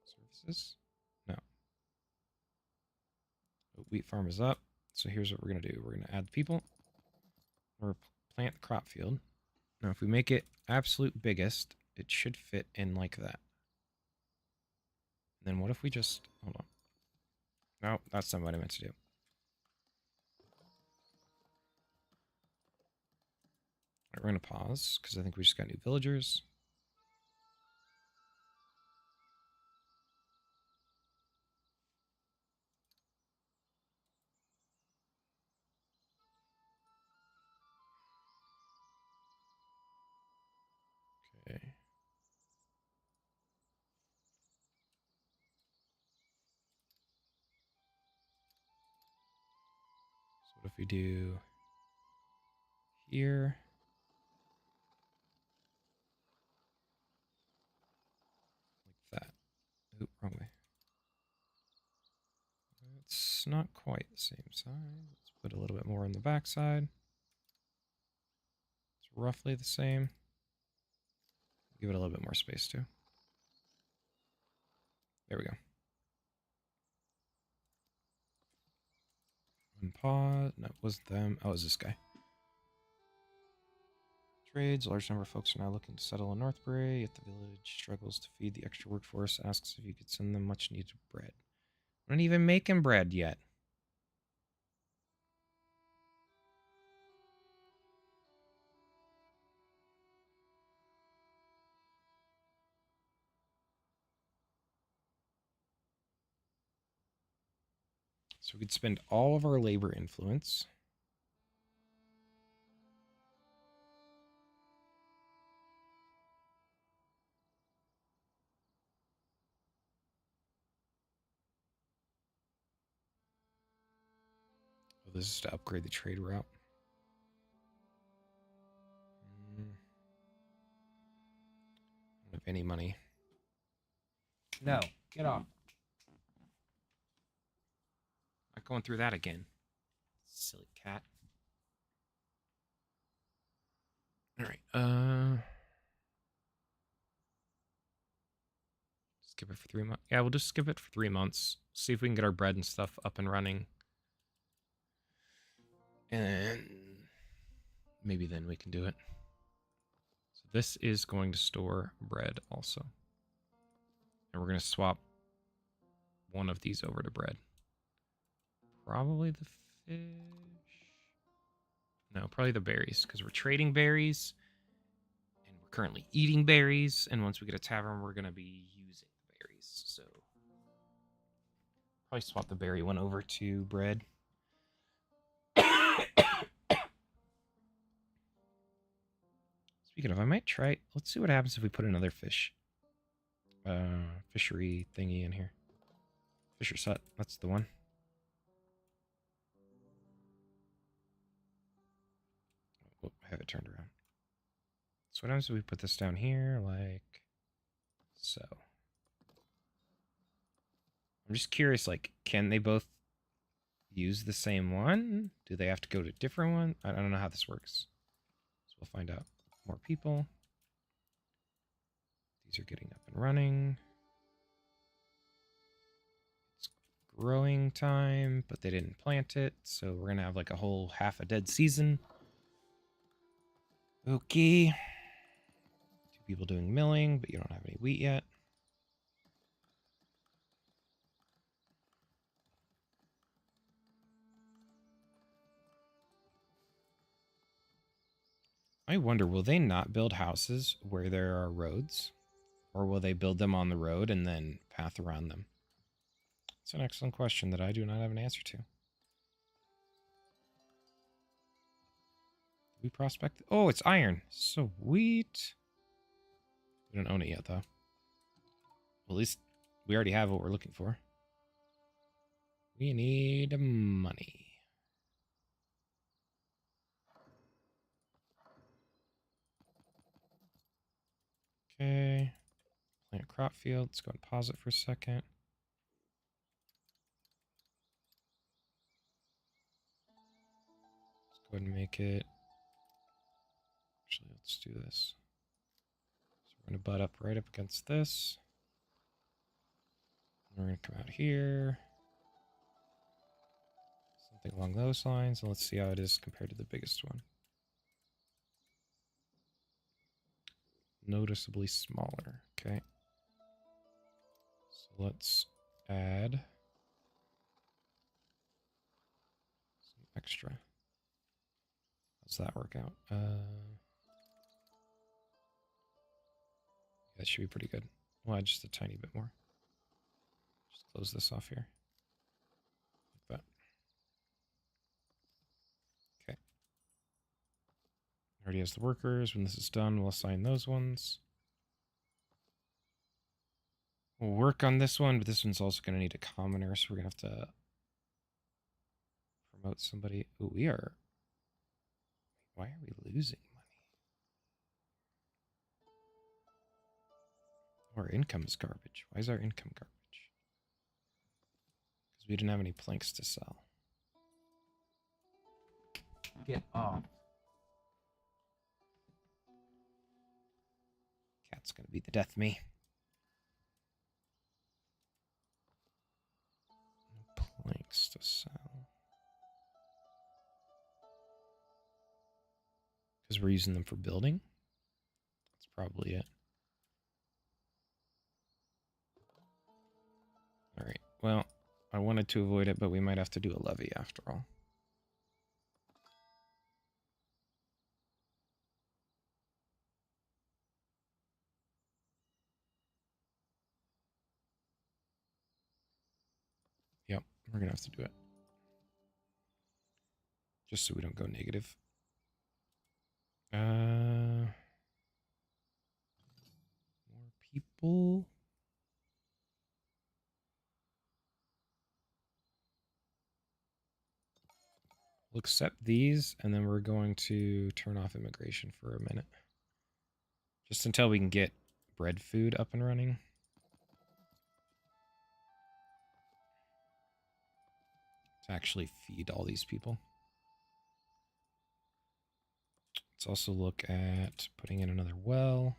Services? No. Oh, wheat farm is up. So here's what we're going to do. We're going to add people. Or plant the crop field. Now, if we make it absolute biggest, it should fit in like that. Then what if we just... Hold on. No, that's not what I meant to do. Right, we're going to pause, because I think we just got new villagers. Okay. So what if we do here? Like that. Oop, wrong way. It's not quite the same size. Let's put a little bit more on the back side. It's roughly the same. Give it a little bit more space too. There we go. One pause. No, it was them. Oh, it was this guy. Trades. A large number of folks are now looking to settle in Northbury. Yet the village struggles to feed the extra workforce. Asks if you could send them much needed bread. We're not even making bread yet. So we could spend all of our labor influence. Oh, this is to upgrade the trade route. I don't have any money. No, get off. Not going through that again. Silly cat. All right. Skip it for 3 months. Yeah, we'll just skip it for 3 months. See if we can get our bread and stuff up and running. And maybe then we can do it. So this is going to store bread also. And we're going to swap one of these over to bread. Probably the fish. No, probably the berries, because we're trading berries. And we're currently eating berries. And once we get a tavern, we're going to be using the berries. So probably swap the berry one over to bread. Speaking of, I might try... Let's see what happens if we put another fish fishery thingy in here. Fisher Sut, that's the one. Oh, have it turned around. So what happens if we put this down here, like so? I'm just curious, like, can they both use the same one? Do they have to go to a different one? I don't know how this works. So we'll find out. More people. These are getting up and running. It's growing time, but they didn't plant it, so we're gonna have like a whole half a dead season. Okay. 2 people doing milling, but you don't have any wheat yet. I wonder, will they not build houses where there are roads? Or will they build them on the road and then path around them? It's an excellent question that I do not have an answer to. We prospect? Oh, it's iron. Sweet. We don't own it yet, though. Well, at least we already have what we're looking for. We need money. Okay. Plant a crop field. Let's go and pause it for a second. Let's go ahead and make it. Actually, let's do this. So we're going to butt up right up against this. We're going to come out here. Something along those lines. And let's see how it is compared to the biggest one. Noticeably smaller. Okay. So let's add some extra. How's that work out? That should be pretty good. Well, just a tiny bit more. Just close this off here. Like that. Okay. Already has the workers. When this is done, we'll assign those ones. We'll work on this one, but this one's also going to need a commoner, so we're going to have to promote somebody. Ooh, we are... Why are we losing money? Our income is garbage. Why is our income garbage? Because we didn't have any planks to sell. Get off. Cat's going to be the death of me. No planks to sell. Because we're using them for building? That's probably it. Alright, well, I wanted to avoid it, but we might have to do a levy after all. Yep, we're going to have to do it. Just so we don't go negative. More people. We'll accept these, and then we're going to turn off immigration for a minute. Just until we can get bread food up and running. To actually feed all these people. Let's also look at putting in another well.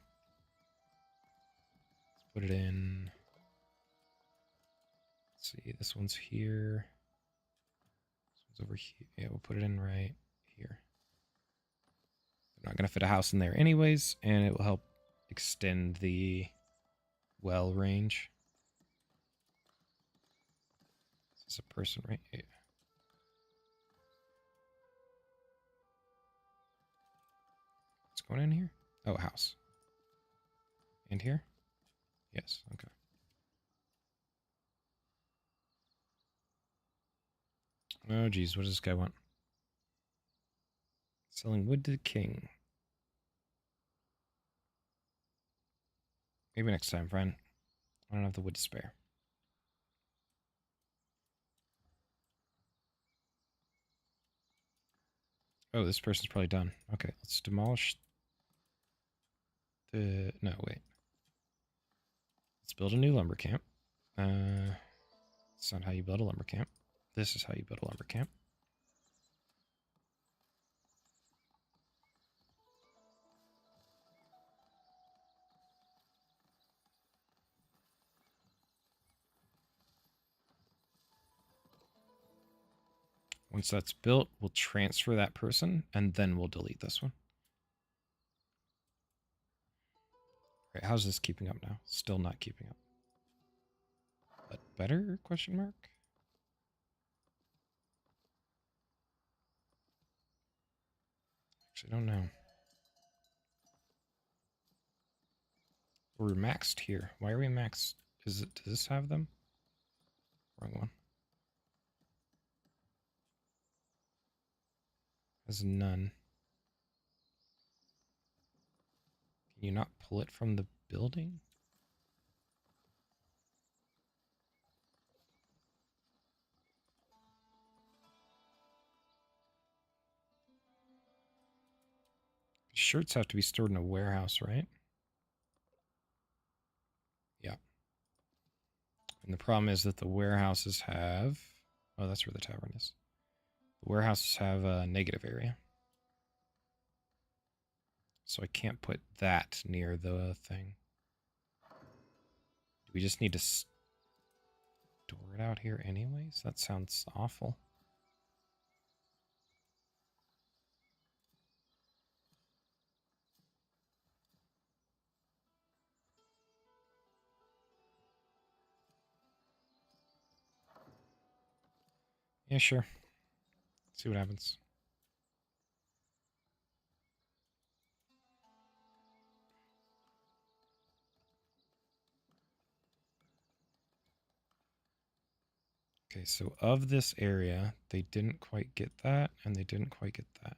Let's put it in. Let's see, this one's here. This one's over here. Yeah, we'll put it in right here. We're not going to fit a house in there anyways, and it will help extend the well range. Is this a person, right? Yeah. What's going on here? Oh, a house. And here? Yes, okay. Oh, geez, what does this guy want? Selling wood to the king. Maybe next time, friend. I don't have the wood to spare. Oh, this person's probably done. Okay, let's demolish the... No, wait. Let's build a new lumber camp. That's not how you build a lumber camp. This is how you build a lumber camp. Once that's built, we'll transfer that person, and then we'll delete this one. Right, how's this keeping up now? Still not keeping up. But better, question mark? Actually, I don't know. We're maxed here. Why are we maxed? Does this have them? Wrong one. Has none. Can you not pull it from the building? Shirts have to be stored in a warehouse, right? Yeah. And the problem is that the warehouses have... Oh, that's where the tavern is. The warehouses have a negative area. So I can't put that near the thing. Do we just need to store it out here anyways? That sounds awful. Yeah, sure. See what happens. Okay, so of this area, they didn't quite get that, and they didn't quite get that.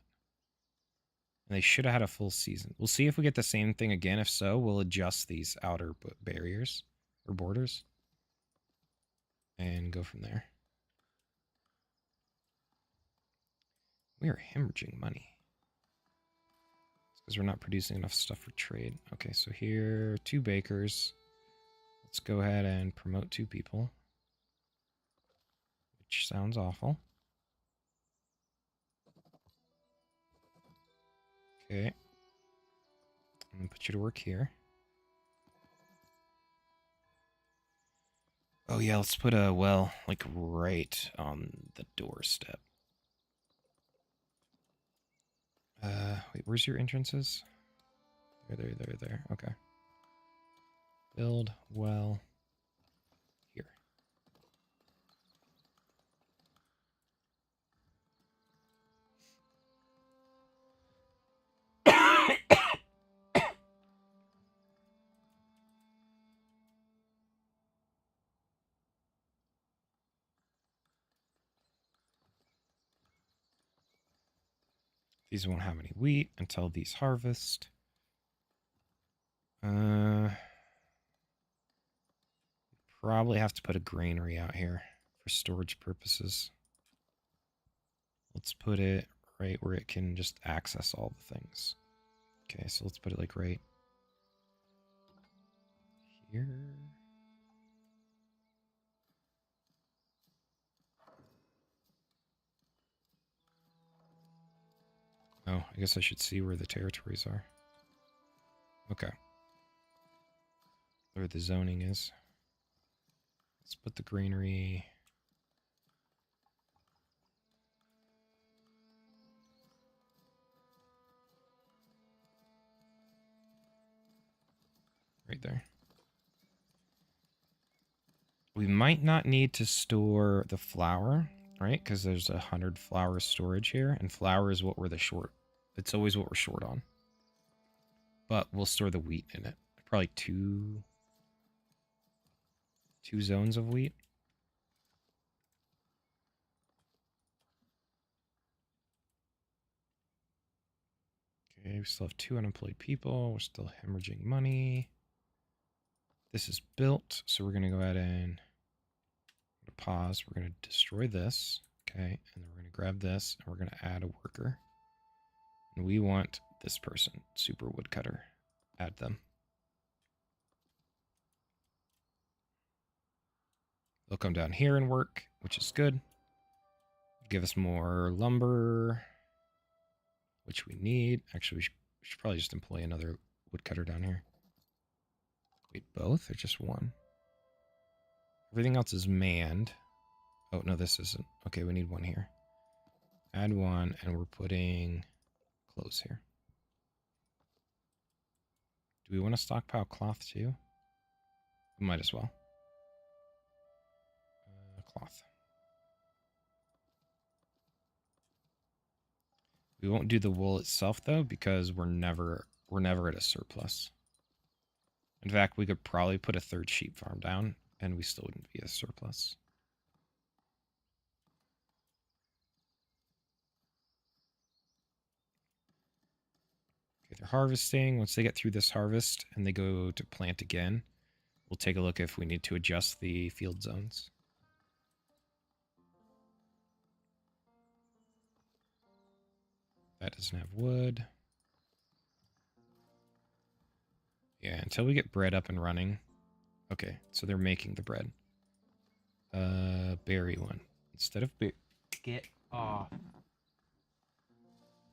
And they should have had a full season. We'll see if we get the same thing again. If so, we'll adjust these outer barriers or borders and go from there. We are hemorrhaging money. It's because we're not producing enough stuff for trade. Okay, so here, 2 bakers. Let's go ahead and promote 2 people. Which sounds awful. Okay. I'm going to put you to work here. Oh yeah, let's put a well, like right on the doorstep. Wait, where's your entrances? There. Okay. Build well here. These won't have any wheat until these harvest. Probably have to put a granary out here for storage purposes. Let's put it right where it can just access all the things. Okay, so let's put it like right here. Oh, I guess I should see where the territories are. Okay. Where the zoning is. Let's put the granary... right there. We might not need to store the flour, right? Because there's 100 flour storage here, and flour is what we're the short. It's always what we're short on. But we'll store the wheat in it. Probably two zones of wheat. Okay, we still have 2 unemployed people. We're still hemorrhaging money. This is built, so we're going to go ahead and pause. We're going to destroy this. Okay, and then we're going to grab this, and we're going to add a worker. And we want this person, super woodcutter. Add them. They'll come down here and work, which is good. Give us more lumber, which we need. Actually, we should probably just employ another woodcutter down here. Wait, both or just one? Everything else is manned. Oh, no, this isn't. Okay, we need one here. Add one, and we're putting clothes here. Do we want to stockpile cloth too? We might as well. Cloth. We won't do the wool itself though, because we're never at a surplus. In fact, we could probably put a third sheep farm down, and we still wouldn't be a surplus. Okay, they're harvesting. Once they get through this harvest and they go to plant again, we'll take a look if we need to adjust the field zones. That doesn't have wood. Yeah, until we get bread up and running. Okay, so they're making the bread. Berry one. Instead of get off.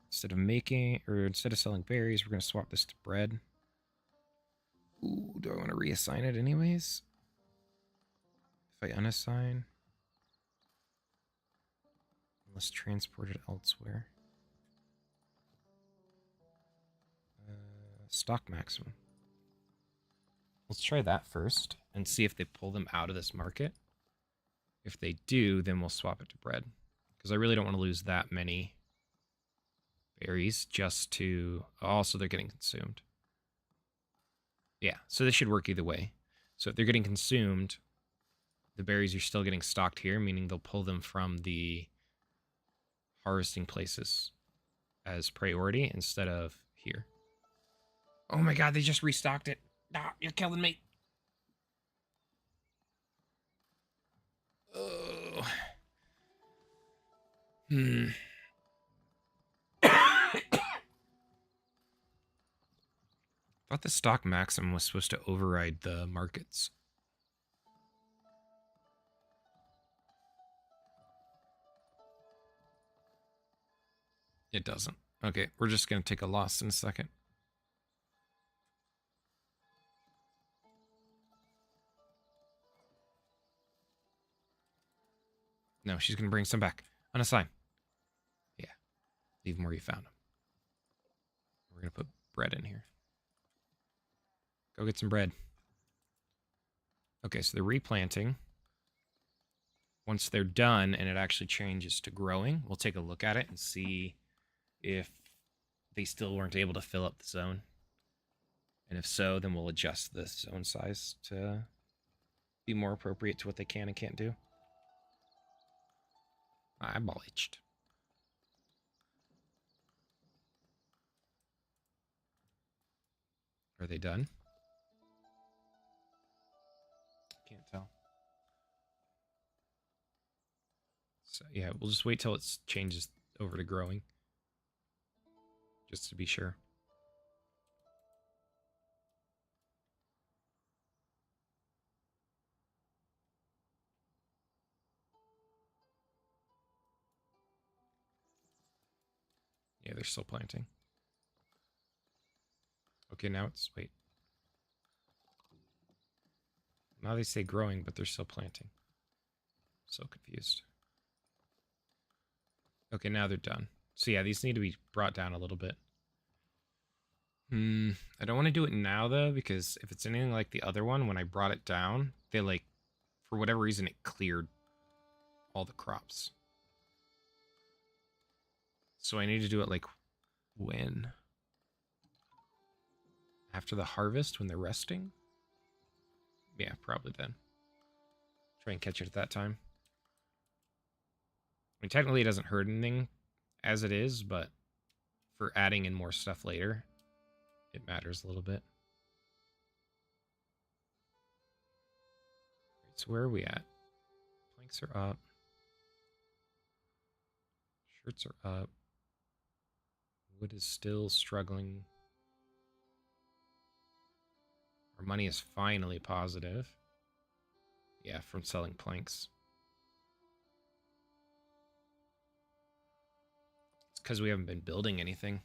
Instead of selling berries, we're gonna swap this to bread. Ooh, do I want to reassign it anyways? If I unassign, let's transport it elsewhere. Stock maximum. Let's try that first and see if they pull them out of this market. If they do, then we'll swap it to bread. Because I really don't want to lose that many berries just to... Oh, so they're getting consumed. Yeah, so this should work either way. So if they're getting consumed, the berries are still getting stocked here, meaning they'll pull them from the harvesting places as priority instead of here. Oh my god, they just restocked it. Ah, you're killing me. Oh. Thought the stock maximum was supposed to override the markets. It doesn't. Okay, we're just going to take a loss in a second. No, she's going to bring some back. Unassign. Yeah. Leave them where you found them. We're going to put bread in here. Go get some bread. Okay, so they're replanting. Once they're done and it actually changes to growing, we'll take a look at it and see if they still weren't able to fill up the zone. And if so, then we'll adjust the zone size to be more appropriate to what they can and can't do. Eyeball itched. Are they done? Can't tell. So yeah, we'll just wait till it changes over to growing. Just to be sure. Yeah, they're still planting. Okay, now it's... Wait. Now they say growing, but they're still planting. So confused. Okay, now they're done. So yeah, these need to be brought down a little bit. I don't want to do it now, though, because if it's anything like the other one, when I brought it down, they, like, for whatever reason, it cleared all the crops. So I need to do it, like, when? After the harvest, when they're resting? Yeah, probably then. Try and catch it at that time. I mean, technically it doesn't hurt anything as it is, but for adding in more stuff later, it matters a little bit. So where are we at? Planks are up. Shirts are up. Wood is still struggling. Our money is finally positive. Yeah, from selling planks. It's because we haven't been building anything.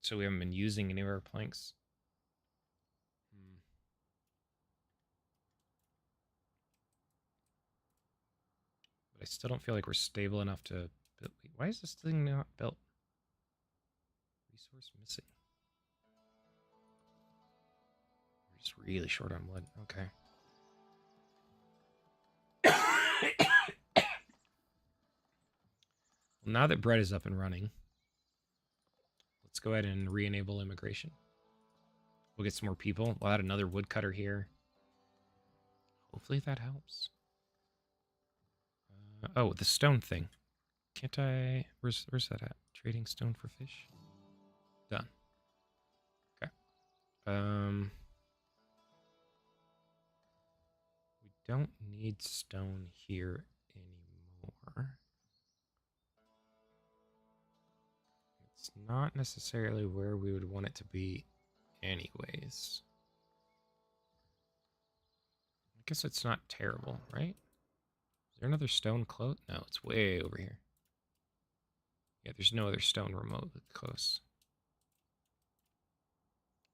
So we haven't been using any of our planks. But I still don't feel like we're stable enough to build. Wait, why is this thing not built? Resource missing. We're just really short on wood. Okay. Well, now that bread is up and running, let's go ahead and re-enable immigration. We'll get some more people. We'll add another woodcutter here. Hopefully that helps. Oh, the stone thing. Can't I... Where's that at? Trading stone for fish? Done. Okay. We don't need stone here anymore. It's not necessarily where we would want it to be anyways. I guess it's not terrible, right? Is there another stone close? No, it's way over here. Yeah, there's no other stone remotely close.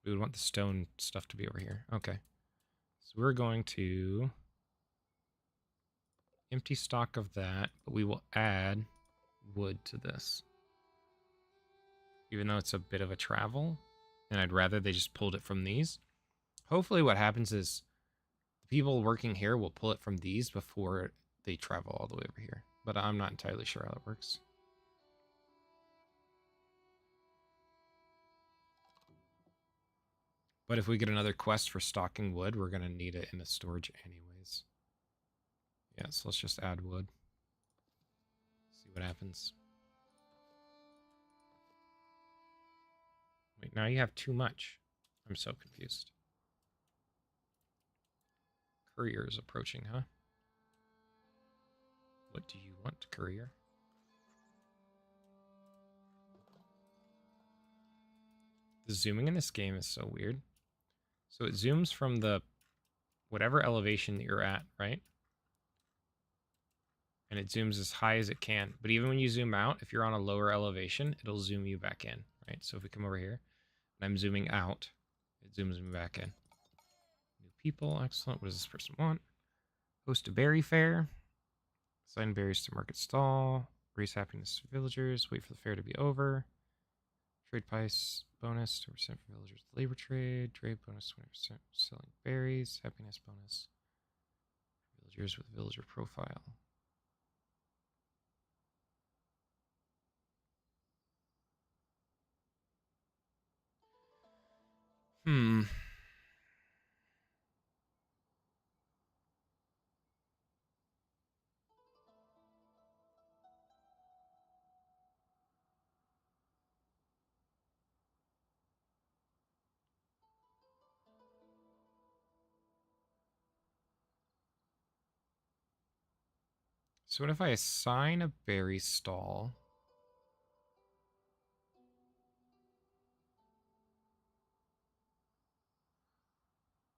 We would want the stone stuff to be over here. Okay. So we're going to empty stock of that, but we will add wood to this. Even though it's a bit of a travel, and I'd rather they just pulled it from these. Hopefully what happens is the people working here will pull it from these before they travel all the way over here. But I'm not entirely sure how that works. But if we get another quest for stocking wood, we're going to need it in the storage anyways. Yeah, so let's just add wood. See what happens. Wait, now you have too much. I'm so confused. Courier is approaching, huh? What do you want, courier? The zooming in this game is so weird. So it zooms from the whatever elevation that you're at, right? And it zooms as high as it can. But even when you zoom out, if you're on a lower elevation, it'll zoom you back in, right? So if we come over here, and I'm zooming out, it zooms me back in. New people, excellent. What does this person want? Host a berry fair. Assign berries to market stall. Raise happiness to villagers. Wait for the fair to be over. Trade price bonus 2% for villagers labor trade. Trade bonus 20% for selling berries. Happiness bonus for villagers with villager profile. So what if I assign a berry stall?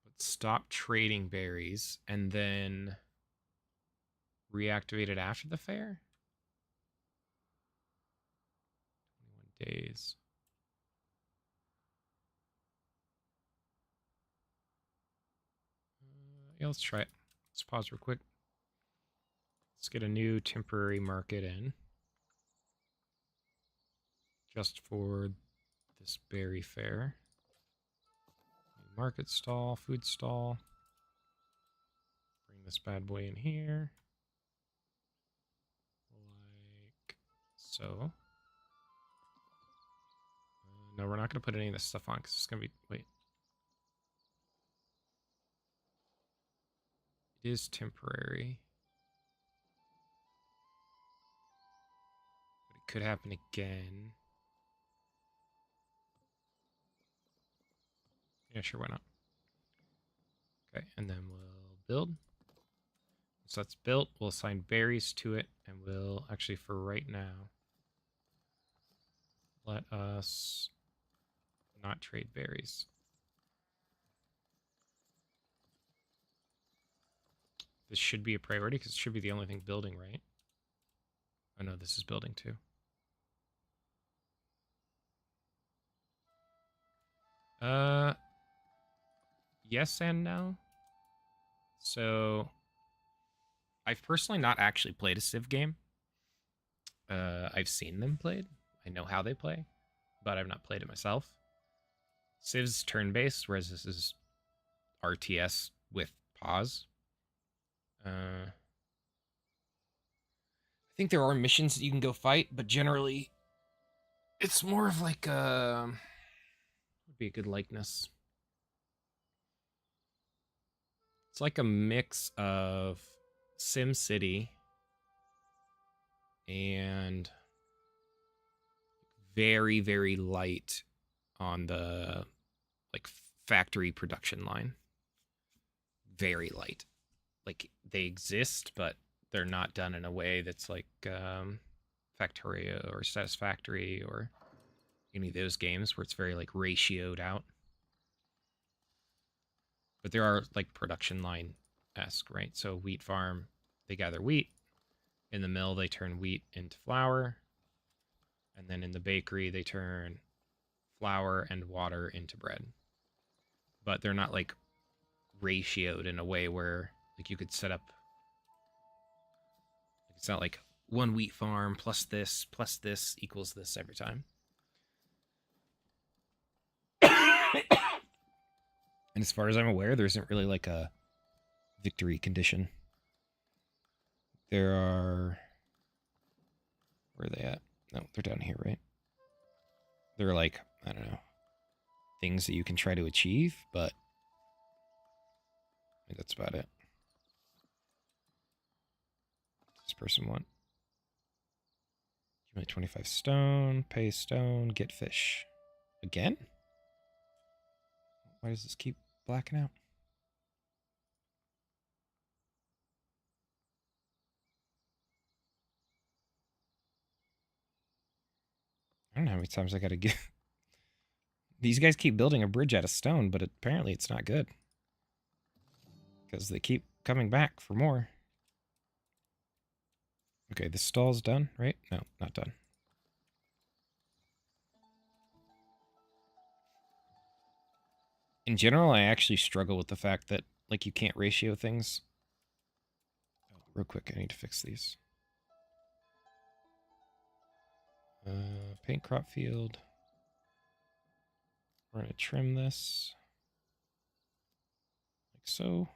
But stop trading berries and then reactivate it after the fair? 21 days. Yeah, let's try it. Let's pause real quick. Let's get a new temporary market in. Just for this berry fair. New market stall, food stall. Bring this bad boy in here. Like so. No, we're not going to put any of this stuff on because it's going to be... Wait. It is temporary. But it could happen again. Yeah, sure, why not? Okay, and then we'll build. So that's built. We'll assign berries to it, and we'll actually, for right now, let us not trade berries. This should be a priority because it should be the only thing building, right? Oh no, this is building too. Yes and no. So, I've personally not actually played a Civ game. I've seen them played. I know how they play, but I've not played it myself. Civ's turn-based, whereas this is RTS with pause. I think there are missions that you can go fight, but generally, it's more of like would be a good likeness. It's like a mix of Sim City and very, very light on the like factory production line. Very light. Like they exist, but they're not done in a way that's like Factorio or Satisfactory or any of those games where it's very like ratioed out. But there are like production line esque, right? So wheat farm, they gather wheat. In the mill, they turn wheat into flour. And then in the bakery, they turn flour and water into bread. But they're not like ratioed in a way where like you could set up. It's not like one wheat farm plus this equals this every time. And as far as I'm aware, there isn't really like a victory condition. There are. Where are they at? No, they're down here, right? They're like, I don't know, things that you can try to achieve, but I think that's about it. This person want? Accumulate 25 stone, pay stone, get fish. Again? Why does this keep blacking out? I don't know how many times I gotta get. These guys keep building a bridge out of stone, but apparently it's not good. Because they keep coming back for more. Okay, the stall's done, right? No, not done. In general, I actually struggle with the fact that, like, you can't ratio things. Oh, real quick, I need to fix these. Paint crop field. We're going to trim this. Like so.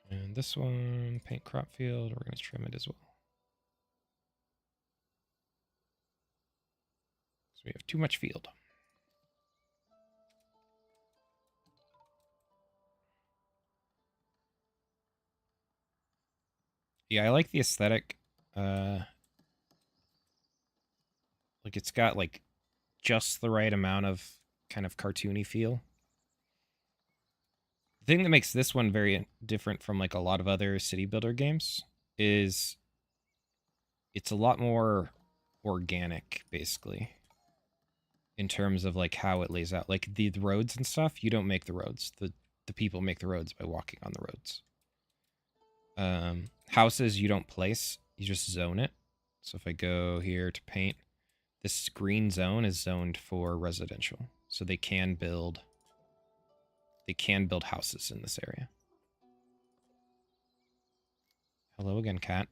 And this one, paint crop field, we're going to trim it as well. So we have too much field. Yeah, I like the aesthetic. Like it's got like just the right amount of kind of cartoony feel. The thing that makes this one very different from like a lot of other city builder games is it's a lot more organic, basically, in terms of like how it lays out. Like the roads and stuff, you don't make the roads. The people make the roads by walking on the roads. Houses you don't place, you just zone it. So if I go here to paint, this green zone is zoned for residential. So they can build houses in this area. Hello again, cat.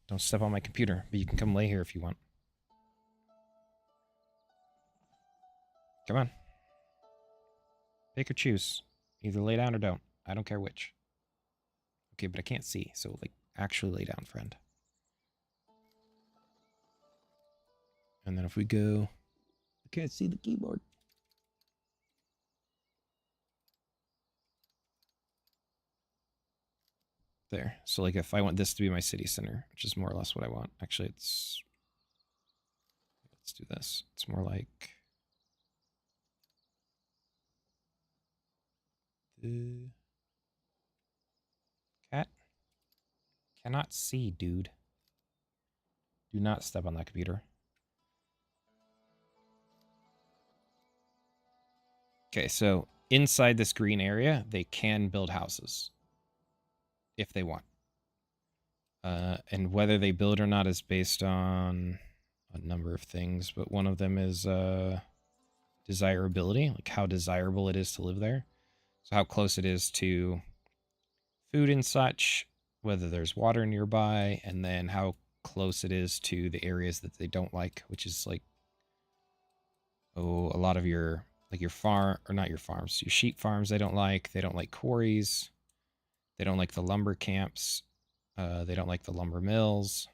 Don't step on my computer, but you can come lay here if you want. Come on. Pick or choose. Either lay down or don't. I don't care which. Okay, but I can't see, so like actually lay down, friend. And then if we go, I can't see the keyboard. There. So like if I want this to be my city center, which is more or less what I want. Actually, let's do this. It's more like Cat? Cannot see, dude. Do not step on that computer. Okay, so inside this green area, they can build houses if they want. And whether they build or not is based on a number of things, but one of them is desirability, like how desirable it is to live there. So how close it is to food and such, whether there's water nearby, and then how close it is to the areas that they don't like, which is like, oh, a lot of your, like your farm, or not your farms, your sheep farms they don't like. They don't like quarries. They don't like the lumber camps. They don't like the lumber mills.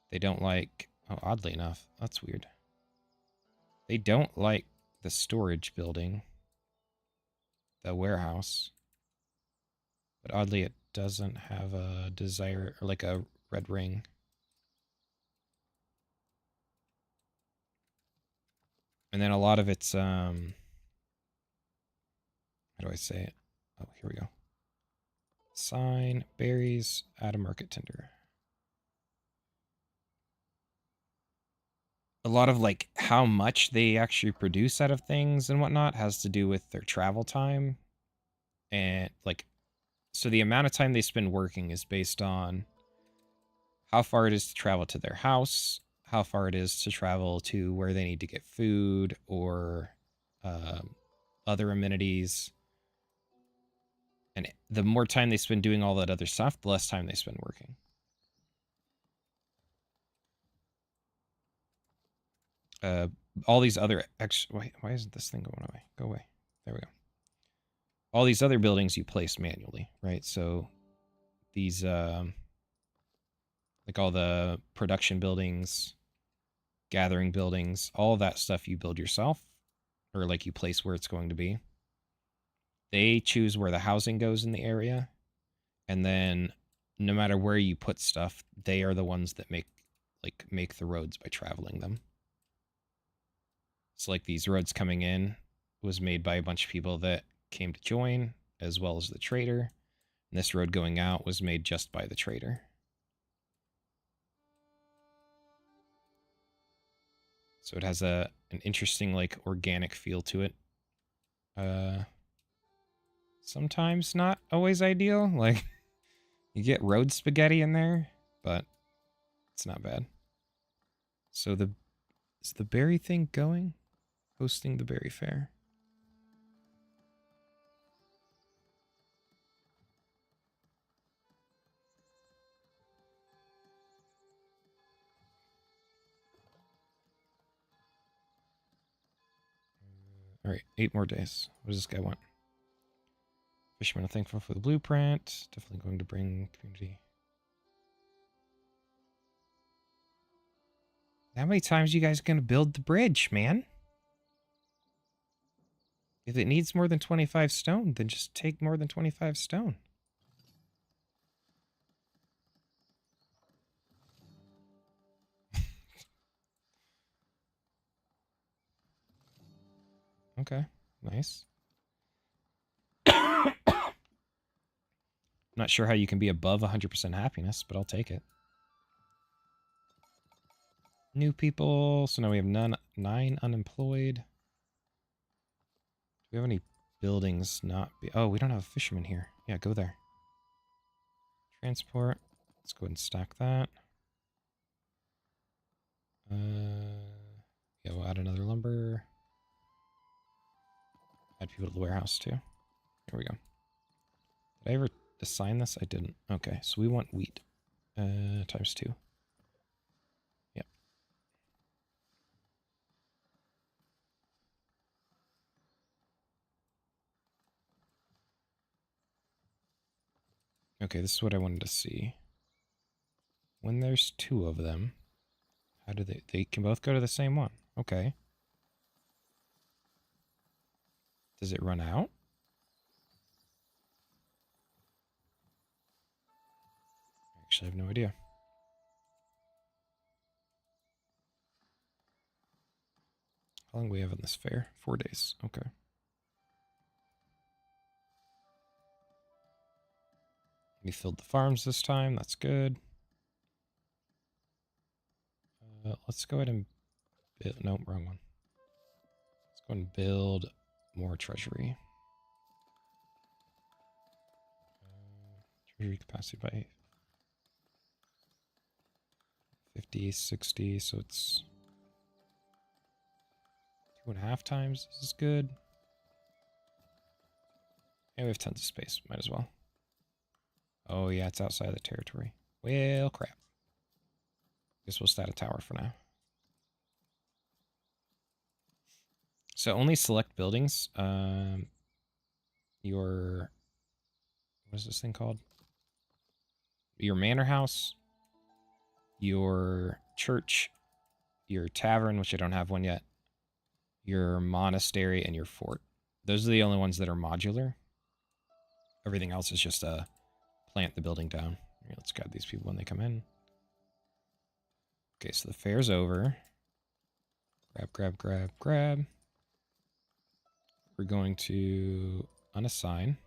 They don't like, oh, oddly enough, that's weird. They don't like the storage building, the warehouse. But oddly, it doesn't have a desire, or like a red ring. And then a lot of it's, how do I say it? Oh, here we go. Sign, berries, add a market tender. A lot of like how much they actually produce out of things and whatnot has to do with their travel time. And like, so the amount of time they spend working is based on how far it is to travel to their house, how far it is to travel to where they need to get food or other amenities. And the more time they spend doing all that other stuff, the less time they spend working. All these other wait, why isn't this thing going away? Go away. There we go. All these other buildings you place manually, right? So these, like all the production buildings, gathering buildings, all of that stuff you build yourself, or like you place where it's going to be. They choose where the housing goes in the area, and then no matter where you put stuff, they are the ones that make the roads by traveling them. So like these roads coming in was made by a bunch of people that came to join, as well as the trader. And this road going out was made just by the trader. So it has an interesting like organic feel to it. Sometimes not always ideal. Like you get road spaghetti in there, but it's not bad. So is the berry thing going? Hosting the berry fair. All right, 8 more days. What does this guy want? Fishermen are thankful for the blueprint. Definitely going to bring community. How many times are you guys going to build the bridge, man? If it needs more than 25 stone, then just take more than 25 stone. Okay, nice. Not sure how you can be above 100% happiness, but I'll take it. New people. So now we have 9 unemployed. Do we have any buildings not be... Oh, we don't have a fisherman here. Yeah, go there. Transport. Let's go ahead and stack that. Yeah, we'll add another lumber. Add people to the warehouse too. Here we go. Did I ever assign this? I didn't. Okay, so we want wheat. Times 2. Yep. Okay, this is what I wanted to see. When there's 2 of them, how do they can both go to the same one. Okay. Does it run out? Actually, I have no idea. How long do we have in this fair? 4 days. Okay. We filled the farms this time. That's good. Let's go ahead and build. No, wrong one. Let's go and build more treasury. Treasury capacity by 50, 60. So it's 2.5 times. This is good. And we have tons of space. Might as well. Oh, yeah, it's outside of the territory. Well, crap. Guess we'll start a tower for now. So only select buildings. Your... What is this thing called? Your manor house. Your church. Your tavern, which I don't have one yet. Your monastery and your fort. Those are the only ones that are modular. Everything else is just plant the building down. Here, let's grab these people when they come in. Okay, so the fair's over. Grab. We're going to unassign.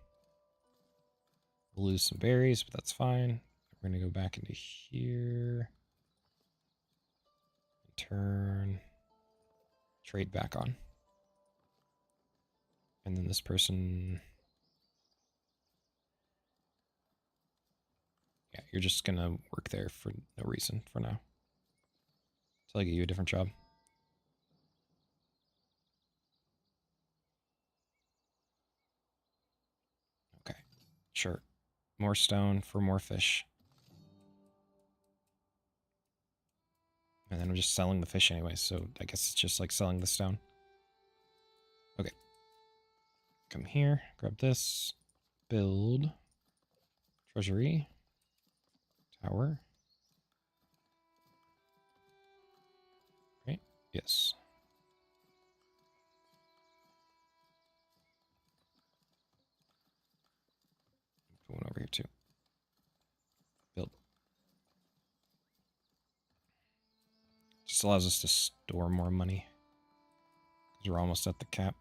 We'll lose some berries, but that's fine. We're going to go back into here. And turn trade back on. And then this person... Yeah, you're just going to work there for no reason for now. Until I get you a different job. Okay, sure. More stone for more fish. And then I'm just selling the fish anyway, so I guess it's just like selling the stone. Okay. Come here, grab this. Build. Treasury. Tower. Right? Yes. Put one over here too. Build. Just allows us to store more money. Because we're almost at the cap.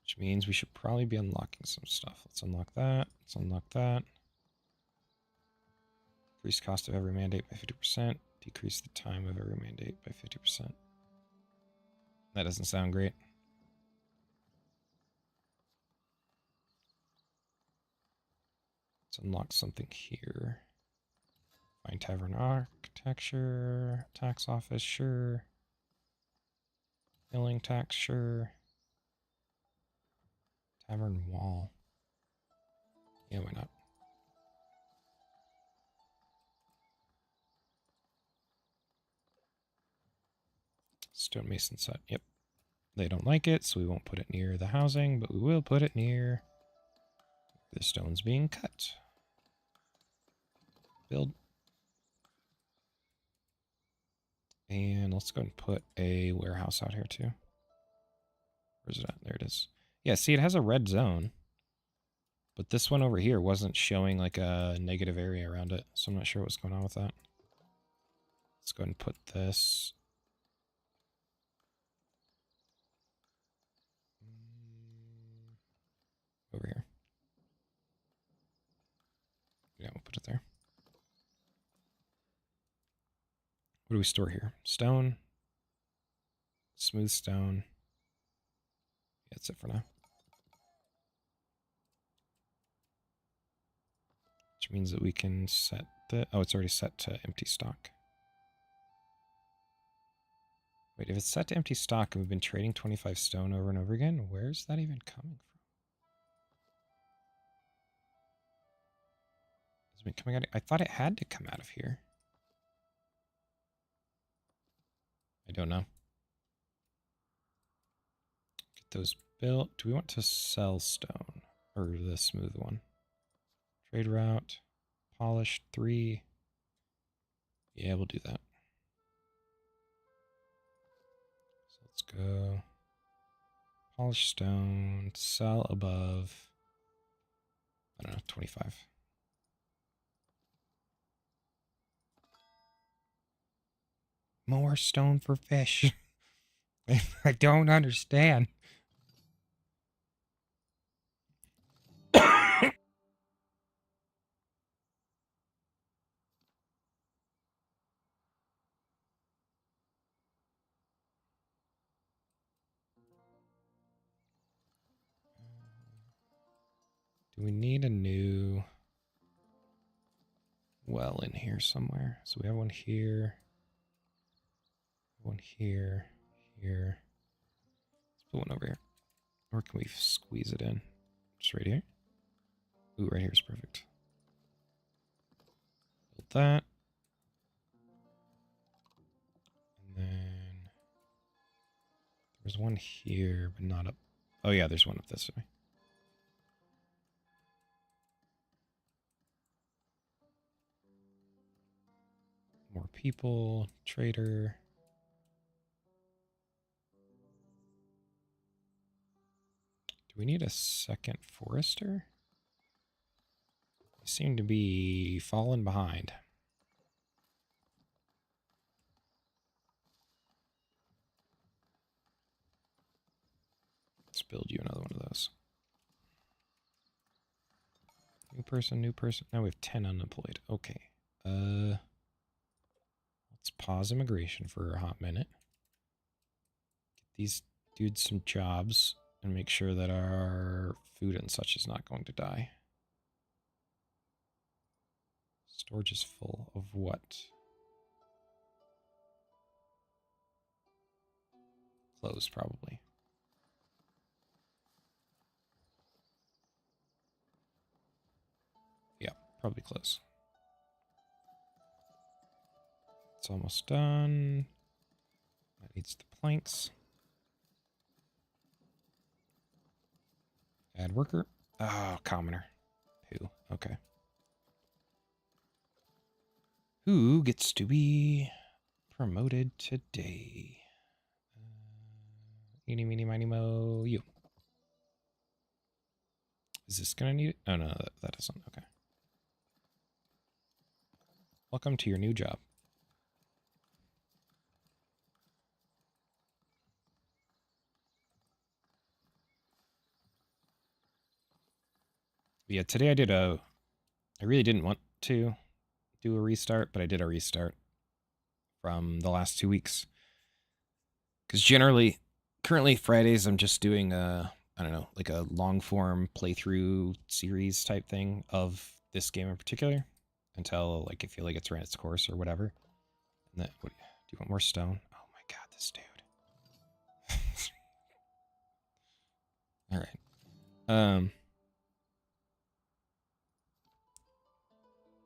Which means we should probably be unlocking some stuff. Let's unlock that. Let's unlock that. Increase cost of every mandate by 50%. Decrease the time of every mandate by 50%. That doesn't sound great. Let's unlock something here. Find tavern architecture. Tax office, sure. Billing tax, sure. Tavern wall. Yeah, why not? Stonemason set. Yep. They don't like it, so we won't put it near the housing, but we will put it near the stones being cut. Build. And let's go and put a warehouse out here too. Where's it at? There it is. Yeah, see, it has a red zone. But this one over here wasn't showing like a negative area around it, so I'm not sure what's going on with that. Let's go ahead and put this over here. Yeah, we'll put it there. What do we store here? Stone. Smooth stone. Yeah, that's it for now. Which means that we can set the... Oh, it's already set to empty stock. Wait, if it's set to empty stock and we've been trading 25 stone over and over again, where's that even coming from? Has it been coming out? I thought it had to come out of here. I don't know. Get those built. Do we want to sell stone? Or the smooth one? Trade route. Polished 3. Yeah, we'll do that. So let's go. Polished stone. Sell above. I don't know, 25. More stone for fish. I don't understand. We need a new well in here somewhere. So we have one here. One here. Here. Let's put one over here. Or can we squeeze it in? Just right here? Ooh, right here is perfect. Build that. And then there's one here, but not up. Oh yeah, there's one up this way. More people, trader. Do we need a second forester? They seem to be falling behind. Let's build you another one of those. New person, new person. Now we have 10 unemployed. Okay. Let's pause immigration for a hot minute. Get these dudes some jobs and make sure that our food and such is not going to die. Storage is full of what? Clothes, probably. Yeah, probably clothes. It's almost done. That needs the planks. Add worker. Oh, commoner. Who? Okay. Who gets to be promoted today? Eeny, meeny, miny, mo, you. Is this gonna need it? Oh, no, that doesn't. Okay. Welcome to your new job. Yeah, today I really didn't want to do a restart, but I did a restart from the last 2 weeks. Because currently Fridays, I'm just doing I don't know, like a long form playthrough series type thing of this game in particular until like I feel like it's ran its course or whatever. And do you want more stone? Oh my god, this dude. All right.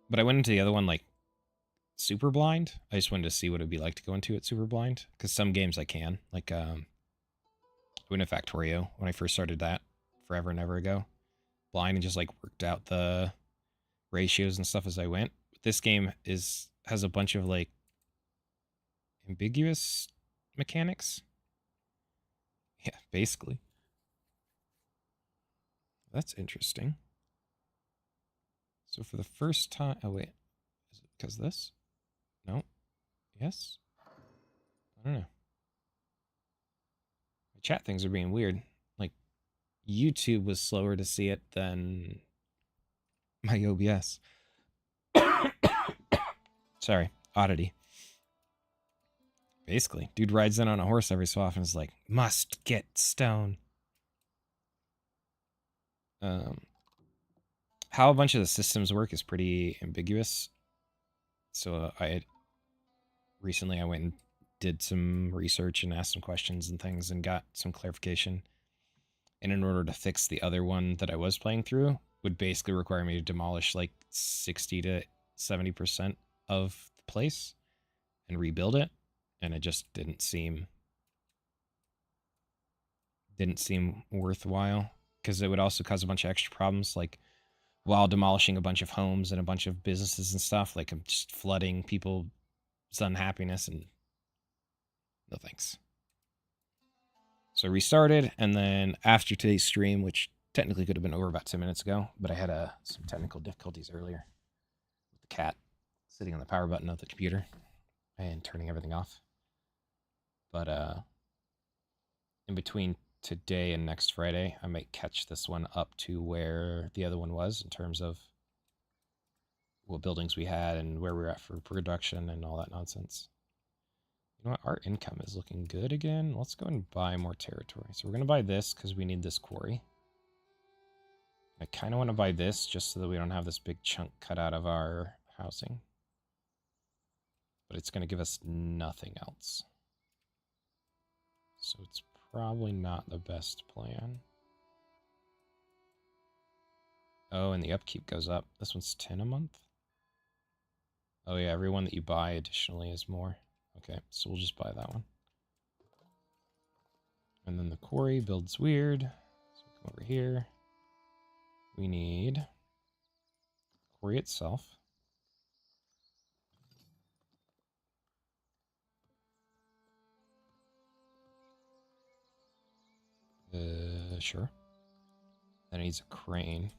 But I went into the other one like super blind. I just wanted to see what it'd be like to go into it super blind. Because some games I can. Like, I went to Factorio when I first started that forever and ever ago. Blind and just like worked out the ratios and stuff as I went. But this game has a bunch of like ambiguous mechanics. Yeah, basically. That's interesting. So for the first time... Oh, wait. Is it because of this? No. Yes? I don't know. My chat things are being weird. Like, YouTube was slower to see it than my OBS. Sorry. Oddity. Basically. Dude rides in on a horse every so often and is like, must get stone. How a bunch of the systems work is pretty ambiguous. So recently I went and did some research and asked some questions and things and got some clarification. And in order to fix the other one that I was playing through, would basically require me to demolish like 60 to 70% of the place and rebuild it. And it just didn't seem worthwhile because it would also cause a bunch of extra problems, like while demolishing a bunch of homes and a bunch of businesses and stuff, like I'm just flooding people's unhappiness and no thanks. So I restarted, and then after today's stream, which technically could have been over about 10 minutes ago, but I had some technical difficulties earlier with the cat sitting on the power button of the computer and turning everything off. But in between today and next Friday, I might catch this one up to where the other one was in terms of what buildings we had and where we were at for production and all that nonsense. You know what? Our income is looking good again. Let's go and buy more territory. So we're going to buy this because we need this quarry. I kind of want to buy this just so that we don't have this big chunk cut out of our housing. But it's going to give us nothing else. So it's probably not the best plan. Oh, and the upkeep goes up. This one's 10 a month. Oh yeah, every one that you buy additionally is more. Okay, so we'll just buy that one. And then the quarry builds weird. So we come over here. We need quarry itself. Sure. That needs a crane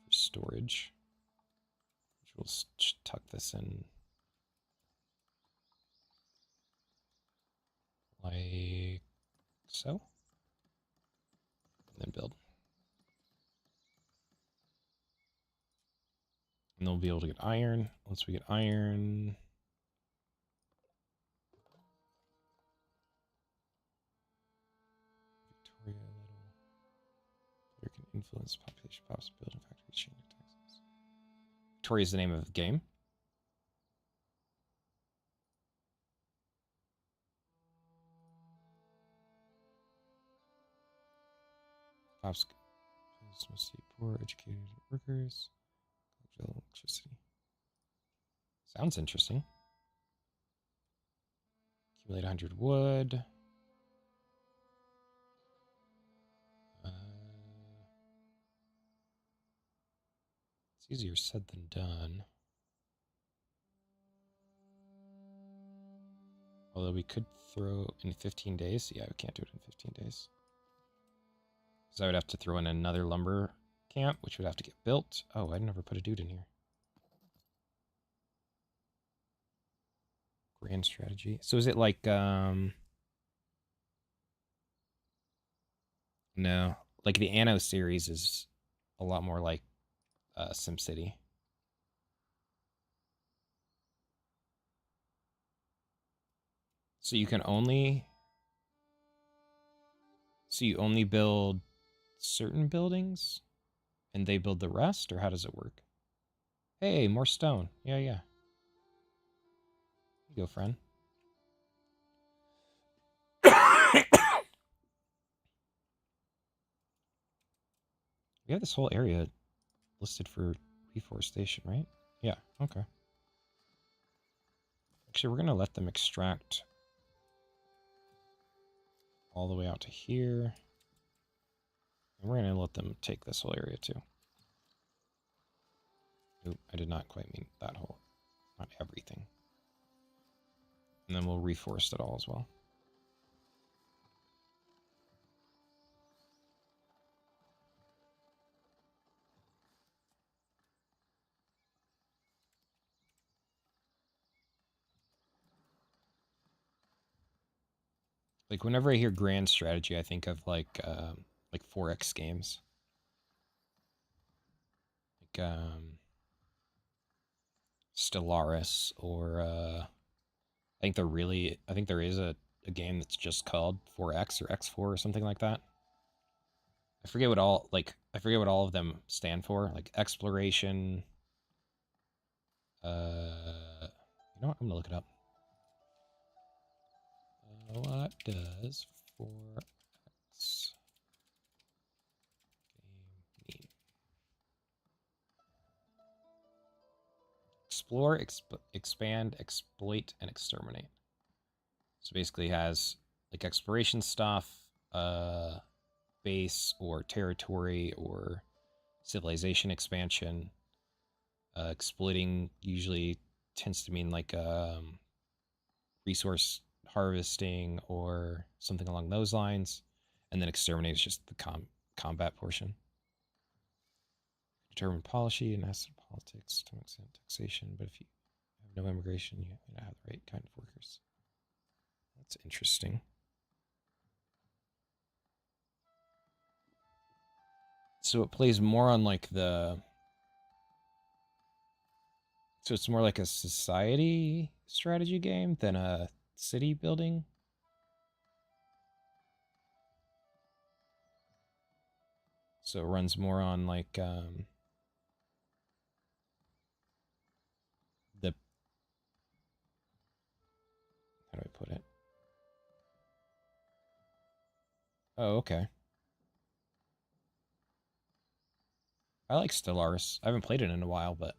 for storage. We'll tuck this in like so. And then build. And then we'll be able to get iron. Once we get iron... Victoria Little. There can influence population, pops, building factories, change taxes. Victoria is the name of the game. Pops mostly poor, educated workers. Electricity. Sounds interesting. Accumulate 100 wood. It's easier said than done. Although we could throw in 15 days. Yeah, we can't do it in 15 days. Because I would have to throw in another lumber camp, which would have to get built. Oh, I never put a dude in here. Grand strategy. So is it like, no. Like the Anno series is a lot more like SimCity. So you can only... So you only build certain buildings? And they build the rest? Or how does it work? Hey, more stone. Yeah, yeah. Here you go, friend. We have this whole area listed for reforestation, right? Yeah, okay. Actually, we're going to let them extract all the way out to here. And we're going to let them take this whole area too. Oop, I did not quite mean that whole, not everything. And then we'll reforest it all as well. Like whenever I hear grand strategy, I think of like 4X games. Like Stellaris or I think there is a game that's just called 4X or X4 or something like that. I forget what all of them stand for. Like exploration. You know what? I'm gonna look it up. What does 4X game mean? Explore, expand, exploit, and exterminate. So basically, it has like exploration stuff, base or territory or civilization expansion. Exploiting usually tends to mean like resource harvesting or something along those lines. And then exterminate is just the combat portion. Determine policy and asset politics to an extent taxation, but if you have no immigration, you may not have the right kind of workers. That's interesting. So it plays more on like the... So it's more like a society strategy game than a city building. So it runs more on like the, how do I put it? Oh, okay. I like Stellaris. I haven't played it in a while, but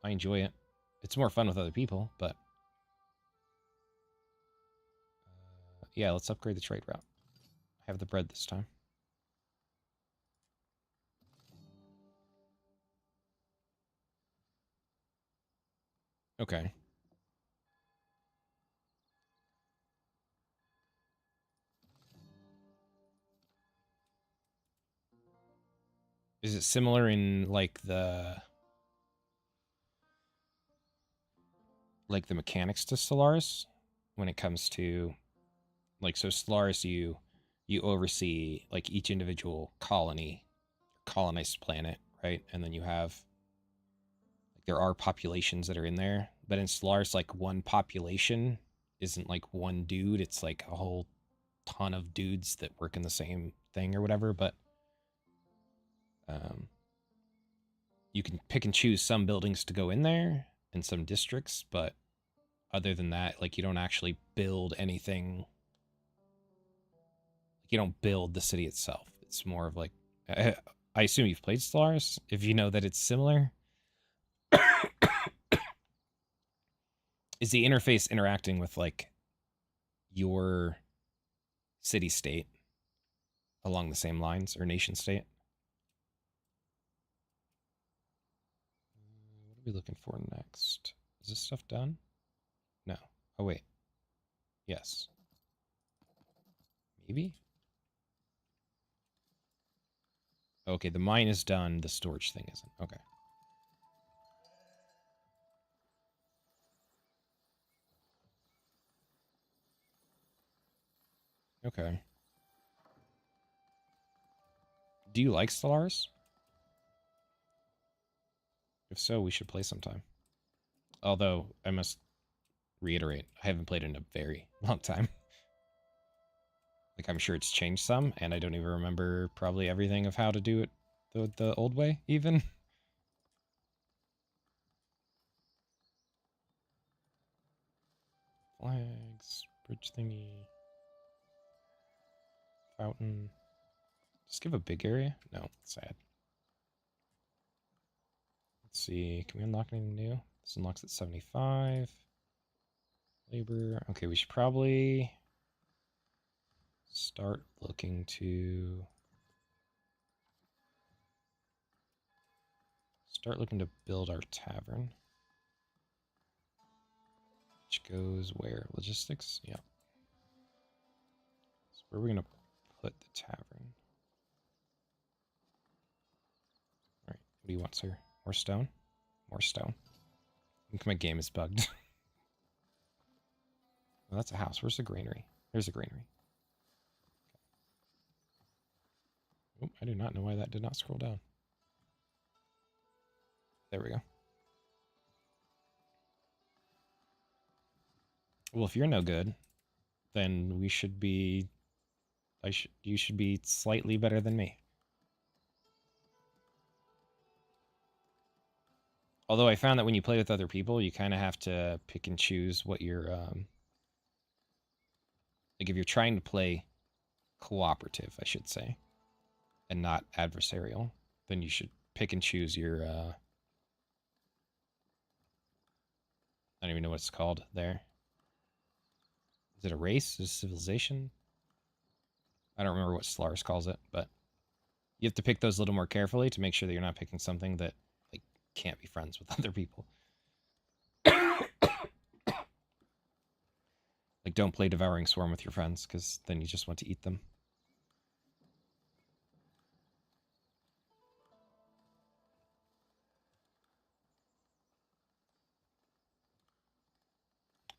I enjoy it. It's more fun with other people, but yeah, let's upgrade the trade route. I have the bread this time. Okay. Is it similar in like the mechanics to Stellaris when it comes to like, so Stellaris, you oversee like each individual colonized planet, right? And then you have like, there are populations that are in there, but in Stellaris, like one population isn't like one dude, it's like a whole ton of dudes that work in the same thing or whatever. But um, you can pick and choose some buildings to go in there and some districts, but other than that, like you don't actually build anything. You don't build the city itself. It's more of like, I assume you've played Stellaris. If you know that it's similar, is the interface interacting with like your city state along the same lines, or nation state? What are we looking for next? Is this stuff done? No. Oh wait. Yes. Maybe. Okay, the mine is done. The storage thing isn't. Okay. Okay. Do you like Stellaris? If so, we should play sometime. Although, I must reiterate, I haven't played in a very long time. Like, I'm sure it's changed some, and I don't even remember probably everything of how to do it the old way, even. Flags, bridge thingy, fountain. Just give a big area? No, sad. Let's see, can we unlock anything new? This unlocks at 75. Labor, okay, we should probably start looking to build our tavern. Which goes where? Logistics? Yeah. So where are we gonna put the tavern? Alright, what do you want, sir? More stone? More stone. I think my game is bugged. Oh, that's a house. Where's the granary? There's a granary. Oh, I do not know why that did not scroll down. There we go. Well, if you're no good, then we should be... you should be slightly better than me. Although I found that when you play with other people, you kind of have to pick and choose what you're... like, if you're trying to play cooperative, I should say, and not adversarial, then you should pick and choose your... I don't even know what it's called there. Is it a race? Is it civilization? I don't remember what Stellaris calls it, but you have to pick those a little more carefully to make sure that you're not picking something that like can't be friends with other people. Like, don't play Devouring Swarm with your friends, because then you just want to eat them.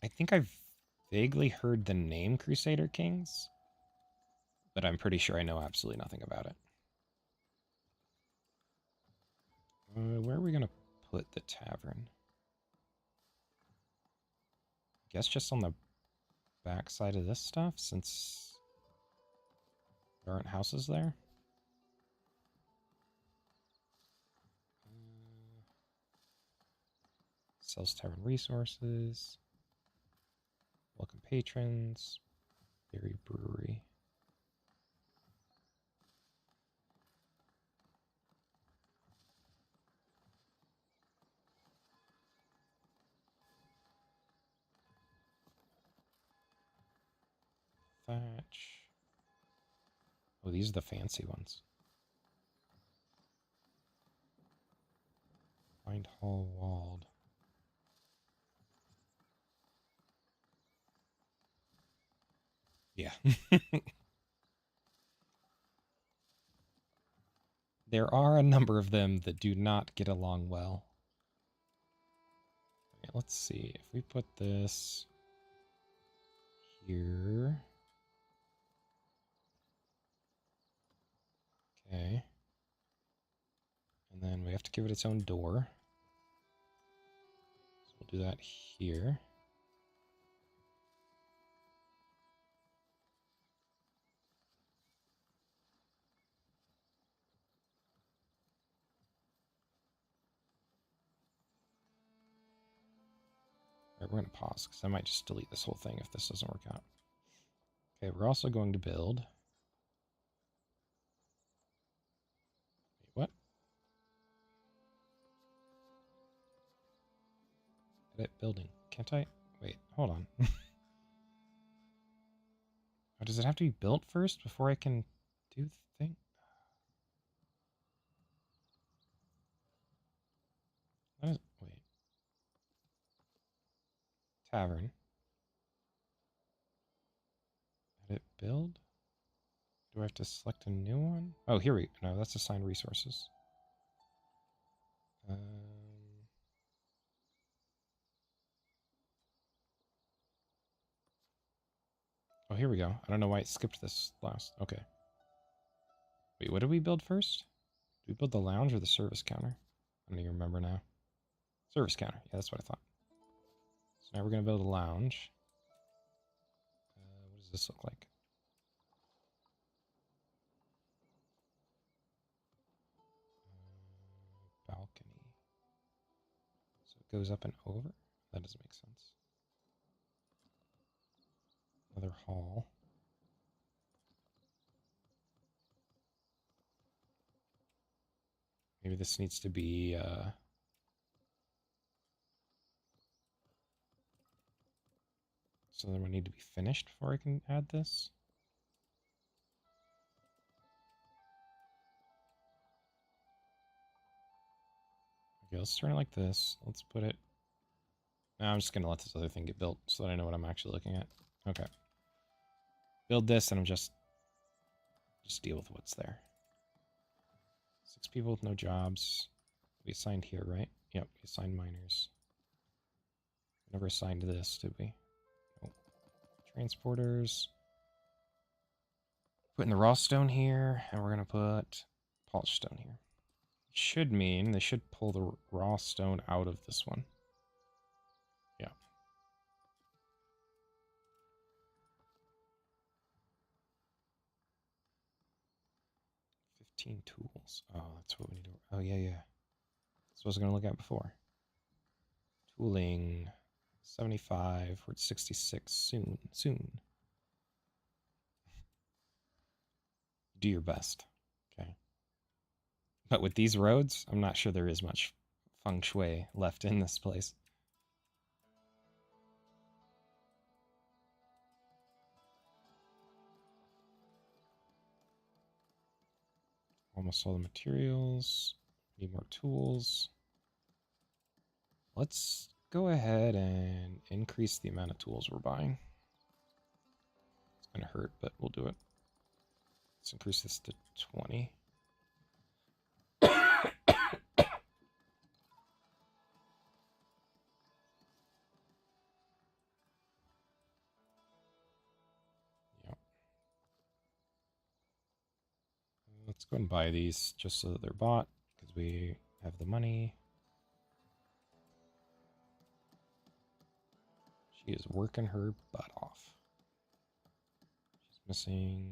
I think I've vaguely heard the name Crusader Kings, but I'm pretty sure I know absolutely nothing about it. Where are we going to put the tavern? I guess just on the back side of this stuff, since there aren't houses there. Sells tavern resources. Welcome patrons. Berry brewery. Thatch. Oh, these are the fancy ones. Find hall walled. Yeah. There are a number of them that do not get along well. Okay, let's see. If we put this here. Okay. And then we have to give it its own door. So we'll do that here. Alright, we're going to pause because I might just delete this whole thing if this doesn't work out. Okay, we're also going to build. Wait, what? Edit building. Can't I? Wait, hold on. Oh, does it have to be built first before I can do the thing? What is, wait. Tavern. Edit build? Do I have to select a new one? Oh, here we go. No, that's assigned resources. Oh, here we go. I don't know why it skipped this last. Okay. Wait, what did we build first? Did we build the lounge or the service counter? I don't even remember now. Service counter. Yeah, that's what I thought. So now we're going to build a lounge. What does this look like? Balcony. So it goes up and over? That doesn't make sense. Another hall. Maybe this needs to be... So then we need to be finished before I can add this. Okay, let's turn it like this. Let's put it... No, I'm just going to let this other thing get built so that I know what I'm actually looking at. Okay. Build this and I'm just deal with what's there. 6 people with no jobs. We assigned here, right? Yep, we assigned miners. We never assigned this, did we? Nope. Transporters. Putting the raw stone here, and we're going to put polished stone here. Should mean they should pull the raw stone out of this one. Yeah. Tools. Oh, that's what we need to... Oh, yeah, yeah. That's what I was going to look at before. Tooling. 75. We're at 66 soon. Soon. Do your best. Okay. But with these roads, I'm not sure there is much feng shui left in this place. Almost all the materials. Need more tools. Let's go ahead and increase the amount of tools we're buying. It's going to hurt, but we'll do it. Let's increase this to 20. Yep. Let's go and buy these just so that they're bought, because we have the money. She is working her butt off. She's missing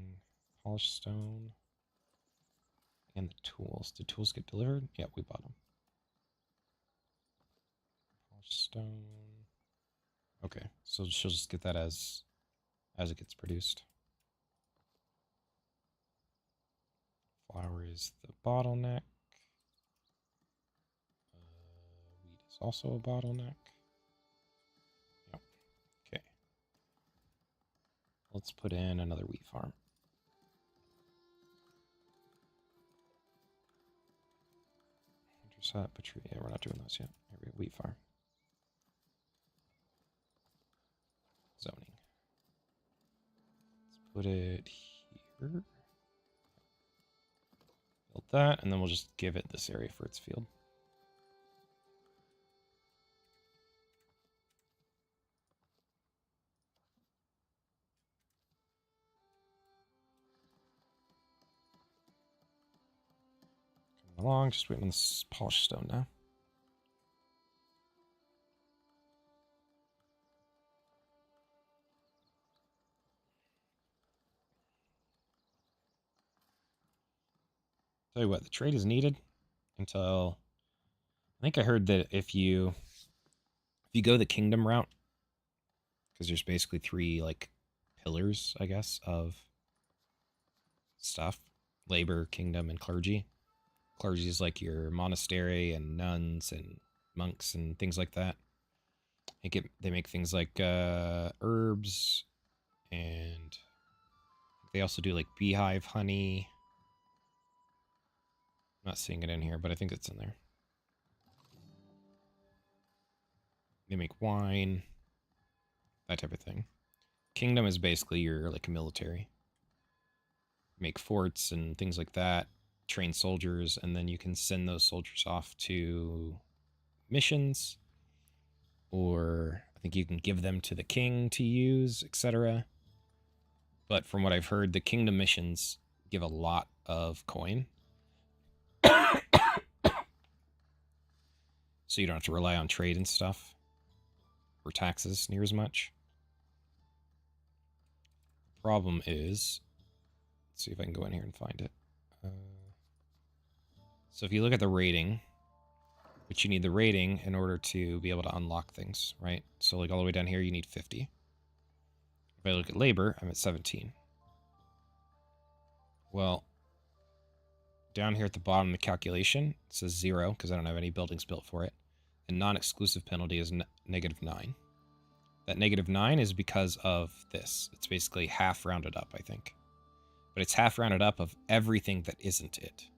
polished stone and the tools. Did tools get delivered? Yep, we bought them. Stone. Okay, so she'll just get that as it gets produced. Flour is the bottleneck. Wheat is also a bottleneck. Yep. Okay. Let's put in another wheat farm. Intercept, Petri. Yeah, we're not doing those yet. Here we go. Wheat farm. Zoning. Let's put it here. Build that, and then we'll just give it this area for its field. Coming along, just waiting on this polished stone now. Tell you what, the trade is needed until I think I heard that if you go the kingdom route, because there's basically 3 like pillars, I guess, of stuff: labor, kingdom, and clergy. Clergy is like your monastery and nuns and monks and things like that. They make things like herbs, and they also do like beehive honey. I'm not seeing it in here, but I think it's in there. They make wine, that type of thing. Kingdom is basically your like military. Make forts and things like that, train soldiers, and then you can send those soldiers off to missions, or I think you can give them to the king to use, etc. But from what I've heard, the kingdom missions give a lot of coin. So you don't have to rely on trade and stuff or taxes near as much. Problem is, let's see if I can go in here and find it. So if you look at the rating, which you need the rating in order to be able to unlock things, right? So like all the way down here, you need 50. If I look at labor, I'm at 17. Well, down here at the bottom of the calculation, it says 0 because I don't have any buildings built for it. And non-exclusive penalty is -9. That -9 is because of this. It's basically half rounded up, I think. But it's half rounded up of everything that isn't it.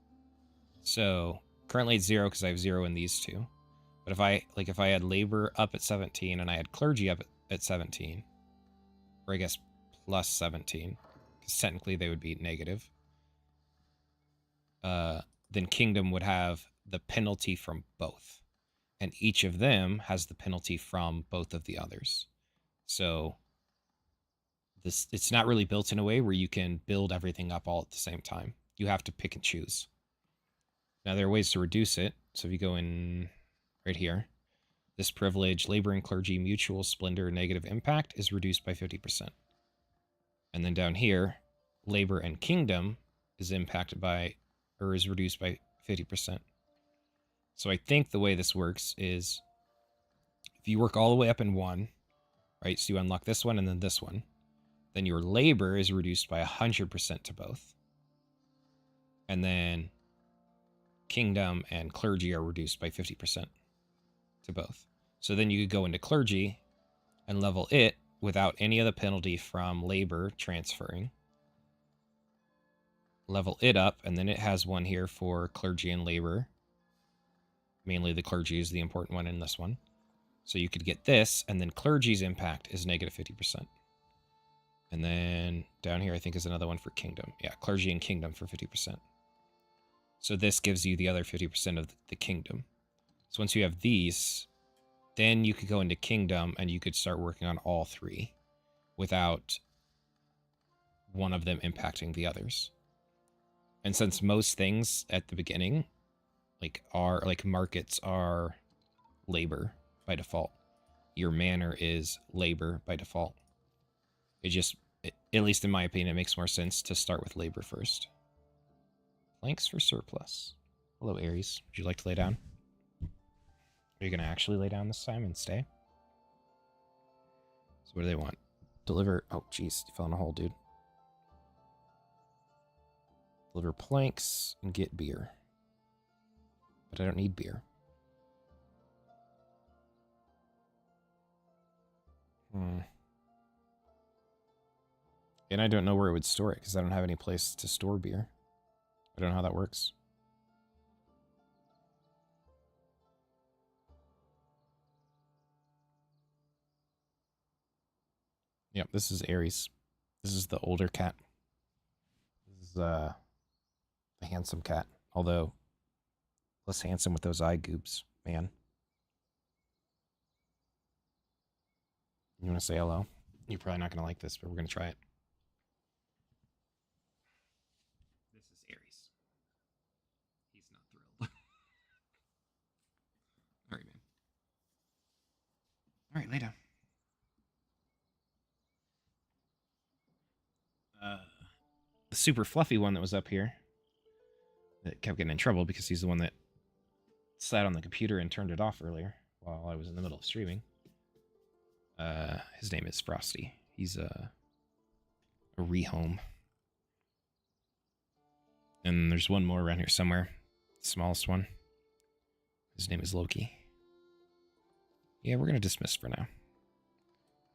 So currently it's 0 because I have 0 in these two. But if I had labor up at 17 and I had clergy up at 17, or I guess plus 17, because technically they would be negative, then kingdom would have the penalty from both. And each of them has the penalty from both of the others. So it's not really built in a way where you can build everything up all at the same time. You have to pick and choose. Now, there are ways to reduce it. So if you go in right here, this privilege, labor and clergy, mutual splendor, negative impact is reduced by 50%. And then down here, labor and kingdom is impacted by, or is reduced by 50%. So I think the way this works is if you work all the way up in 1, right? So you unlock this one and then this one. Then your labor is reduced by 100% to both. And then kingdom and clergy are reduced by 50% to both. So then you could go into clergy and level it without any of the penalty from labor transferring. Level it up, and then it has one here for clergy and labor. Mainly the clergy is the important one in this one. So you could get this, and then clergy's impact is -50%. And then down here, I think, is another one for kingdom. Yeah, clergy and kingdom for 50%. So this gives you the other 50% of the kingdom. So once you have these, then you could go into kingdom, and you could start working on all 3 without one of them impacting the others. And since most things at the beginning markets are labor by default, your manor is labor by default. At least in my opinion, it makes more sense to start with labor first. Planks for surplus. Hello, Aries. Would you like to lay down? Are you going to actually lay down this time and stay? So what do they want? Deliver... Oh, jeez. You fell in a hole, dude. Deliver planks and get beer. But I don't need beer. And I don't know where it would store it, because I don't have any place to store beer. I don't know how that works. Yep, this is Aries. This is the older cat. This is the handsome cat. Although, less handsome with those eye goobs, man. You want to say hello? You're probably not going to like this, but we're going to try it. This is Aries. He's not thrilled. All right, man. All right, lay down. The super fluffy one that was up here that kept getting in trouble because he's the one that sat on the computer and turned it off earlier while I was in the middle of streaming. His name is Frosty. He's a rehome. And there's one more around here somewhere. The smallest one. His name is Loki. Yeah, we're going to dismiss for now.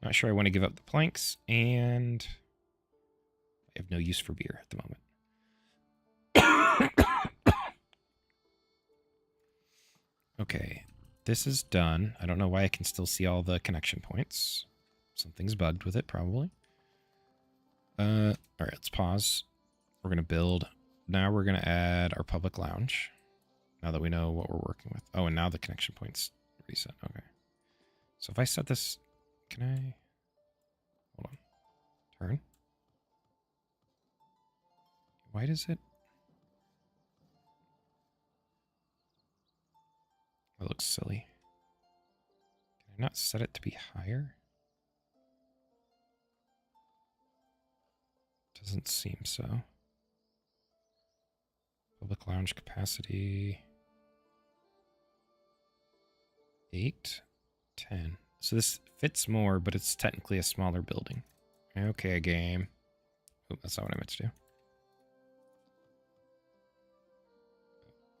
Not sure I want to give up the planks, and I have no use for beer at the moment. Okay, this is done. I don't know why I can still see all the connection points. Something's bugged with it, probably. All right, let's pause. We're going to build. Now we're going to add our public lounge. Now that we know what we're working with. Oh, and now the connection points reset. Okay. So if I set this, can I? Hold on. Turn. Why does it? That looks silly. Can I not set it to be higher? Doesn't seem so. Public lounge capacity 8, 10. So this fits more, but it's technically a smaller building. Okay, game. Oh, that's not what I meant to do.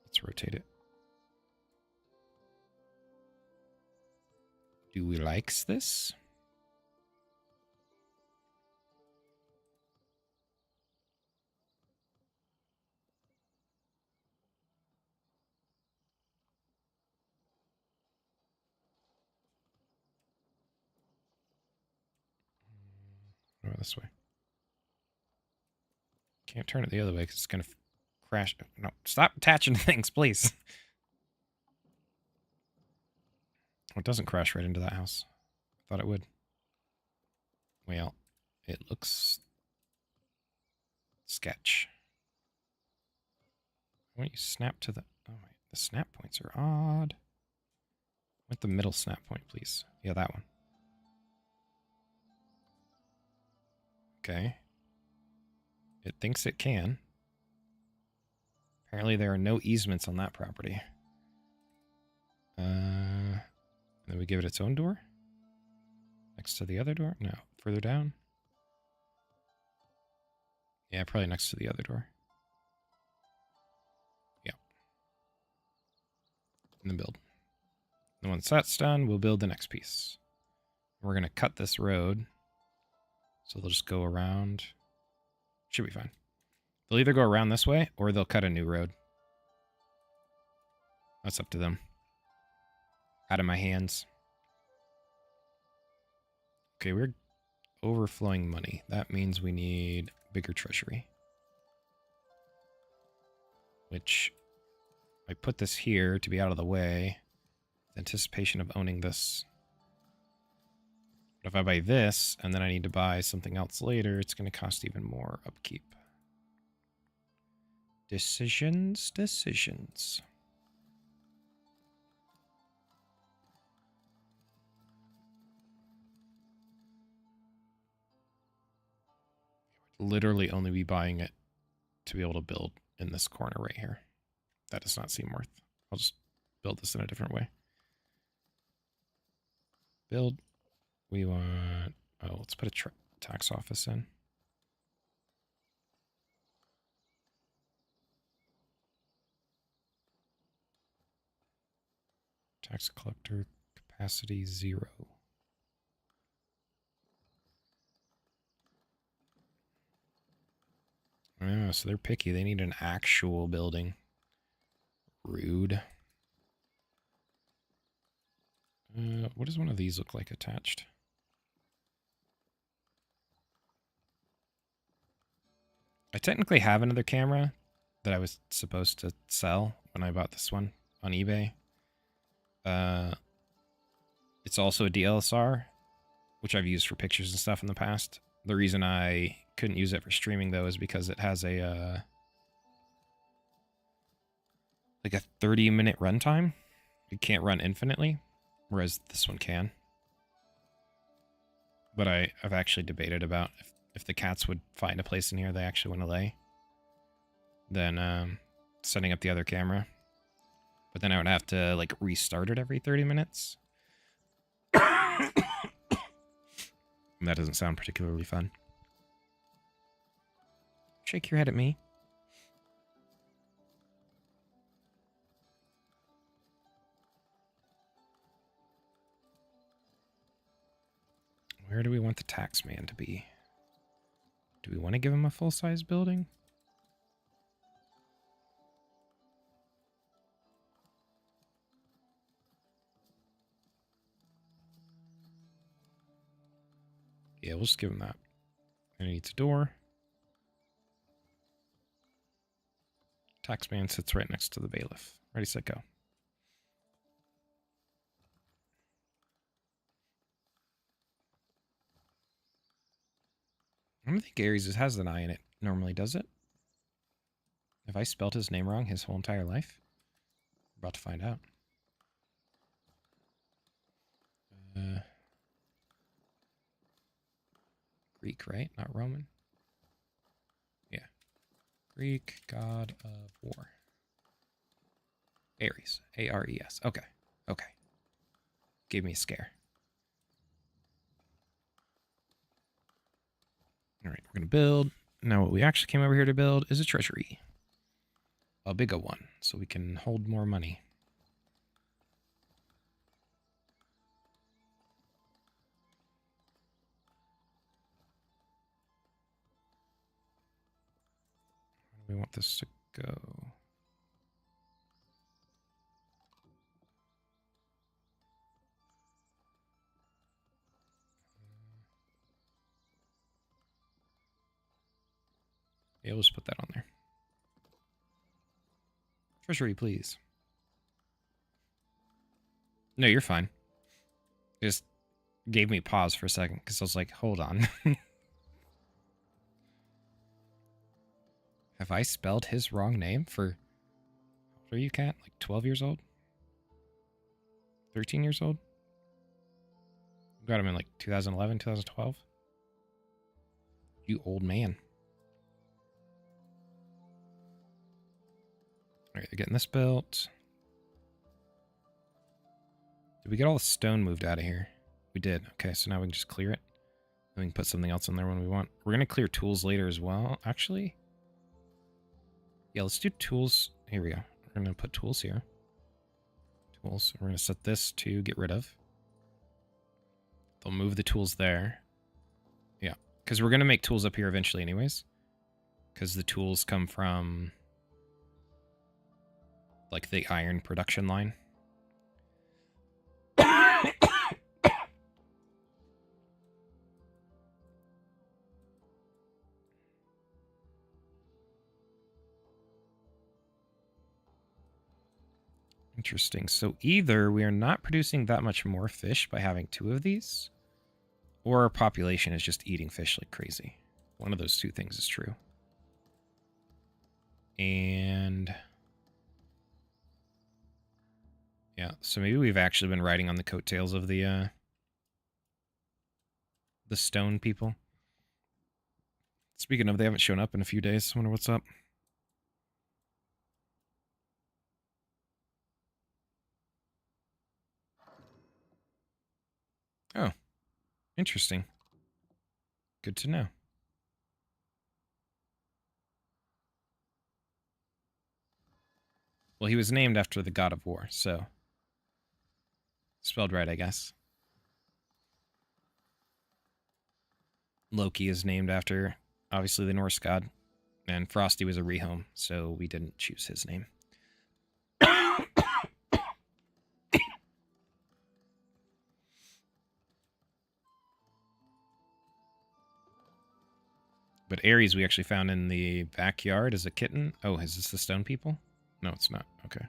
Let's rotate it. Do we likes this? What about this way? Can't turn it the other way because it's going to crash. No, stop attaching things, please. Oh, it doesn't crash right into that house. I thought it would. Well, it looks sketch. Why don't you snap to the... Oh, wait. The snap points are odd. With the middle snap point, please. Yeah, that one. Okay. It thinks it can. Apparently there are no easements on that property. Then we give it its own door? Next to the other door? No. Further down? Yeah, probably next to the other door. Yeah. And then build. And once that's done, we'll build the next piece. We're going to cut this road. So they'll just go around. Should be fine. They'll either go around this way, or they'll cut a new road. That's up to them. Out of my hands. Okay, we're overflowing money. That means we need bigger treasury. Which, I put this here to be out of the way. Anticipation of owning this. But if I buy this, and then I need to buy something else later, it's going to cost even more upkeep. Decisions, decisions. Literally only be buying it to be able to build in this corner right here. That does not seem worth. I'll just build this in a different way. Build. We want... Oh, let's put a tax office in. Tax collector capacity 0. Oh, so they're picky. They need an actual building. Rude. What does one of these look like attached? I technically have another camera that I was supposed to sell when I bought this one on eBay. It's also a DLSR, which I've used for pictures and stuff in the past. The reason I couldn't use it for streaming, though, is because it has a like a 30-minute runtime. It can't run infinitely, whereas this one can. But I've actually debated about if the cats would find a place in here they actually want to lay, then setting up the other camera. But then I would have to like restart it every 30 minutes. And that doesn't sound particularly fun. Shake your head at me. Where do we want the tax man to be? Do we want to give him a full-size building? Yeah, we'll just give him that. And he needs a door. Taxman sits right next to the bailiff. Ready, set, go. I don't think Aries has an I in it normally, does it? Have I spelled his name wrong his whole entire life? We're about to find out. Greek, right? Not Roman? Yeah. Greek, god of war. Aries. A-R-E-S. Okay. Okay. Gave me a scare. Alright, we're going to build. Now what we actually came over here to build is a treasury. A bigger one, so we can hold more money. Where do we want this to go? Yeah, let's put that on there. Treasury, please. No, you're fine. It just gave me pause for a second, because I was like, hold on. Have I spelled his wrong name for... What are you, cat? Like 12 years old? 13 years old? Got him in like 2011, 2012? You old man. Alright, they're getting this built. Did we get all the stone moved out of here? We did. Okay, so now we can just clear it. And we can put something else in there when we want. We're going to clear tools later as well. Actually, yeah, let's do tools. Here we go. We're going to put tools here. Tools. We're going to set this to get rid of. They'll move the tools there. Yeah, because we're going to make tools up here eventually anyways. Because the tools come from like the iron production line. Interesting. So either we are not producing that much more fish by having 2 of these, or our population is just eating fish like crazy. One of those 2 things is true. And yeah, so maybe we've actually been riding on the coattails of the stone people. Speaking of, they haven't shown up in a few days. I wonder what's up. Oh, interesting. Good to know. Well, he was named after the god of war, so spelled right, I guess. Loki is named after, obviously, the Norse god, and Frosty was a rehome, so we didn't choose his name. But Ares we actually found in the backyard as a kitten. Oh, is this the stone people? No, it's not. Okay.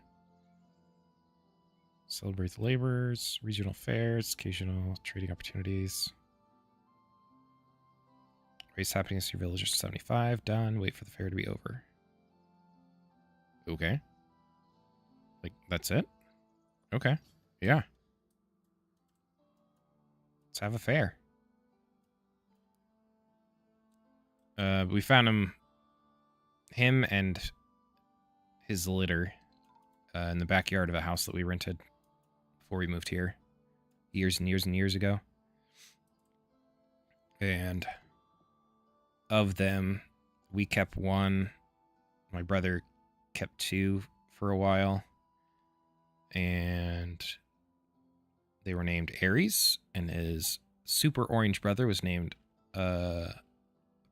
Celebrate the laborers, regional fairs, occasional trading opportunities. Race happening to your villagers 75. Done. Wait for the fair to be over. Okay. Like, that's it? Okay. Yeah. Let's have a fair. We found him and his litter in the backyard of a house that we rented before we moved here years and years and years ago. And of them, we kept one. My brother kept two for a while. And they were named Ares, and his super orange brother was named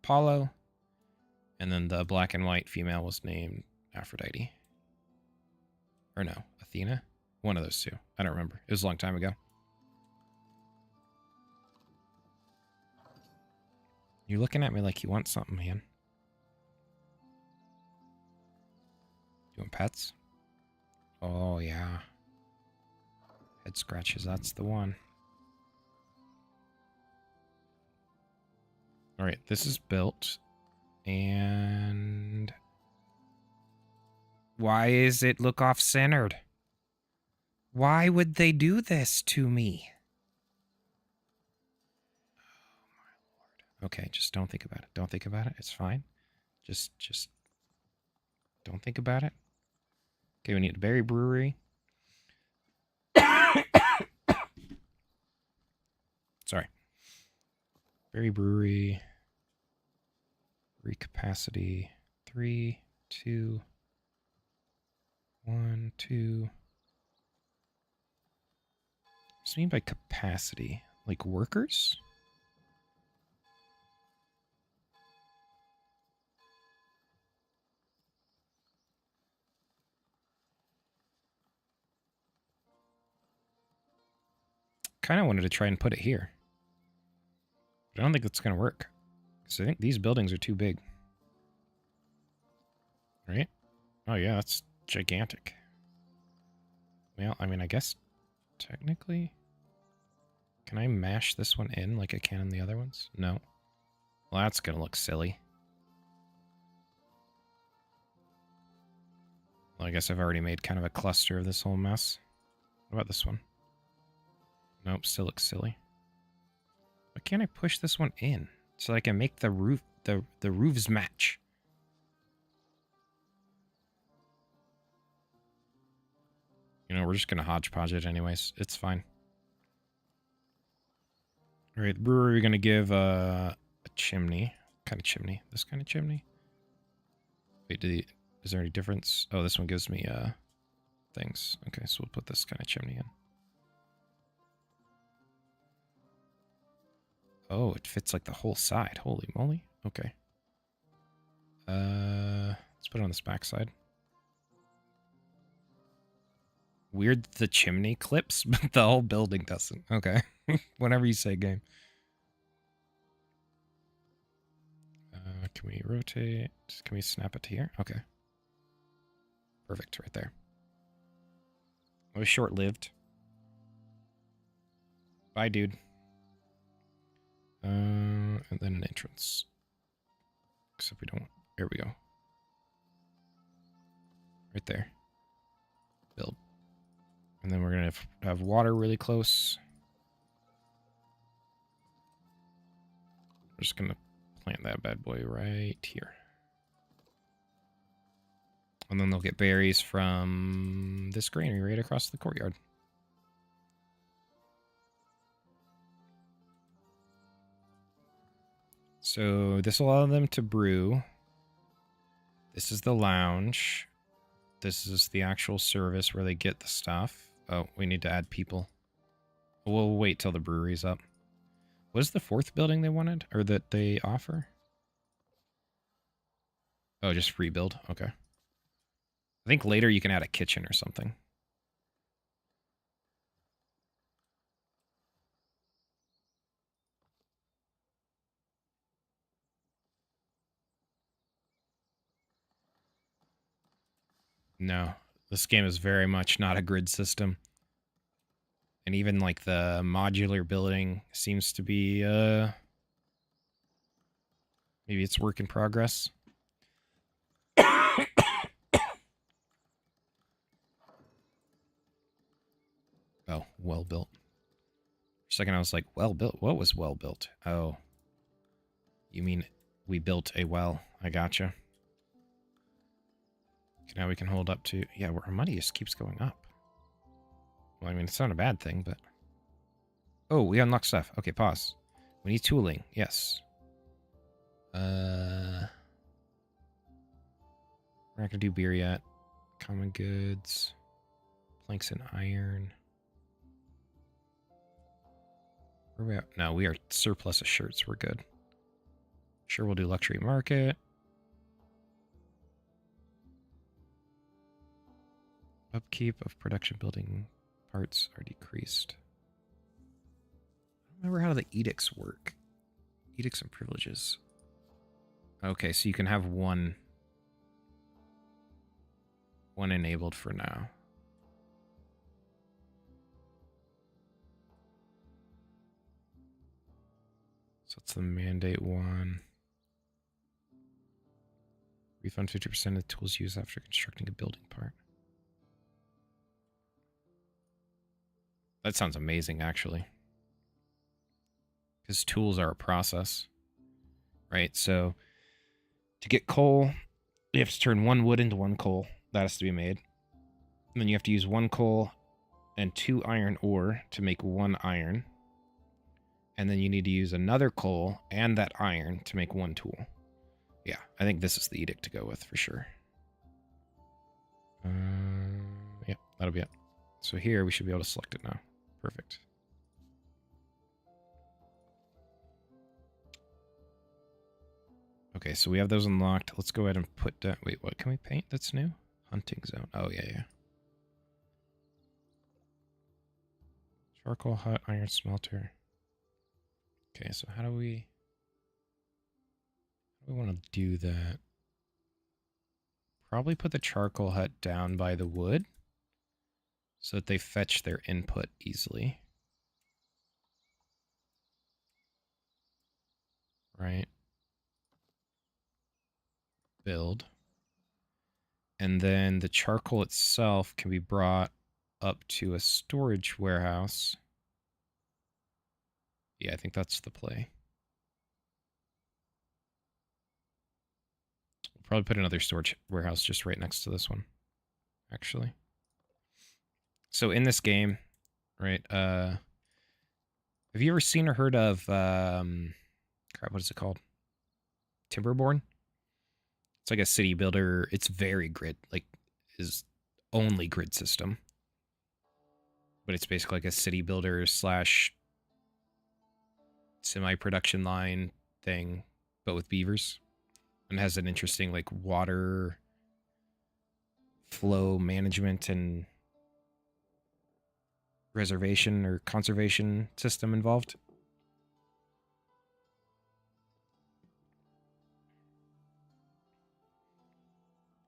Apollo, and then the black and white female was named Aphrodite. Or no, Athena? One of those two. I don't remember. It was a long time ago. You're looking at me like you want something, man. You want pets? Oh, yeah. Head scratches, that's the one. Alright, this is built. And why is it look off-centered? Why would they do this to me? Oh, my lord. Okay, just don't think about it. Don't think about it. It's fine. Just don't think about it. Okay, we need a berry brewery. Sorry. Berry brewery. Recapacity. 3, 2, 1, 2. What's mean by capacity? Like workers? Kind of wanted to try and put it here. But I don't think it's going to work. Because I think these buildings are too big. Right? Oh yeah, that's gigantic. Well, I mean, I guess technically... Can I mash this one in like I can in the other ones? No. Well, that's going to look silly. Well, I guess I've already made kind of a cluster of this whole mess. What about this one? Nope, still looks silly. Why can't I push this one in so I can make the roof the roofs match? You know, we're just gonna hodgepodge it anyways. It's fine. All right, the brewery we're gonna give a chimney. What kind of chimney? This kind of chimney? Wait, is there any difference? Oh, this one gives me things. Okay, so we'll put this kind of chimney in. Oh, it fits like the whole side. Holy moly. Okay. Let's put it on this back side. Weird the chimney clips, but the whole building doesn't. Okay. Whenever you say game. Can we rotate? Can we snap it to here? Okay. Perfect, right there. It was short-lived. Bye, dude. And then an entrance. Except we don't... There we go. Right there. Build. And then we're going to have water really close. We're just going to plant that bad boy right here. And then they'll get berries from this granary right across the courtyard. So this will allow them to brew. This is the lounge. This is the actual service where they get the stuff. Oh, we need to add people. We'll wait till the brewery's up. What is the fourth building they wanted? Or that they offer? Oh, just free build. Okay. I think later you can add a kitchen or something. No, this game is very much not a grid system. And even like the modular building seems to be maybe it's work in progress. Oh, well built. For a second I was like, well built. What was well built? Oh. You mean we built a well. I gotcha. Okay, now we can hold up to... Yeah, our money just keeps going up. Well, I mean, it's not a bad thing, but... Oh, we unlocked stuff. Okay, pause. We need tooling. Yes. We're not gonna do beer yet. Common goods. Planks and iron. Where are we at? No, we are surplus of shirts. We're good. Sure, we'll do luxury market. Upkeep of production building parts are decreased. I don't remember how the edicts work. Edicts and privileges. Okay, so you can have one enabled for now. So it's the mandate one. Refund 50% of the tools used after constructing a building part. That sounds amazing, actually. Because tools are a process. Right? So, to get coal, you have to turn one wood into one coal. That has to be made. And then you have to use one coal and 2 iron ore to make 1 iron. And then you need to use another coal and that iron to make 1 tool. Yeah, I think this is the edict to go with for sure. Yeah, that'll be it. So here we should be able to select it now. Perfect. Okay, so we have those unlocked. Let's go ahead and put down... Wait, what can we paint that's new? Hunting zone. Oh, yeah. Charcoal hut, iron smelter. Okay, so how do we want to do that? Probably put the charcoal hut down by the wood so that they fetch their input easily. Right. Build. And then the charcoal itself can be brought up to a storage warehouse. Yeah, I think that's the play. We'll probably put another storage warehouse just right next to this one, actually. So in this game, right, have you ever seen or heard of, crap, what is it called? Timberborn? It's like a city builder. It's very grid, like, is only grid system. But it's basically like a city builder slash semi-production line thing, but with beavers. And has an interesting, like, water flow management and reservation or conservation system involved.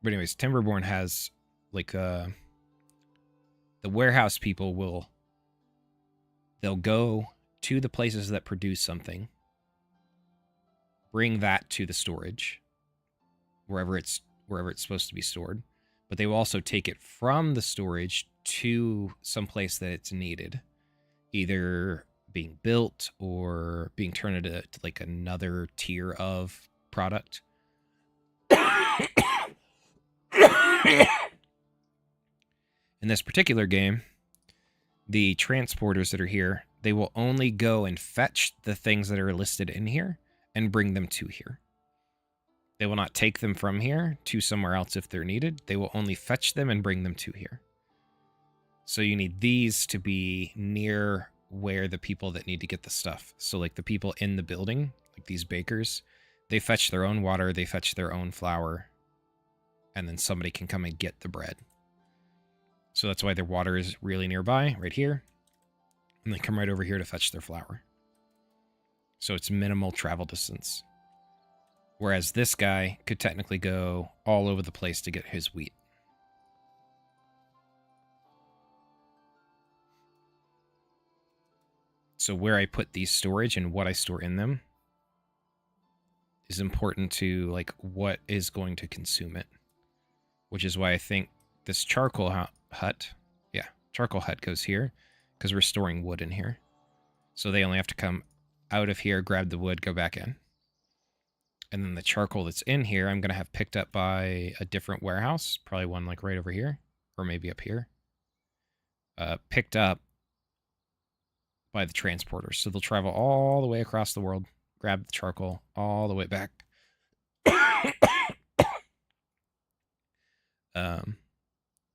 But anyways, Timberborn has, like, the warehouse people they'll go to the places that produce something, bring that to the storage, wherever it's supposed to be stored, but they will also take it from the storage to some place that it's needed, either being built or being turned into like another tier of product. In this particular game, the transporters that are here, they will only go and fetch the things that are listed in here and bring them to here. They will not take them from here to somewhere else if they're needed. They will only fetch them and bring them to here. So you need these to be near where the people that need to get the stuff. So like the people in the building, like these bakers, they fetch their own water, they fetch their own flour, and then somebody can come and get the bread. So that's why their water is really nearby, right here. And they come right over here to fetch their flour. So it's minimal travel distance. Whereas this guy could technically go all over the place to get his wheat. So where I put these storage and what I store in them is important to like what is going to consume it. Which is why I think this charcoal hut, charcoal hut goes here because we're storing wood in here. So they only have to come out of here, grab the wood, go back in. And then the charcoal that's in here, I'm going to have picked up by a different warehouse. Probably one like right over here. Or maybe up here. Picked up by the transporters. So they'll travel all the way across the world. Grab the charcoal all the way back.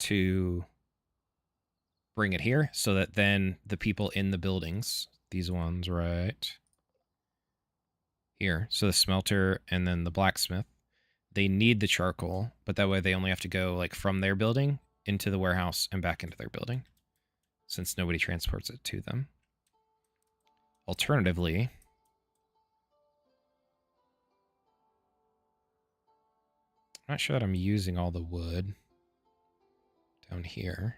To bring it here. So that then the people in the buildings, these ones right here. So the smelter and then the blacksmith, they need the charcoal, but that way they only have to go like from their building into the warehouse and back into their building, since nobody transports it to them. Alternatively, I'm not sure that I'm using all the wood down here.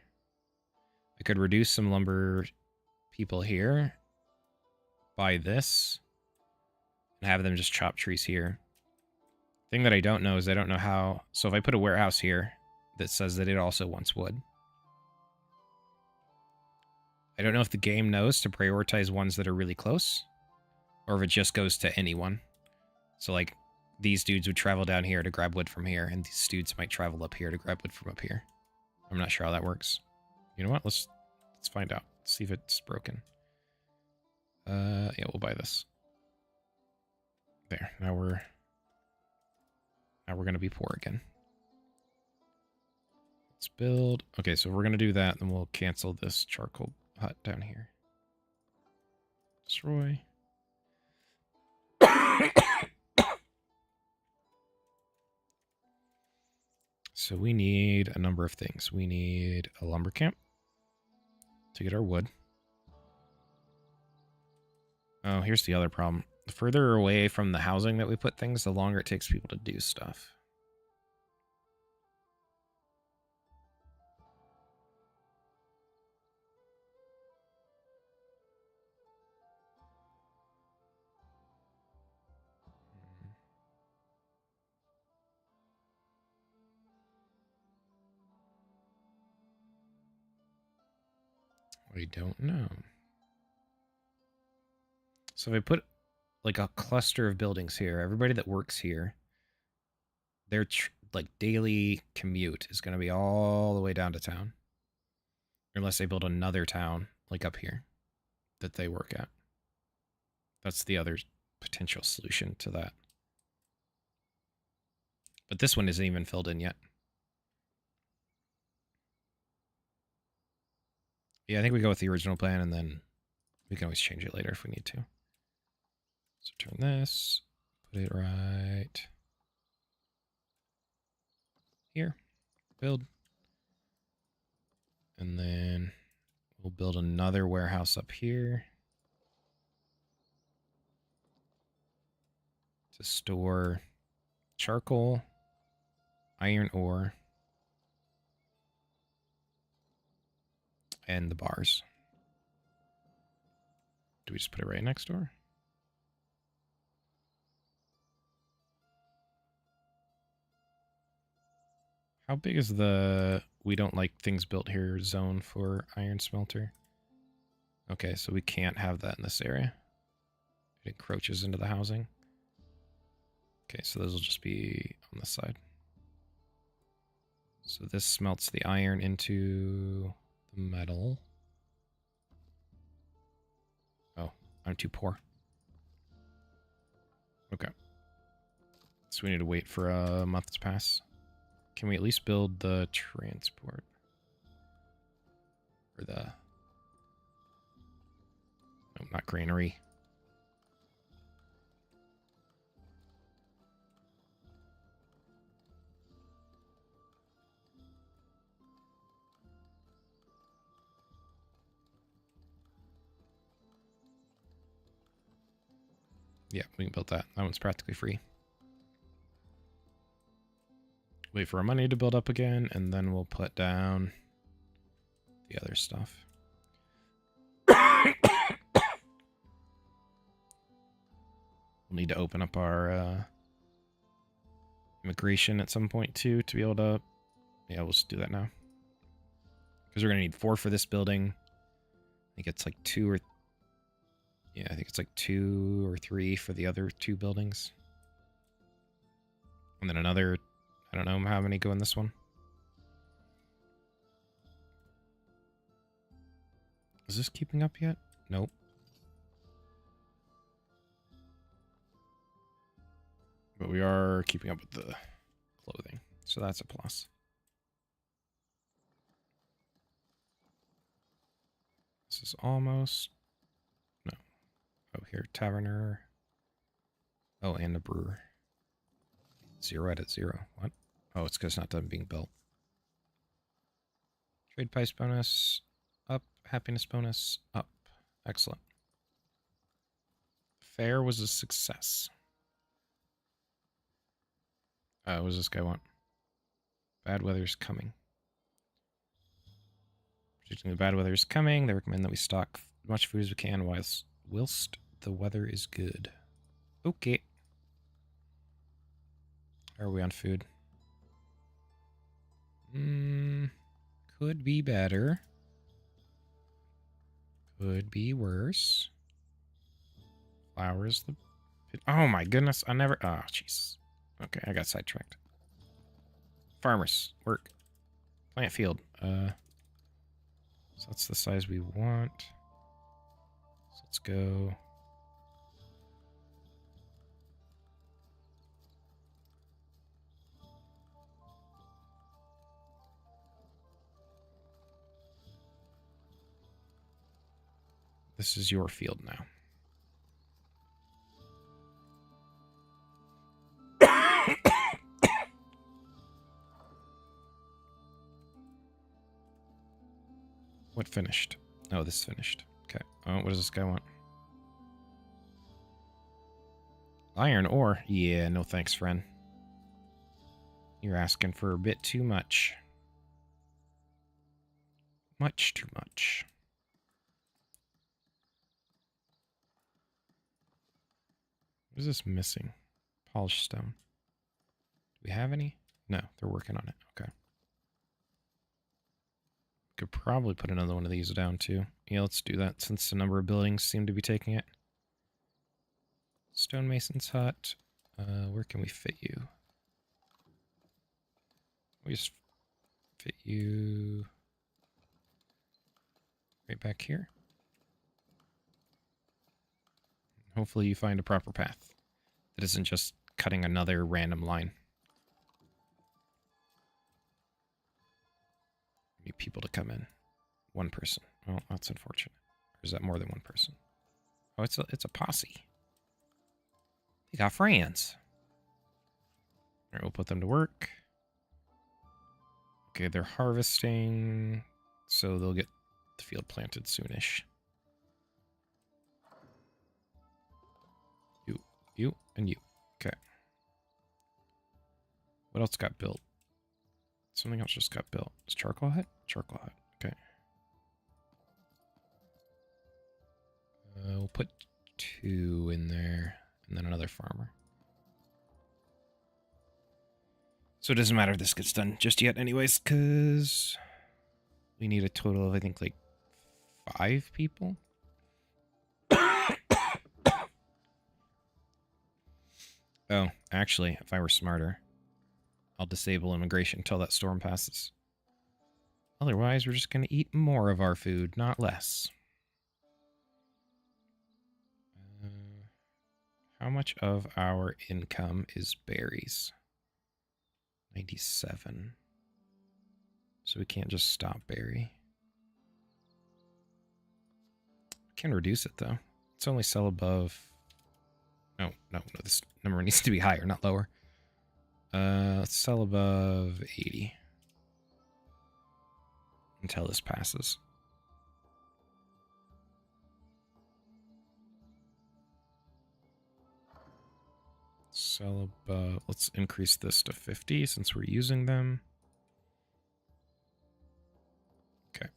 I could reduce some lumber people here, buy this, and have them just chop trees here. Thing that I don't know is I don't know how... So if I put a warehouse here that says that it also wants wood, I don't know if the game knows to prioritize ones that are really close, or if it just goes to anyone. So like, these dudes would travel down here to grab wood from here, and these dudes might travel up here to grab wood from up here. I'm not sure how that works. You know what? Let's find out. Let's see if it's broken. Yeah, we'll buy this. There. Now we're gonna be poor again. Let's build. Okay, so we're gonna do that, and we'll cancel this charcoal hut down here. Destroy. So we need a number of things. We need a lumber camp to get our wood. Oh, here's the other problem. The further away from the housing that we put things, the longer it takes people to do stuff. We don't know. So if I put like a cluster of buildings here, everybody that works here, their like daily commute is going to be all the way down to town. Unless they build another town like up here that they work at. That's the other potential solution to that. But this one isn't even filled in yet. Yeah, I think we go with the original plan, and then we can always change it later if we need to. So turn this, put it right here, build. And then we'll build another warehouse up here to store charcoal, iron ore, and the bars. Do we just put it right next door? How big is the we don't like things built here zone for iron smelter? Okay, so we can't have that in this area. It encroaches into the housing. Okay, so those will just be on this side. So this smelts the iron into the metal. Oh, I'm too poor. Okay. So we need to wait for a month to pass. Can we at least build the transport? Or the... No, not granary. Yeah, we can build that. That one's practically free. Wait for our money to build up again, and then we'll put down the other stuff. We'll need to open up our immigration at some point, too, to be able to... Yeah, we'll just do that now. Because we're going to need 4 for this building. I think it's like 2 or... Yeah, I think it's like 2 or 3 for the other 2 buildings. And then another... I don't know how many go in this one. Is this keeping up yet? Nope. But we are keeping up with the clothing. So that's a plus. This is almost... No. Oh, here. Taverner. Oh, and a brewer. 0 out of 0. What? Oh, it's because it's not done being built. Trade price bonus. Up. Happiness bonus. Up. Excellent. Fair was a success. What does this guy want? Bad weather's coming. Predicting the bad weather is coming, they recommend that we stock as much food as we can whilst the weather is good. Okay. How are we on food? Could be better. Could be worse. Flowers. Oh my goodness, I never... Oh, jeez. Okay, I got sidetracked. Farmers, work. Plant field. So that's the size we want. So let's go. This is your field now. What finished? Oh, this finished. Okay. Oh, what does this guy want? Iron ore? Yeah, no thanks, friend. You're asking for a bit too much. Much too much. What is this missing? Polished stone. Do we have any? No, they're working on it. Okay. Could probably put another one of these down too. Yeah, let's do that since the number of buildings seem to be taking it. Stonemason's hut. Where can we fit you? We just fit you right back here. Hopefully you find a proper path that isn't just cutting another random line. Need people to come in. One person. Well, that's unfortunate. Or is that more than one person? Oh, it's a posse. They got friends. Alright, we'll put them to work. Okay, they're harvesting, so they'll get the field planted soonish. You, and you. Okay. What else got built? Something else just got built. Is charcoal hut? Charcoal hut. Okay. We'll put 2 in there, and then another farmer. So it doesn't matter if this gets done just yet anyways, because we need a total of, I think, like 5 people. Oh, actually, if I were smarter, I'll disable immigration until that storm passes. Otherwise, we're just going to eat more of our food, not less. How much of our income is berries? 97. So we can't just stop berry. Can reduce it though. Let's only sell above. No. This number needs to be higher, not lower. Let's sell above 80 until this passes. Sell above. Let's increase this to 50 since we're using them. Okay.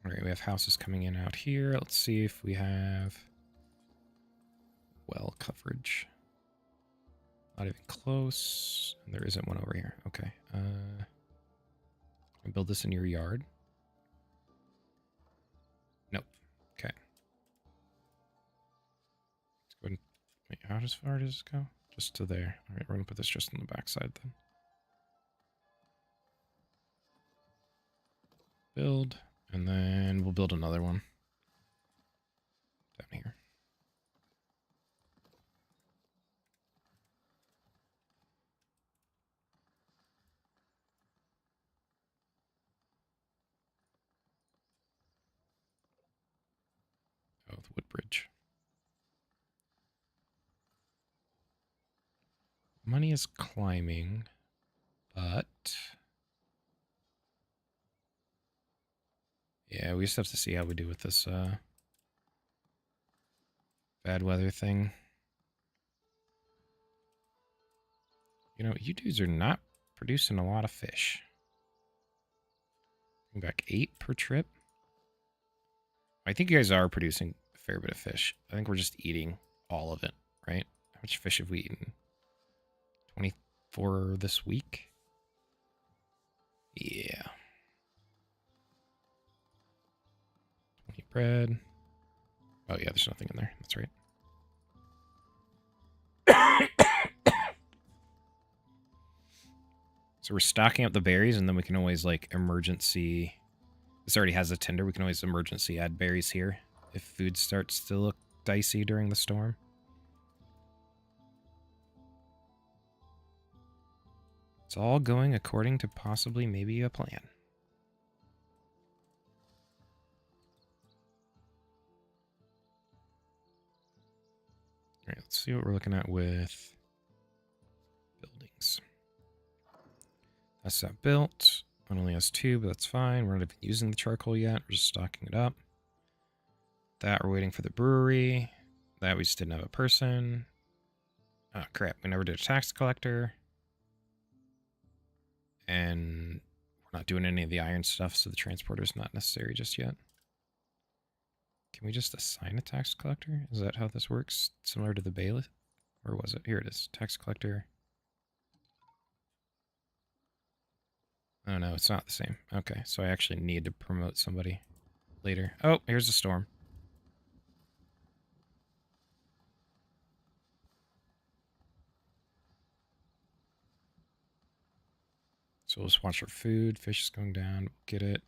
All right, we have houses coming in out here. Let's see if we have well coverage. Not even close. And there isn't one over here. Okay. Build this in your yard. Nope. Okay. Let's go ahead and, wait, how far does it go? Just to there. All right, we're gonna put this just on the back side then. Build. And then we'll build another one down here. Oh, the wood bridge. Money is climbing, but yeah, we just have to see how we do with this bad weather thing. You know, you dudes are not producing a lot of fish. Bring back 8 per trip. I think you guys are producing a fair bit of fish. I think we're just eating all of it, right? How much fish have we eaten? 24 this week? Yeah. 20 bread. Oh yeah, there's nothing in there. That's right. So we're stocking up the berries, and then we can always, like, emergency... This already has a tinder. We can always emergency add berries here if food starts to look dicey during the storm. It's all going according to possibly maybe a plan. All right, let's see what we're looking at with buildings. That's that built. One only has 2, but that's fine. We're not even using the charcoal yet. We're just stocking it up. That, we're waiting for the brewery. That, we just didn't have a person. Oh, crap. We never did a tax collector. And we're not doing any of the iron stuff, so the transporter's not necessary just yet. Can we just assign a tax collector? Is that how this works? Similar to the bailiff? Where was it? Here it is. Tax collector. Oh, no, it's not the same. Okay, so I actually need to promote somebody later. Oh, here's the storm. So we'll just watch our food. Fish is going down. Get it.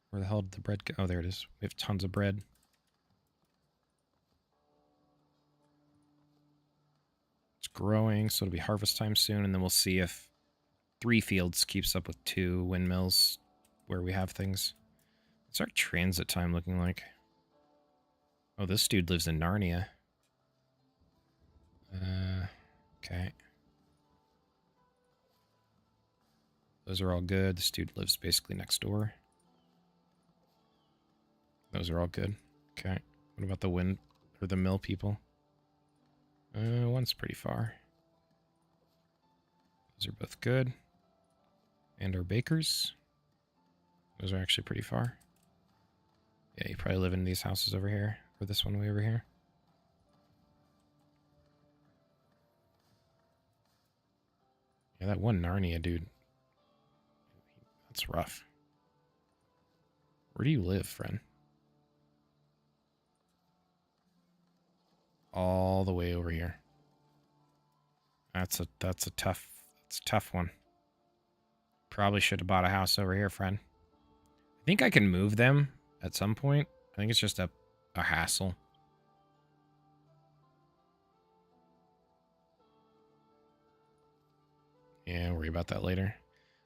Where the hell did the bread go? Oh, there it is. We have tons of bread. It's growing, so it'll be harvest time soon, and then we'll see if 3 fields keeps up with 2 windmills where we have things. What's our transit time looking like? Oh, this dude lives in Narnia. Okay. Those are all good. This dude lives basically next door. Those are all good. Okay. What about the wind or the mill people? One's pretty far. Those are both good. And our bakers. Those are actually pretty far. Yeah, you probably live in these houses over here. Or this one way over here. Yeah, that one Narnia dude. That's rough. Where do you live, friend? All the way over here. That's a tough one. Probably should have bought a house over here, friend. I think I can move them at some point. I think it's just a hassle. Yeah, worry about that later.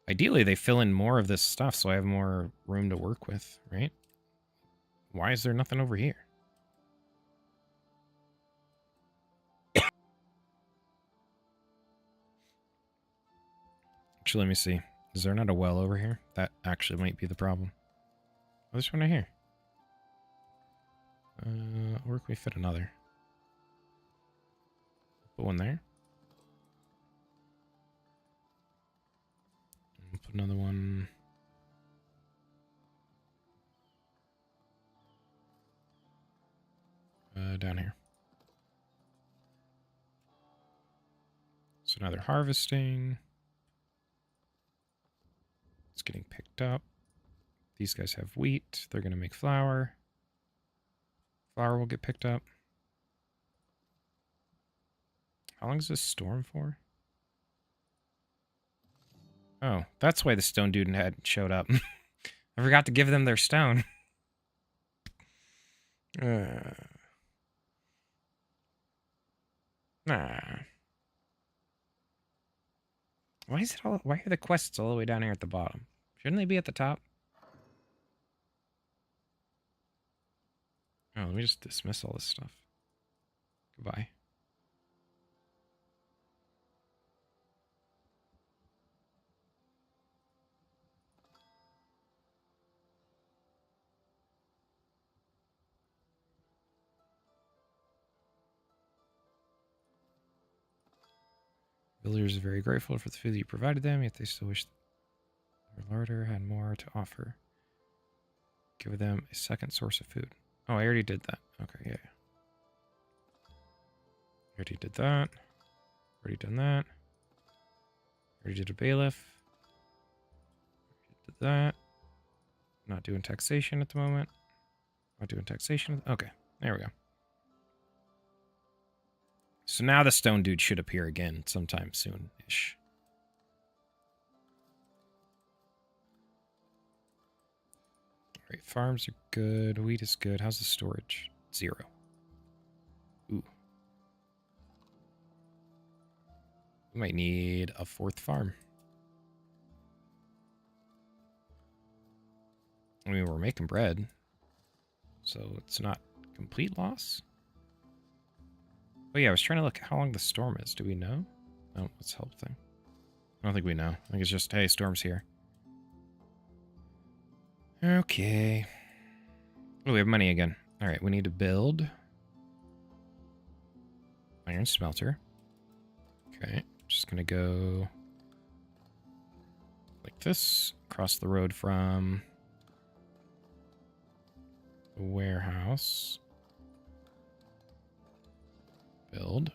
Ideally, they fill in more of this stuff so I have more room to work with, right? Why is there nothing over here? Actually, let me see. Is there not a well over here? That actually might be the problem. Oh, there's one right here. Where can we fit another? Put one there. And put another one. Down here. So now they're harvesting. It's getting picked up. These guys have wheat. They're going to make flour. Flour will get picked up. How long is this storm for? Oh, that's why the stone dude hadn't showed up. I forgot to give them their stone. Nah. Why is it all? Why are the quests all the way down here at the bottom? Shouldn't they be at the top? Oh, let me just dismiss all this stuff. Goodbye. Villagers are very grateful for the food that you provided them, yet they still wish their larder had more to offer. Give them a second source of food. Oh, I already did that. Okay, yeah. Already did that. Already done that. Already did a bailiff. Already did that. Not doing taxation at the moment. Not doing taxation. Okay, there we go. So now the stone dude should appear again sometime soon-ish. Alright, farms are good. Wheat is good. How's the storage? 0. Ooh. We might need a 4th farm. I mean, we're making bread. So it's not complete loss. Oh yeah, I was trying to look how long the storm is. Do we know? Oh, let's help thing. I don't think we know. I think it's just, hey, storm's here. Okay. Oh, we have money again. Alright, we need to build iron smelter. Okay, just gonna go like this, across the road from the warehouse. Build.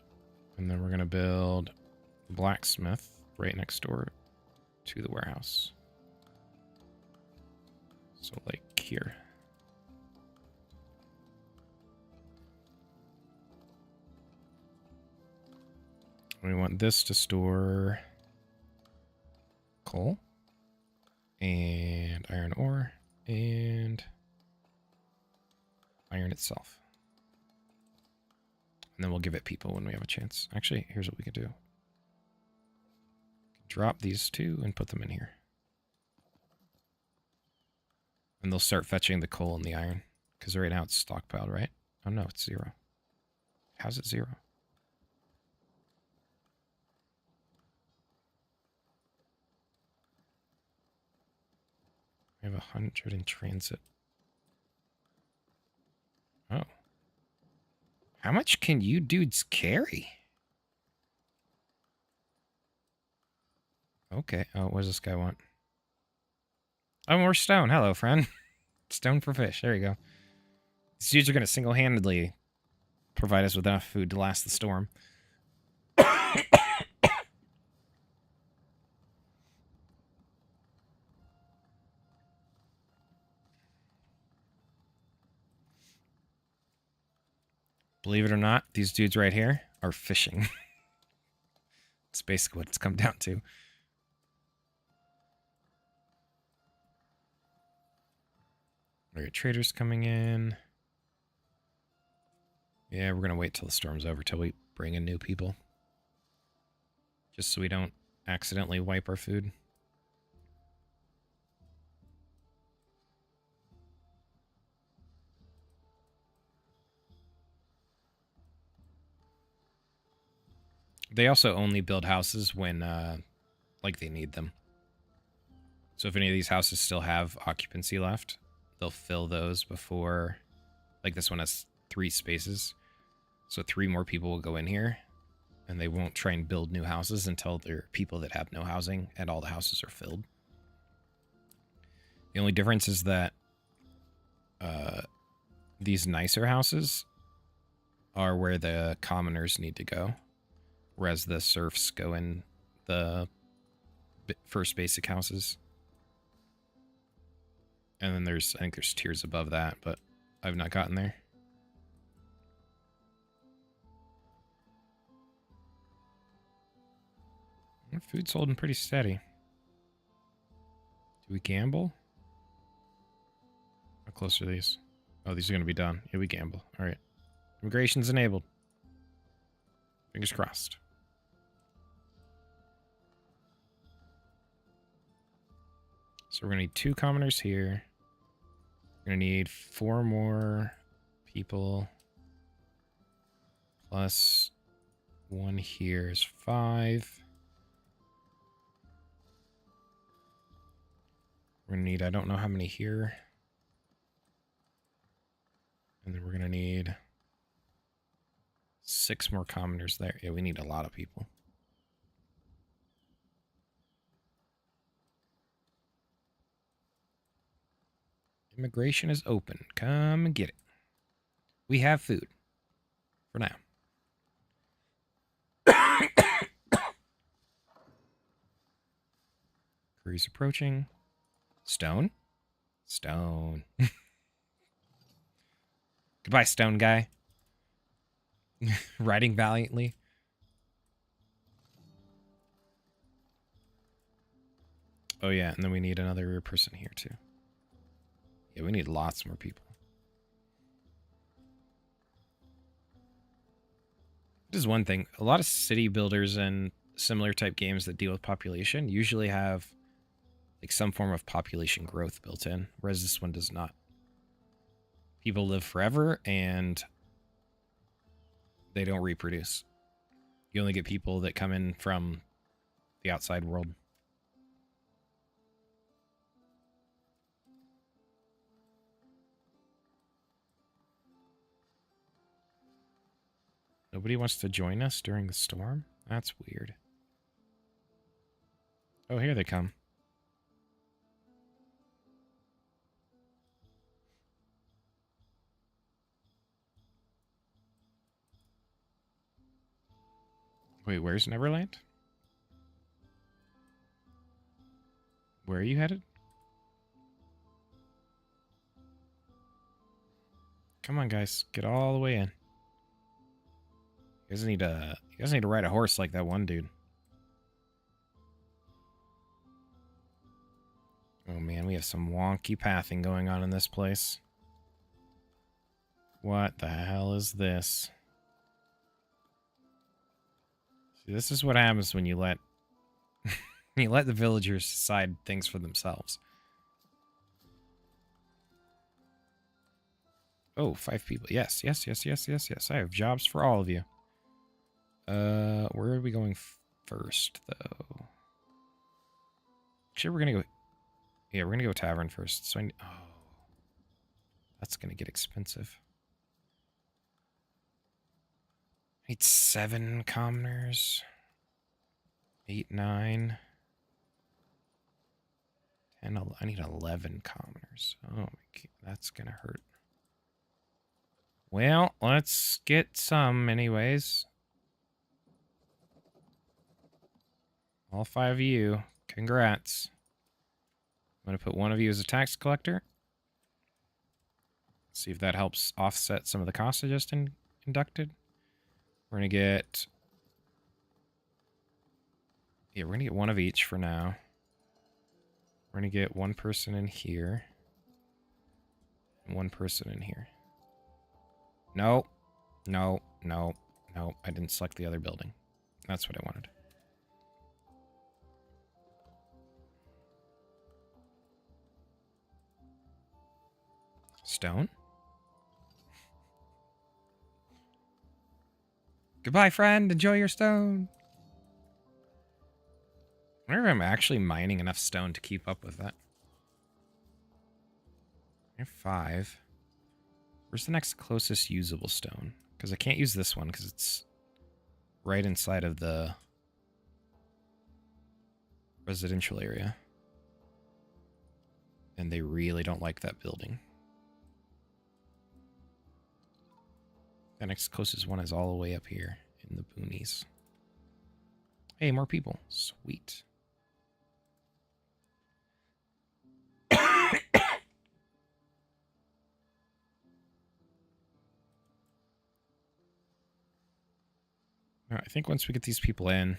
And then we're gonna build a blacksmith right next door to the warehouse. So like here. We want this to store coal and iron ore and iron itself. And then we'll give it people when we have a chance. Actually, here's what we can do. Drop these two and put them in here. And they'll start fetching the coal and the iron. Because right now it's stockpiled, right? Oh no, it's 0. How's it 0? We have 100 in transit. Oh. How much can you dudes carry? Okay. Oh, what does this guy want? Oh, more stone. Hello, friend. Stone for fish. There you go. These dudes are going to single-handedly provide us with enough food to last the storm. Believe it or not, these dudes right here are fishing. It's basically what it's come down to. We got traders coming in. Yeah, we're gonna wait till the storm's over till we bring in new people. Just so we don't accidentally wipe our food. They also only build houses when, like, they need them. So if any of these houses still have occupancy left, they'll fill those before... Like, this one has 3 spaces. So 3 more people will go in here. And they won't try and build new houses until there are people that have no housing and all the houses are filled. The only difference is that these nicer houses are where the commoners need to go. Whereas the serfs go in the first basic houses. And then I think there's tiers above that, but I've not gotten there. Food's holding pretty steady. Do we gamble? How close are these? Oh, these are going to be done. Yeah, we gamble. All right. Immigration's enabled. Fingers crossed. So we're going to need 2 commoners here. We're going to need 4 more people. Plus 1 here is 5. We're going to need, I don't know how many here. And then we're going to need 6 more commoners there. Yeah, we need a lot of people. Immigration is open. Come and get it. We have food. For now. Curry's approaching. Stone? Stone. Goodbye, stone guy. Riding valiantly. Oh yeah, and then we need another person here too. Yeah, we need lots more people. This is one thing. A lot of city builders and similar type games that deal with population usually have like some form of population growth built in, whereas this one does not. People live forever and they don't reproduce. You only get people that come in from the outside world. Nobody wants to join us during the storm? That's weird. Oh, here they come. Wait, where's Neverland? Where are you headed? Come on, guys. Get all the way in. You guys need to ride a horse like that one dude. Oh man, we have some wonky pathing going on in this place. What the hell is this? See, this is what happens when you let you let the villagers decide things for themselves. Oh, 5 people. Yes, yes, yes, yes, yes, yes. I have jobs for all of you. Where are we going first, though? Actually, we're gonna go... Yeah, we're gonna go tavern first. So oh, that's gonna get expensive. I need 7 commoners. 8, 9... 10, I need 11 commoners. Oh, that's gonna hurt. Well, let's get some anyways. All 5 of you. Congrats. I'm going to put one of you as a tax collector. See if that helps offset some of the costs I just inducted. We're going to get... Yeah, we're going to get one of each for now. We're going to get one person in here. One person in here. No. No. No. No. I didn't select the other building. That's what I wanted. Stone? Goodbye, friend. Enjoy your stone. I wonder if I'm actually mining enough stone to keep up with that. I have 5. Where's the next closest usable stone? Because I can't use this one because it's right inside of the residential area. And they really don't like that building. The next closest one is all the way up here in the boonies. Hey, more people. Sweet. I think once we get these people in,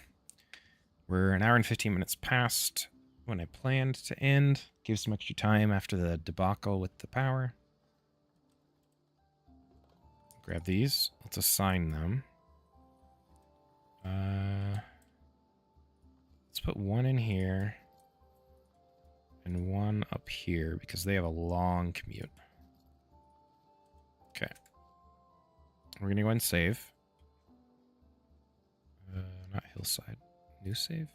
we're an hour and 15 minutes past when I planned to end. Give some extra time after the debacle with the power. Grab these. Let's assign them. Let's put one in here and one up here because they have a long commute. Okay. We're going to go ahead and save. Not Hillside. New save?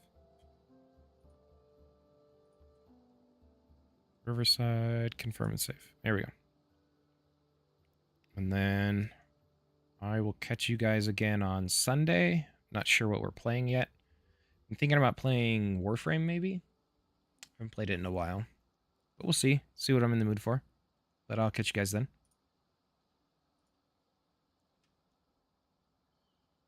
Riverside, confirm and save. There we go. And then I will catch you guys again on Sunday. Not sure what we're playing yet. I'm thinking about playing Warframe, maybe. I haven't played it in a while. But we'll see. See what I'm in the mood for. But I'll catch you guys then.